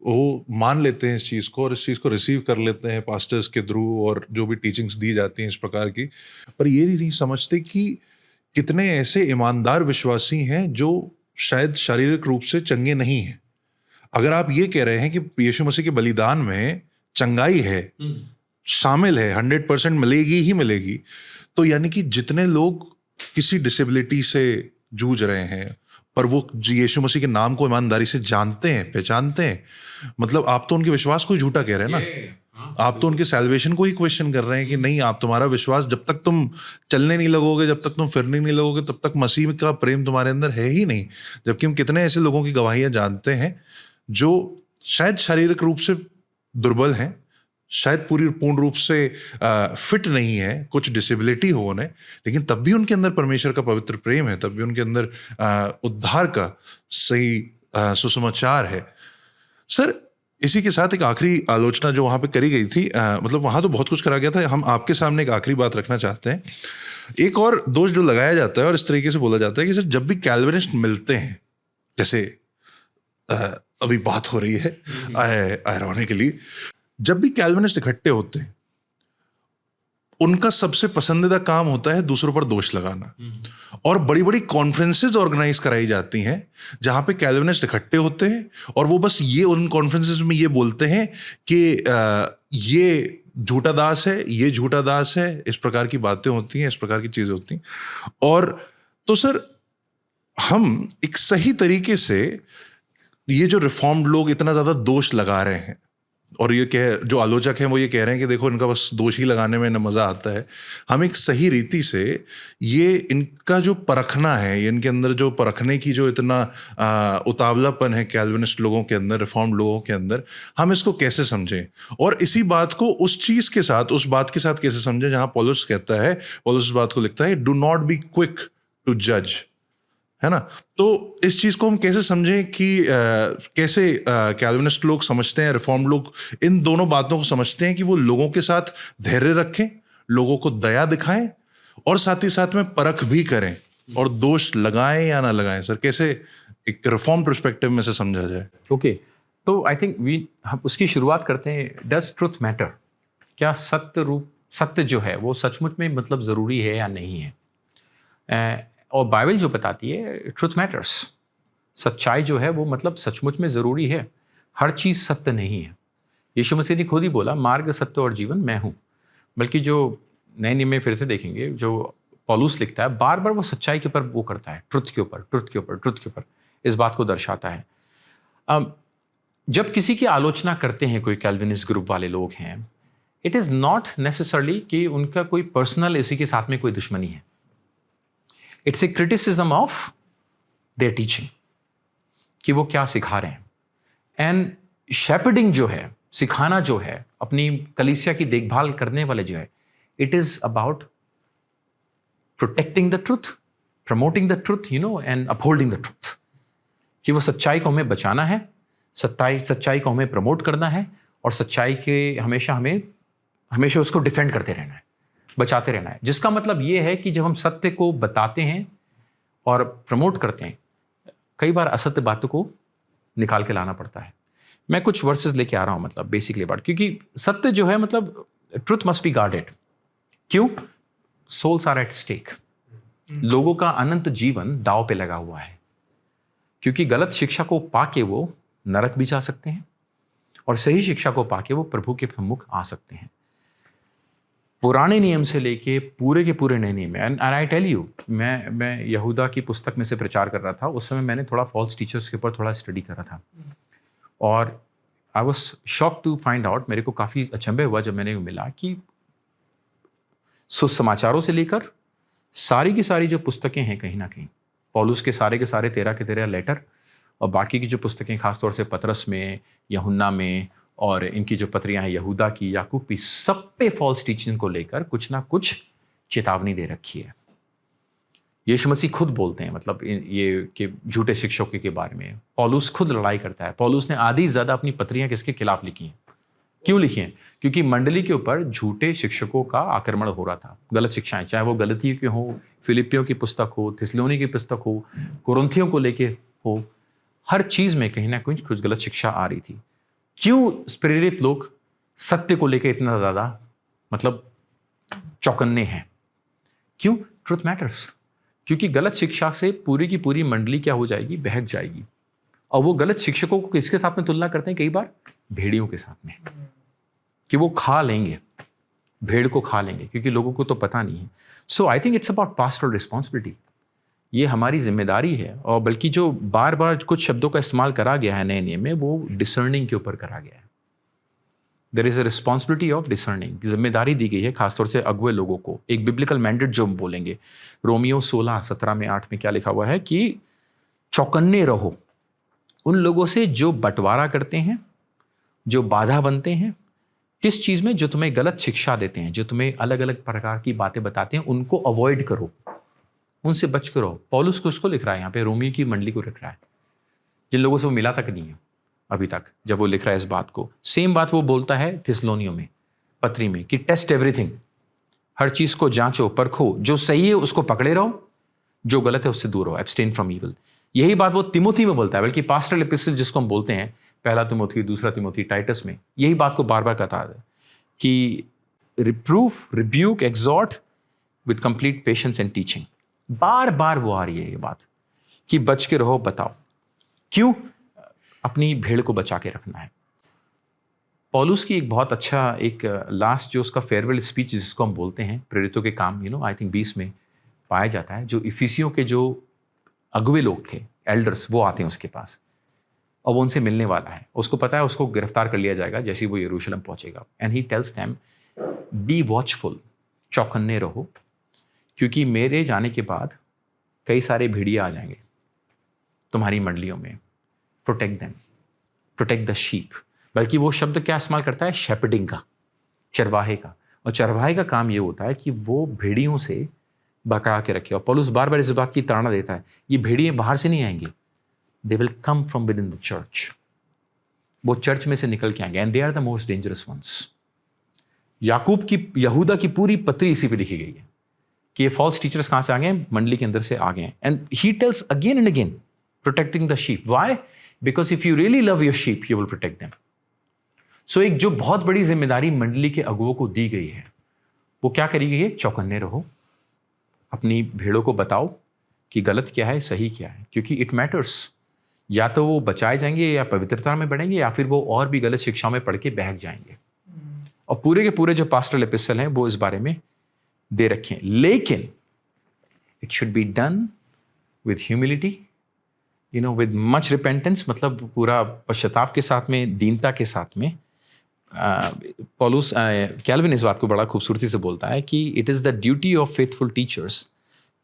वो मान लेते हैं इस चीज़ को और इस चीज़ को रिसीव कर लेते हैं पास्टर्स के थ्रू और जो भी टीचिंग्स दी जाती हैं इस प्रकार की, पर ये नहीं समझते कि कितने ऐसे ईमानदार विश्वासी हैं जो शायद शारीरिक रूप से चंगे नहीं हैं। अगर आप ये कह रहे हैं कि यीशु मसीह के बलिदान में चंगाई है, शामिल है, 100% मिलेगी ही मिलेगी, तो यानी कि जितने लोग किसी डिसेबिलिटी से जूझ रहे हैं पर वो यीशु मसीह के नाम को ईमानदारी से जानते हैं, पहचानते हैं, मतलब आप तो उनके विश्वास को ही झूठा कह रहे हैं ना। आप तो उनके सैल्वेशन को ही क्वेश्चन कर रहे हैं कि नहीं, आप तुम्हारा विश्वास जब तक तुम चलने नहीं लगोगे, जब तक तुम फिरने नहीं लगोगे, तब तक मसीह का प्रेम तुम्हारे अंदर है ही नहीं। जबकि हम कितने ऐसे लोगों की गवाहियां जानते हैं जो शायद शारीरिक रूप से दुर्बल हैं, शायद पूर्ण रूप से फिट नहीं है, कुछ डिसेबिलिटी हो उन्हें, लेकिन तब भी उनके अंदर परमेश्वर का पवित्र प्रेम है, तब भी उनके अंदर उद्धार का सही सुसमाचार है। सर, इसी के साथ एक आखिरी आलोचना जो वहाँ पे करी गई थी, मतलब वहाँ तो बहुत कुछ करा गया था, हम आपके सामने एक आखिरी बात रखना चाहते हैं। एक और दोष जो लगाया जाता है और इस तरीके से बोला जाता है कि सर जब भी कैल्विनिस्ट मिलते हैं, जैसे अभी बात हो रही है आयरॉनिकली, जब भी कैल्विनिस्ट इकट्ठे होते हैं उनका सबसे पसंदीदा काम होता है दूसरों पर दोष लगाना। और बड़ी बड़ी कॉन्फ्रेंसेज ऑर्गेनाइज कराई जाती हैं जहां पे कैल्विनिस्ट इकट्ठे होते हैं और वो बस ये उन कॉन्फ्रेंसेज में ये बोलते हैं कि ये झूठा दास है, ये झूठा दास है, इस प्रकार की बातें होती हैं, इस प्रकार की चीजें होती हैं। और तो सर हम एक सही तरीके से ये जो रिफॉर्म्ड लोग इतना ज्यादा दोष लगा रहे हैं और ये जो आलोचक हैं वो ये कह रहे हैं कि देखो इनका बस दोष ही लगाने में न मज़ा आता है, हम एक सही रीति से ये इनका जो परखना है, इनके अंदर जो परखने की जो इतना उतावलापन है कैल्विनिस्ट लोगों के अंदर, रिफॉर्म लोगों के अंदर, हम इसको कैसे समझें और इसी बात को उस चीज़ के साथ, उस बात के साथ कैसे समझें जहाँ पौलुस कहता है, पौलुस इस बात को लिखता है, do not be quick to जज, है ना। तो इस चीज को हम कैसे समझें कि कैसे कैल्विनिस्ट लोग समझते हैं, रिफॉर्म लोग इन दोनों बातों को समझते हैं कि वो लोगों के साथ धैर्य रखें, लोगों को दया दिखाएं और साथ ही साथ में परख भी करें और दोष लगाएं या ना लगाएं। सर कैसे एक रिफॉर्म पर्सपेक्टिव में से समझा जाए? ओके, तो आई थिंक हम उसकी शुरुआत करते हैं, डज ट्रुथ मैटर? क्या सत्य जो है वो सचमुच में मतलब ज़रूरी है या नहीं है? और बाइबल जो बताती है ट्रुथ मैटर्स, सच्चाई जो है वो मतलब सचमुच में ज़रूरी है। हर चीज़ सत्य नहीं है। यीशु मसीह ने खुद ही बोला, मार्ग, सत्य और जीवन मैं हूँ। बल्कि जो नए नियम में फिर से देखेंगे, जो पौलुस लिखता है, बार बार वो सच्चाई के ऊपर वो करता है, ट्रुथ के ऊपर इस बात को दर्शाता है। जब किसी की आलोचना करते हैं कोई कैल्विनिस्ट ग्रुप वाले लोग हैं, इट इज़ नॉट नेसेसरली कि उनका कोई पर्सनल इसी के साथ में कोई दुश्मनी है। It's a criticism of their teaching, कि वो क्या सिखा रहे हैं। एंड शेपर्डिंग जो है, सिखाना जो है, अपनी कलीसिया की देखभाल करने वाले जो है, it is about protecting the truth, promoting the truth, and upholding the truth, कि वो सच्चाई को हमें बचाना है, सच्चाई को हमें प्रमोट करना है और सच्चाई के हमेशा उसको डिफेंड करते रहना है, बचाते रहना है। जिसका मतलब ये है कि जब हम सत्य को बताते हैं और प्रमोट करते हैं, कई बार असत्य बातों को निकाल के लाना पड़ता है। मैं कुछ वर्सेस लेके आ रहा हूँ, मतलब बेसिकली बात, क्योंकि सत्य जो है, मतलब ट्रुथ मस्ट बी गार्डेड। क्यों? Souls are at stake. लोगों का अनंत जीवन दांव पे लगा हुआ है, क्योंकि गलत शिक्षा को पाके वो नरक भी जा सकते हैं और सही शिक्षा को पाके वो प्रभु के सम्मुख आ सकते हैं। पुराने नियम से लेके पूरे के पूरे नए नियम, एंड आई टेल यू, मैं यहूदा की पुस्तक में से प्रचार कर रहा था। उस समय मैंने थोड़ा फॉल्स टीचर्स के ऊपर थोड़ा स्टडी कर रहा था और I was shock to find out, मेरे को काफ़ी अचंभे हुआ जब मैंने मिला कि सुसमाचारों से लेकर सारी की सारी जो पुस्तकें हैं, कहीं ना कहीं पौलुस के सारे 13 लेटर और बाकी की जो पुस्तकें खासतौर से पतरस में, यूहन्ना में और इनकी जो पत्रियां हैं यहूदा की, याकूब की, सब पे फॉल्स टीचिंग को लेकर कुछ ना कुछ चेतावनी दे रखी है। यीशु मसीह खुद बोलते हैं, मतलब ये कि झूठे शिक्षकों के बारे में पौलुस खुद लड़ाई करता है। पौलुस ने आधी ज़्यादा अपनी पत्रियां किसके खिलाफ लिखी हैं? क्यों लिखी हैं? क्योंकि मंडली के ऊपर झूठे शिक्षकों का आक्रमण हो रहा था, गलत शिक्षाएं, चाहे वो गलतियों की हो, फिलिपियों की पुस्तक हो, थिस्सलुनी की पुस्तक हो, कुरिन्थियों को लेके हो, हर चीज़ में कहीं ना कहीं कुछ गलत शिक्षा आ रही थी। क्यों प्रेरित लोग सत्य को लेकर इतना ज्यादा मतलब चौकन्ने हैं? क्यों? Truth matters. क्योंकि गलत शिक्षा से पूरी की पूरी मंडली क्या हो जाएगी? बहक जाएगी। और वो गलत शिक्षकों को किसके साथ में तुलना करते हैं कई बार? भेड़ियों के साथ में, कि वो खा लेंगे, भेड़ को खा लेंगे, क्योंकि लोगों को तो पता नहीं है। So I think it's about pastoral responsibility. ये हमारी जिम्मेदारी है। और बल्कि जो बार बार कुछ शब्दों का इस्तेमाल करा गया है नए नियम में, वो डिसर्निंग के ऊपर करा गया है। There is a responsibility of discerning. जिम्मेदारी दी गई है खासतौर से अगुए लोगों को। एक बिब्लिकल मैंडेट जो हम बोलेंगे, रोमियो 16:17 में 8 में क्या लिखा हुआ है कि चौकन्ने रहो उन लोगों से जो बंटवारा करते हैं, जो बाधा बनते हैं। किस चीज़ में? जो तुम्हें गलत शिक्षा देते हैं, जो तुम्हें अलग अलग प्रकार की बातें बताते हैं, उनको अवॉइड करो, उनसे बच कर रहो। पौलुस को उसको लिख रहा है यहाँ पे, रोमियो की मंडली को लिख रहा है, जिन लोगों से वो मिला तक नहीं है अभी तक, जब वो लिख रहा है इस बात को। सेम बात वो बोलता है थिस्सलुनियों में पत्री में कि टेस्ट एवरीथिंग, हर चीज़ को जांचो परखो, जो सही है उसको पकड़े रहो, जो गलत है उससे दूर रहो, एब्सटेन फ्रॉम ईविल। यही बात वो तिमोथी में बोलता है, बल्कि पास्टरल एपिस्टल जिसको हम बोलते हैं, पहला तिमोथी, दूसरा तिमोथी, टाइटस में यही बात को बार बार कहता है कि reproof, rebuke, exhort with complete patience and teaching. बार बार वो आ रही है ये बात कि बच के रहो, बताओ। क्यों? अपनी भेड़ को बचा के रखना है। पौलुस की एक बहुत अच्छा एक लास्ट जो उसका फेयरवेल स्पीच जिसको हम बोलते हैं प्रेरितों के काम, आई थिंक 20 में पाया जाता है। जो इफिसियों के जो अगुवे लोग थे, एल्डर्स, वो आते हैं उसके पास और वो उनसे मिलने वाला है। उसको पता है उसको गिरफ्तार कर लिया जाएगा जैसे ही वो यरूशलेम पहुंचेगा। And he tells them, be watchful, चौकन्ने रहो, क्योंकि मेरे जाने के बाद कई सारे भेड़िया आ जाएंगे तुम्हारी मंडलियों में। Protect them, protect the sheep. बल्कि वो शब्द क्या इस्तेमाल करता है? शेपर्डिंग का, चरवाहे का। और चरवाहे का काम ये होता है कि वो भेड़ियों से बचा के रखे। और पौलुस बार बार इस बात की ताड़ना देता है, ये भेड़िए बाहर से नहीं आएंगे, they will come from within the church. वो चर्च में से निकल के आएंगे, and they are the most dangerous ones. Yakub की, यहूदा की पूरी पत्री इसी पे लिखी गई है कि ये फॉल्स टीचर्स कहाँ से आ गए हैं? मंडली के अंदर से आ गए हैं। And he tells again and again, protecting the sheep. Why? Because if you really love your sheep you will protect them. So एक जो बहुत बड़ी जिम्मेदारी मंडली के अगुओं को दी गई है, वो क्या करी गई है? चौकन्ने रहो, अपनी भेड़ों को बताओ कि गलत क्या है, सही क्या है, क्योंकि इट मैटर्स। या तो वो बचाए जाएंगे या पवित्रता में बढ़ेंगे, या फिर वो और भी गलत शिक्षाओं में पढ़ के बहक जाएंगे। और पूरे के पूरे जो पास्टरल एपिस्टल हैं वो इस बारे में दे रखे हैं। लेकिन it should be done with humility, with much repentance, मतलब पूरा पश्चाताप के साथ में, दीनता के साथ में। पॉलुस कैल्विन इस बात को बड़ा खूबसूरती से बोलता है कि it is the duty of faithful teachers.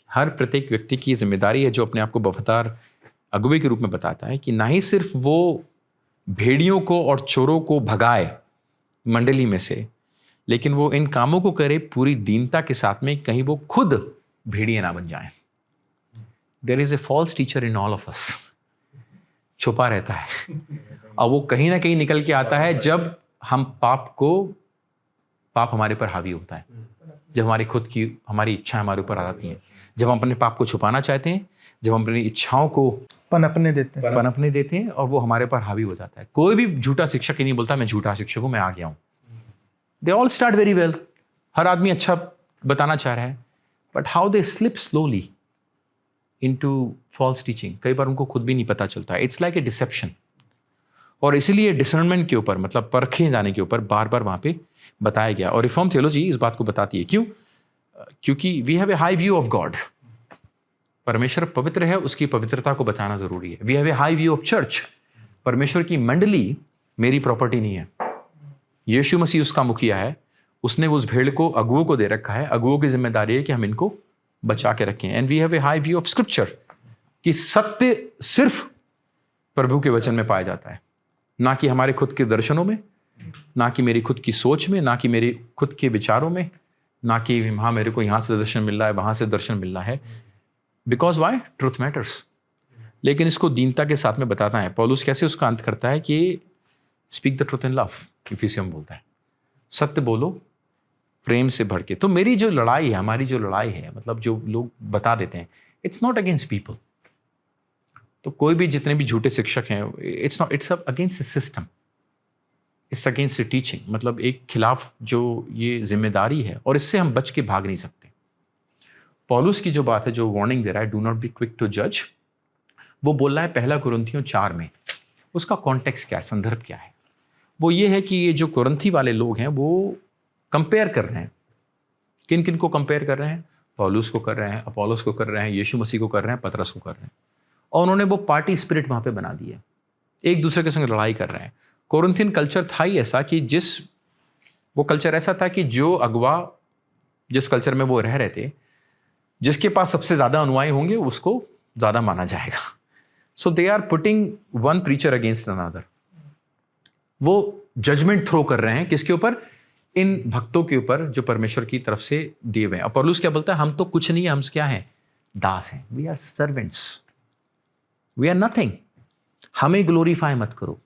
हर प्रत्येक व्यक्ति की जिम्मेदारी है जो अपने आप को वफादार अगुवे के रूप में बताता है, कि ना ही सिर्फ वो भेड़ियों को और चोरों को भगाए मंडली में से, लेकिन वो इन कामों को करे पूरी दीनता के साथ में, कहीं वो खुद भेड़िए ना बन जाए। There is a false teacher in all of us, छुपा रहता है और वो कहीं ना कहीं निकल के आता है जब हम पाप हमारे पर हावी होता है, जब हमारी इच्छा हमारे ऊपर आ जाती है, जब हम अपने पाप को छुपाना चाहते हैं, जब हम अपनी इच्छाओं को पनपने देते हैं और वो हमारे पर हावी हो जाता है। कोई भी झूठा शिक्षक ही नहीं बोलता मैं झूठा शिक्षक हूं, मैं आ गया हूं। They all start very well, हर आदमी अच्छा बताना चाह रहा है, but how they slip slowly into false teaching, कई बार उनको खुद भी नहीं पता चलता है। It's like a deception. और इसीलिए डिसर्नमेंट के ऊपर, मतलब परखे जाने के ऊपर बार बार वहां पे बताया गया। और रिफॉर्म थियोलॉजी इस बात को बताती है। क्यों? क्योंकि we have a high view of God. परमेश्वर पवित्र है, उसकी पवित्रता को बताना जरूरी है। We have a high view of church. परमेश्वर की मंडली मेरी प्रॉपर्टी नहीं है, यीशु मसीह उसका मुखिया है, उसने उस भेड़ को अगुओं को दे रखा है। अगुओं की जिम्मेदारी है कि हम इनको बचा के रखें। And we have a high view of scripture, कि सत्य सिर्फ प्रभु के वचन में पाया जाता है, ना कि हमारे खुद के दर्शनों में, ना कि मेरी खुद की सोच में, ना कि मेरे खुद के विचारों में, ना कि हाँ मेरे को यहाँ से दर्शन मिल रहा है, वहाँ से दर्शन मिल रहा है। Because why? Truth matters. लेकिन इसको दीनता के साथ में बताता है। पौलुस कैसे उसका अंत करता है कि speak the truth in love, इफिसियम बोलता है, सत्य बोलो प्रेम से भर के। तो मेरी जो लड़ाई है, हमारी जो लड़ाई है, मतलब जो लोग बता देते हैं, इट्स नॉट अगेंस्ट पीपल। तो कोई भी जितने भी झूठे शिक्षक हैं, it's against the system. It's against teaching, मतलब एक खिलाफ जो ये जिम्मेदारी है, और इससे हम बच के भाग नहीं सकते। पौलुस की जो बात है, जो वार्निंग दे रहा है, do not be quick to जज, वो बोल रहा है पहला कुरिन्थियों 4 में। उसका कॉन्टेक्स्ट क्या है, संदर्भ क्या है? वो ये है कि ये जो कुरिन्थी वाले लोग हैं वो कंपेयर कर रहे हैं। किन किन को कंपेयर कर रहे हैं? पौलुस को कर रहे हैं, अपोलोस को कर रहे हैं, यीशु मसीह को कर रहे हैं, पतरस को कर रहे हैं। और उन्होंने वो पार्टी स्पिरिट वहाँ पे बना दी है, एक दूसरे के संग लड़ाई कर रहे हैं। कोरिन्थियन कल्चर था ही ऐसा कि वो कल्चर ऐसा था कि जो अगवा जिस कल्चर में वो रह रहे थे, जिसके पास सबसे ज़्यादा अनुयायी होंगे उसको ज़्यादा माना जाएगा। So they are putting one preacher against another. वो जजमेंट थ्रो कर रहे हैं किसके ऊपर? इन भक्तों के ऊपर जो परमेश्वर की तरफ से दिए हुए हैं। और पौलुस क्या बोलता है? हम तो कुछ नहीं है, हम क्या हैं? दास हैं। We are servants, we are nothing. हमें ग्लोरीफाई मत करो।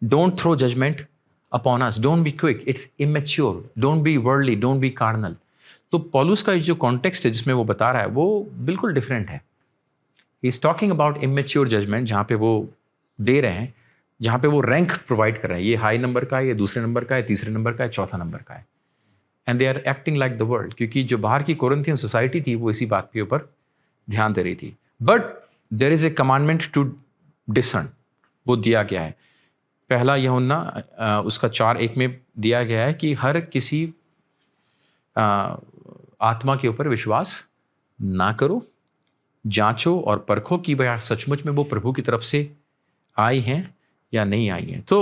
Don't throw judgement upon us, don't be quick, it's immature, don't be worldly, don't be carnal. तो पौलुस का जो कॉन्टेक्स्ट है जिसमें वो बता रहा है वो बिल्कुल डिफरेंट है। He is talking about immature judgement, जहाँ पे वो दे रहे हैं, जहाँ पे वो रैंक प्रोवाइड कर रहे हैं। ये हाई नंबर का है, ये दूसरे नंबर का है, तीसरे नंबर का है, चौथा नंबर का है। And they are acting like the world, क्योंकि जो बाहर की कोरिन्थियन सोसाइटी थी वो इसी बात के ऊपर ध्यान दे रही थी। But there is a commandment to discern, वो दिया गया है। पहला यूहन्ना उसका 4:1 में दिया गया है कि हर किसी आत्मा के ऊपर विश्वास ना करो, जांचो और परखो कि भाई सचमुच में वो प्रभु की तरफ से आई हैं या नहीं आई हैं। तो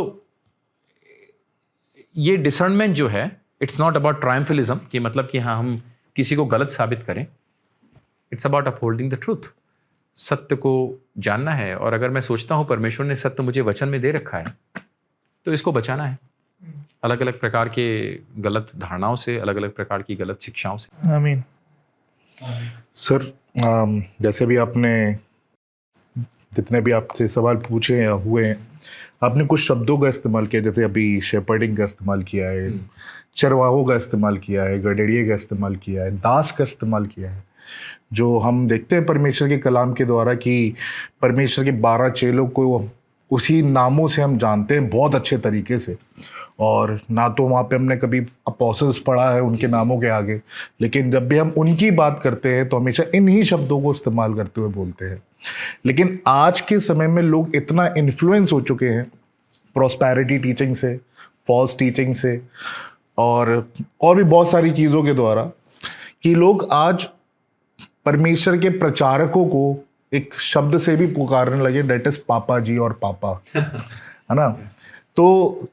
ये डिसर्नमेंट जो है, इट्स नॉट अबाउट ट्रायम्फलिज्म, कि मतलब कि हाँ हम किसी को गलत साबित करें। It's about upholding the truth. सत्य को जानना है, और अगर मैं सोचता हूँ परमेश्वर ने सत्य मुझे वचन में दे रखा है तो इसको बचाना है अलग अलग प्रकार के गलत धारणाओं से, अलग अलग प्रकार की गलत शिक्षाओं से। आमीन। सर, जैसे भी आपने जितने भी आपसे सवाल पूछे या हुए हैं, आपने कुछ शब्दों का इस्तेमाल किया, जैसे अभी शेपर्डिंग का इस्तेमाल किया है, चरवाहों का इस्तेमाल किया है, गडेरिये का इस्तेमाल किया है, दास का इस्तेमाल किया है। जो हम देखते हैं परमेश्वर के कलाम के द्वारा कि परमेश्वर के 12 चेलों को उसी नामों से हम जानते हैं बहुत अच्छे तरीके से। और ना तो वहाँ पे हमने कभी अपोस्टल्स पढ़ा है उनके नामों के आगे, लेकिन जब भी हम उनकी बात करते हैं तो हमेशा इन्हीं शब्दों को इस्तेमाल करते हुए बोलते हैं। लेकिन आज के समय में लोग इतना इन्फ्लुएंस हो चुके हैं प्रॉस्पेरिटी टीचिंग से, फॉल्स टीचिंग से, और भी बहुत सारी चीज़ों के द्वारा, कि लोग आज परमेश्वर के प्रचारकों को एक शब्द से भी पुकारने लगे, डेट इज पापा जी और पापा, है ना। तो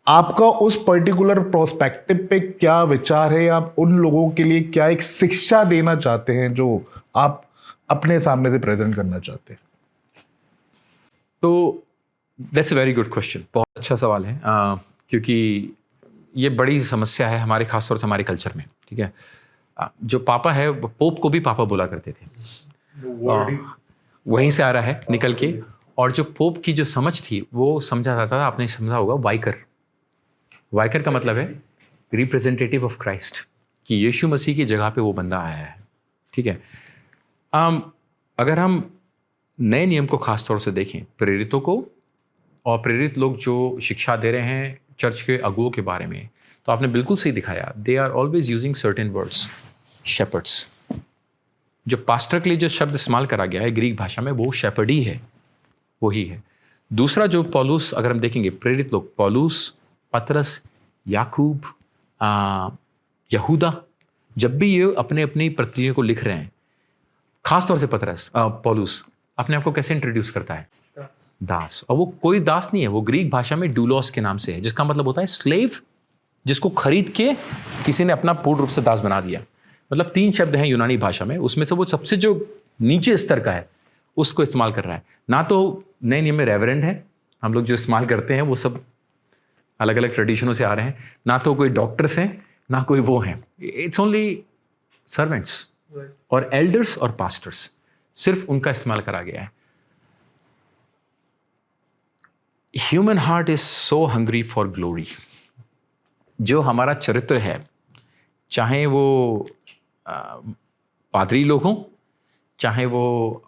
आपका उस पर्टिकुलर प्रोस्पेक्टिव पे क्या विचार है? आप उन लोगों के लिए क्या एक शिक्षा देना चाहते हैं जो आप अपने सामने से प्रेजेंट करना चाहते हैं? तो that's a very good question, बहुत अच्छा सवाल है, क्योंकि ये बड़ी समस्या है हमारे, खासतौर से हमारे कल्चर में। ठीक है, जो पापा है, पोप को भी पापा बोला करते थे, वहीं से आ रहा है निकल के। और जो पोप की जो समझ थी वो समझा जाता था, आपने समझा होगा, वाइकर। वाइकर का मतलब है रिप्रेजेंटेटिव ऑफ क्राइस्ट, कि यीशु मसीह की जगह पे वो बंदा आया है। ठीक है, अगर हम नए नियम को खास तौर से देखें, प्रेरितों को, और प्रेरित लोग जो शिक्षा दे रहे हैं चर्च के अगुओं के बारे में, तो आपने बिल्कुल सही दिखाया, they are always using certain words. Shepherds, जो पास्टर के लिए जो शब्द इस्तेमाल करा गया है ग्रीक भाषा में, वो शेपर्ड ही है, वही है। दूसरा जो पौलुस, अगर हम देखेंगे प्रेरित लोग, पौलुस, पतरस, याकूब, यहूदा, जब भी ये अपने अपनी प्रतियों को लिख रहे हैं, खास तौर से पौलुस अपने आप को कैसे इंट्रोड्यूस करता है? दास। और वो कोई दास नहीं है, वो ग्रीक भाषा में डूलोस के नाम से है, जिसका मतलब होता है स्लेव, जिसको खरीद के किसी ने अपना पूर्ण रूप से दास बना दिया। मतलब 3 शब्द हैं यूनानी भाषा में, उसमें से वो सबसे जो नीचे स्तर का है उसको इस्तेमाल कर रहा है। ना तो नए नियम में रेवरेंड है, हम लोग जो इस्तेमाल करते हैं वो सब अलग अलग ट्रेडिशनों से आ रहे हैं, ना तो कोई डॉक्टर्स हैं, ना कोई वो हैं, इट्स ओनली सर्वेंट्स और एल्डर्स और पास्टर्स, सिर्फ उनका इस्तेमाल करा गया है। Human heart is so hungry for glory. जो हमारा चरित्र है, चाहे वो पादरी लोग हों, चाहे वो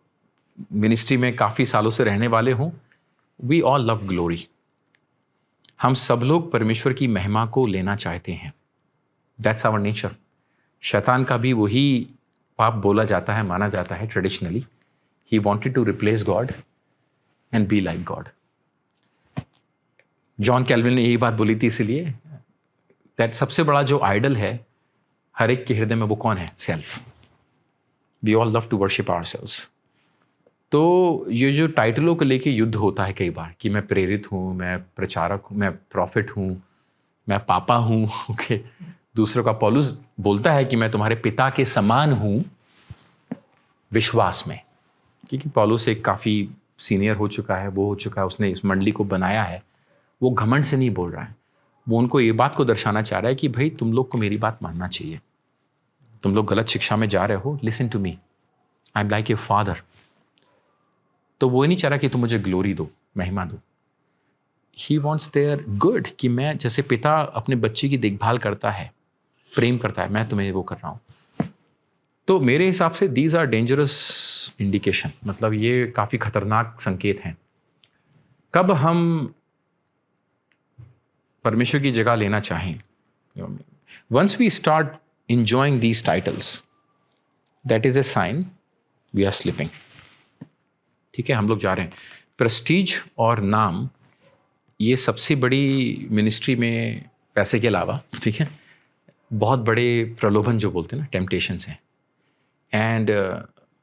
मिनिस्ट्री में काफ़ी सालों से रहने वाले हों, वी ऑल लव ग्लोरी। हम सब लोग परमेश्वर की महिमा को लेना चाहते हैं, दैट्स आवर नेचर। शैतान का भी वही पाप बोला जाता है, माना जाता है traditionally, he wanted to replace God and be like God. John Calvin ने यही बात बोली थी, इसीलिए दैट सबसे बड़ा जो आइडल है हर एक के हृदय में, वो कौन है? Self. We all love to worship ourselves. तो ये जो टाइटलों को लेके युद्ध होता है कई बार कि मैं प्रेरित हूँ, मैं प्रचारक हूँ, मैं प्रॉफिट हूँ, मैं पापा हूँ, ओके। दूसरों का पौलुस बोलता है कि मैं तुम्हारे पिता के समान हूँ विश्वास में, क्योंकि पौलुस एक काफ़ी सीनियर हो चुका है, वो हो चुका है, उसने इस मंडली को बनाया है। वो घमंड से नहीं बोल रहा है, वो उनको ये बात को दर्शाना चाह रहा है कि भाई तुम लोग को मेरी बात मानना चाहिए, तुम लोग गलत शिक्षा में जा रहे हो, listen to me, I am like a father. तो वो नहीं चाह रहा कि तुम मुझे ग्लोरी दो, महिमा दो। ही वॉन्ट्स देयर गुड, कि मैं जैसे पिता अपने बच्चे की देखभाल करता है, प्रेम करता है, मैं तुम्हें वो कर रहा हूँ। तो मेरे हिसाब से दीज आर डेंजरस इंडिकेशन, मतलब ये काफ़ी खतरनाक संकेत हैं। कब हम परमेश्वर की जगह लेना चाहें, once we start enjoying these titles, that is a sign we are slipping। ठीक है, हम लोग जा रहे हैं। प्रेस्टीज और नाम, ये सबसे बड़ी मिनिस्ट्री में पैसे के अलावा, ठीक है, बहुत बड़े प्रलोभन जो बोलते हैं ना, टेम्पटेशंस हैं। एंड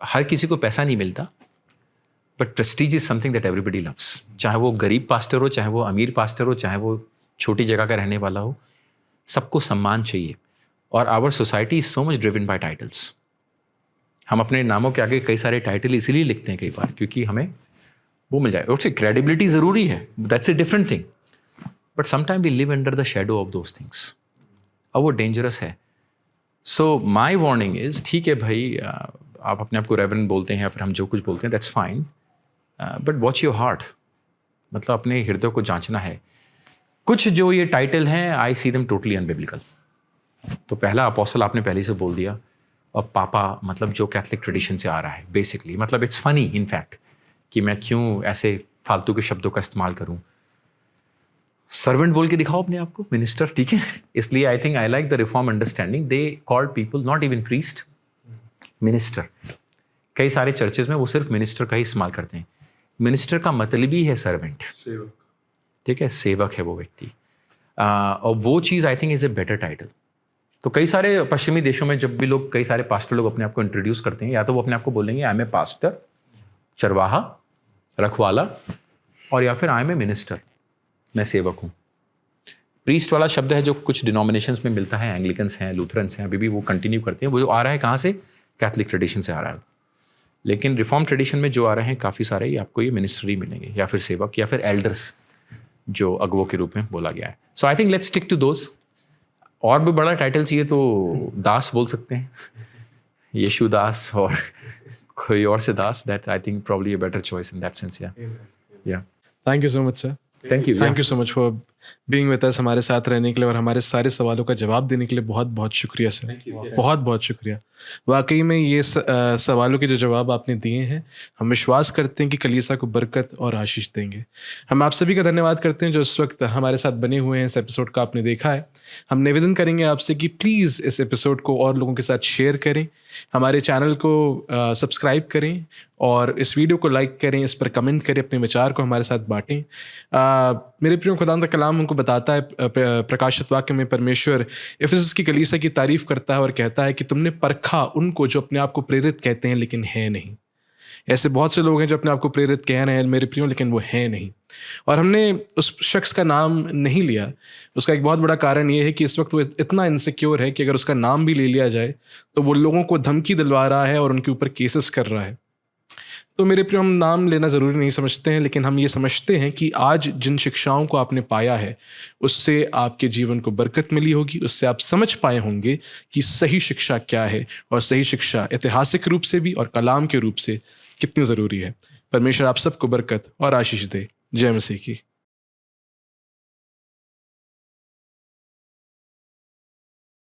हर किसी को पैसा नहीं मिलता, but Prestige is something that everybody loves. चाहे वो गरीब पास्टर हो, चाहे वो अमीर पास्टर हो, चाहे वो छोटी जगह का रहने वाला हो, सबको सम्मान चाहिए। और our society is so much driven by titles. हम अपने नामों के आगे कई सारे टाइटल इसीलिए लिखते हैं कई बार, क्योंकि हमें वो मिल जाए। और क्रेडिबिलिटी ज़रूरी है, that's a different thing, but sometime we live under the shadow of those things. अब वो डेंजरस है। सो माई वार्निंग इज़, ठीक है भाई, आप अपने आप को रेवरेंड बोलते हैं या फिर हम जो कुछ बोलते हैं, that's fine, but watch your heart, मतलब अपने हृदय को जांचना है। कुछ जो ये टाइटल हैं, आई सी देम टोटली अनबिब्लिकल। तो पहला अपोस्टल आपने पहले से बोल दिया, और पापा मतलब जो कैथलिक ट्रेडिशन से आ रहा है बेसिकली, मतलब इट्स फनी इनफैक्ट कि मैं क्यों ऐसे फालतू के शब्दों का इस्तेमाल करूं। सर्वेंट बोल के दिखाओ अपने आप को, मिनिस्टर, ठीक है। इसलिए आई think I like the reform understanding, they called people not even priest, minister. कई सारे चर्चेज में वो सिर्फ मिनिस्टर का ही इस्तेमाल करते हैं। मिनिस्टर का मतलब ही है सर्वेंट, ठीक है, सेवक है वो व्यक्ति। और वो चीज़ I think is a better title. तो कई सारे पश्चिमी देशों में जब भी लोग, कई सारे पास्टर लोग अपने आप को इंट्रोड्यूस करते हैं, या तो वो अपने आप को बोलेंगे आई एम ए पास्टर, चरवाहा, रखवाला, और या फिर आई एम ए मिनिस्टर, मैं सेवक हूँ। प्रीस्ट वाला शब्द है जो कुछ डिनोमिनेशंस में मिलता है, एंग्लिकन्स हैं, लूथरन्स हैं, अभी भी वो कंटिन्यू करते हैं। वो जो आ रहा है कहाँ से? कैथलिक ट्रेडिशन से आ रहा है। लेकिन रिफॉर्म ट्रेडिशन में जो आ रहे हैं काफ़ी सारे, ये आपको ये मिनिस्ट्री मिलेंगे, या फिर सेवक, या फिर एल्डर्स जो अगुवों के रूप में बोला गया है। So I think let's stick to those. और भी बड़ा टाइटल चाहिए तो दास बोल सकते हैं, यीशु दास और कोई और से दास। That I think probably a better choice in that sense. या thank you so much sir, thank you so much for being with us, हमारे साथ रहने के लिए और हमारे सारे सवालों का जवाब देने के लिए बहुत बहुत शुक्रिया सर, बहुत बहुत शुक्रिया। वाकई में ये सवालों के जो जवाब आपने दिए हैं, हम विश्वास करते हैं कि कलीसिया को बरकत और आशीष देंगे। हम आप सभी का धन्यवाद करते हैं जो इस वक्त हमारे साथ बने हुए हैं, इस एपिसोड का आपने देखा है। हम निवेदन करेंगे आपसे कि प्लीज़ इस एपिसोड को और लोगों के साथ शेयर करें, हमारे चैनल को सब्सक्राइब करें और इस वीडियो को लाइक करें, इस पर कमेंट करें, अपने विचार को हमारे साथ बांटें। मेरे प्रियो, खुदावंद का कलाम हमको बताता है, प्रकाशित वाक्य में परमेश्वर इफिसस की कलीसिया की तारीफ करता है और कहता है कि तुमने परखा उनको जो अपने आप को प्रेरित कहते हैं लेकिन है नहीं। ऐसे बहुत से लोग हैं जो अपने आप को प्रेरित कह रहे हैं मेरे प्रियो, लेकिन वो है नहीं। और हमने उस शख्स का नाम नहीं लिया। उसका एक बहुत बड़ा कारण ये है कि इस वक्त वो इतना इनसिक्योर है कि अगर उसका नाम भी ले लिया जाए तो वो लोगों को धमकी दिलवा रहा है और उनके ऊपर केसेस कर रहा है। तो मेरे प्रियो, हम नाम लेना ज़रूरी नहीं समझते हैं, लेकिन हम ये समझते हैं कि आज जिन शिक्षाओं को आपने पाया है उससे आपके जीवन को बरकत मिली होगी, उससे आप समझ पाए होंगे कि सही शिक्षा क्या है और सही शिक्षा ऐतिहासिक रूप से भी और कलाम के रूप से कितनी ज़रूरी है। परमेश्वर आप सबको बरकत और आशीष दे। जय मसीह की।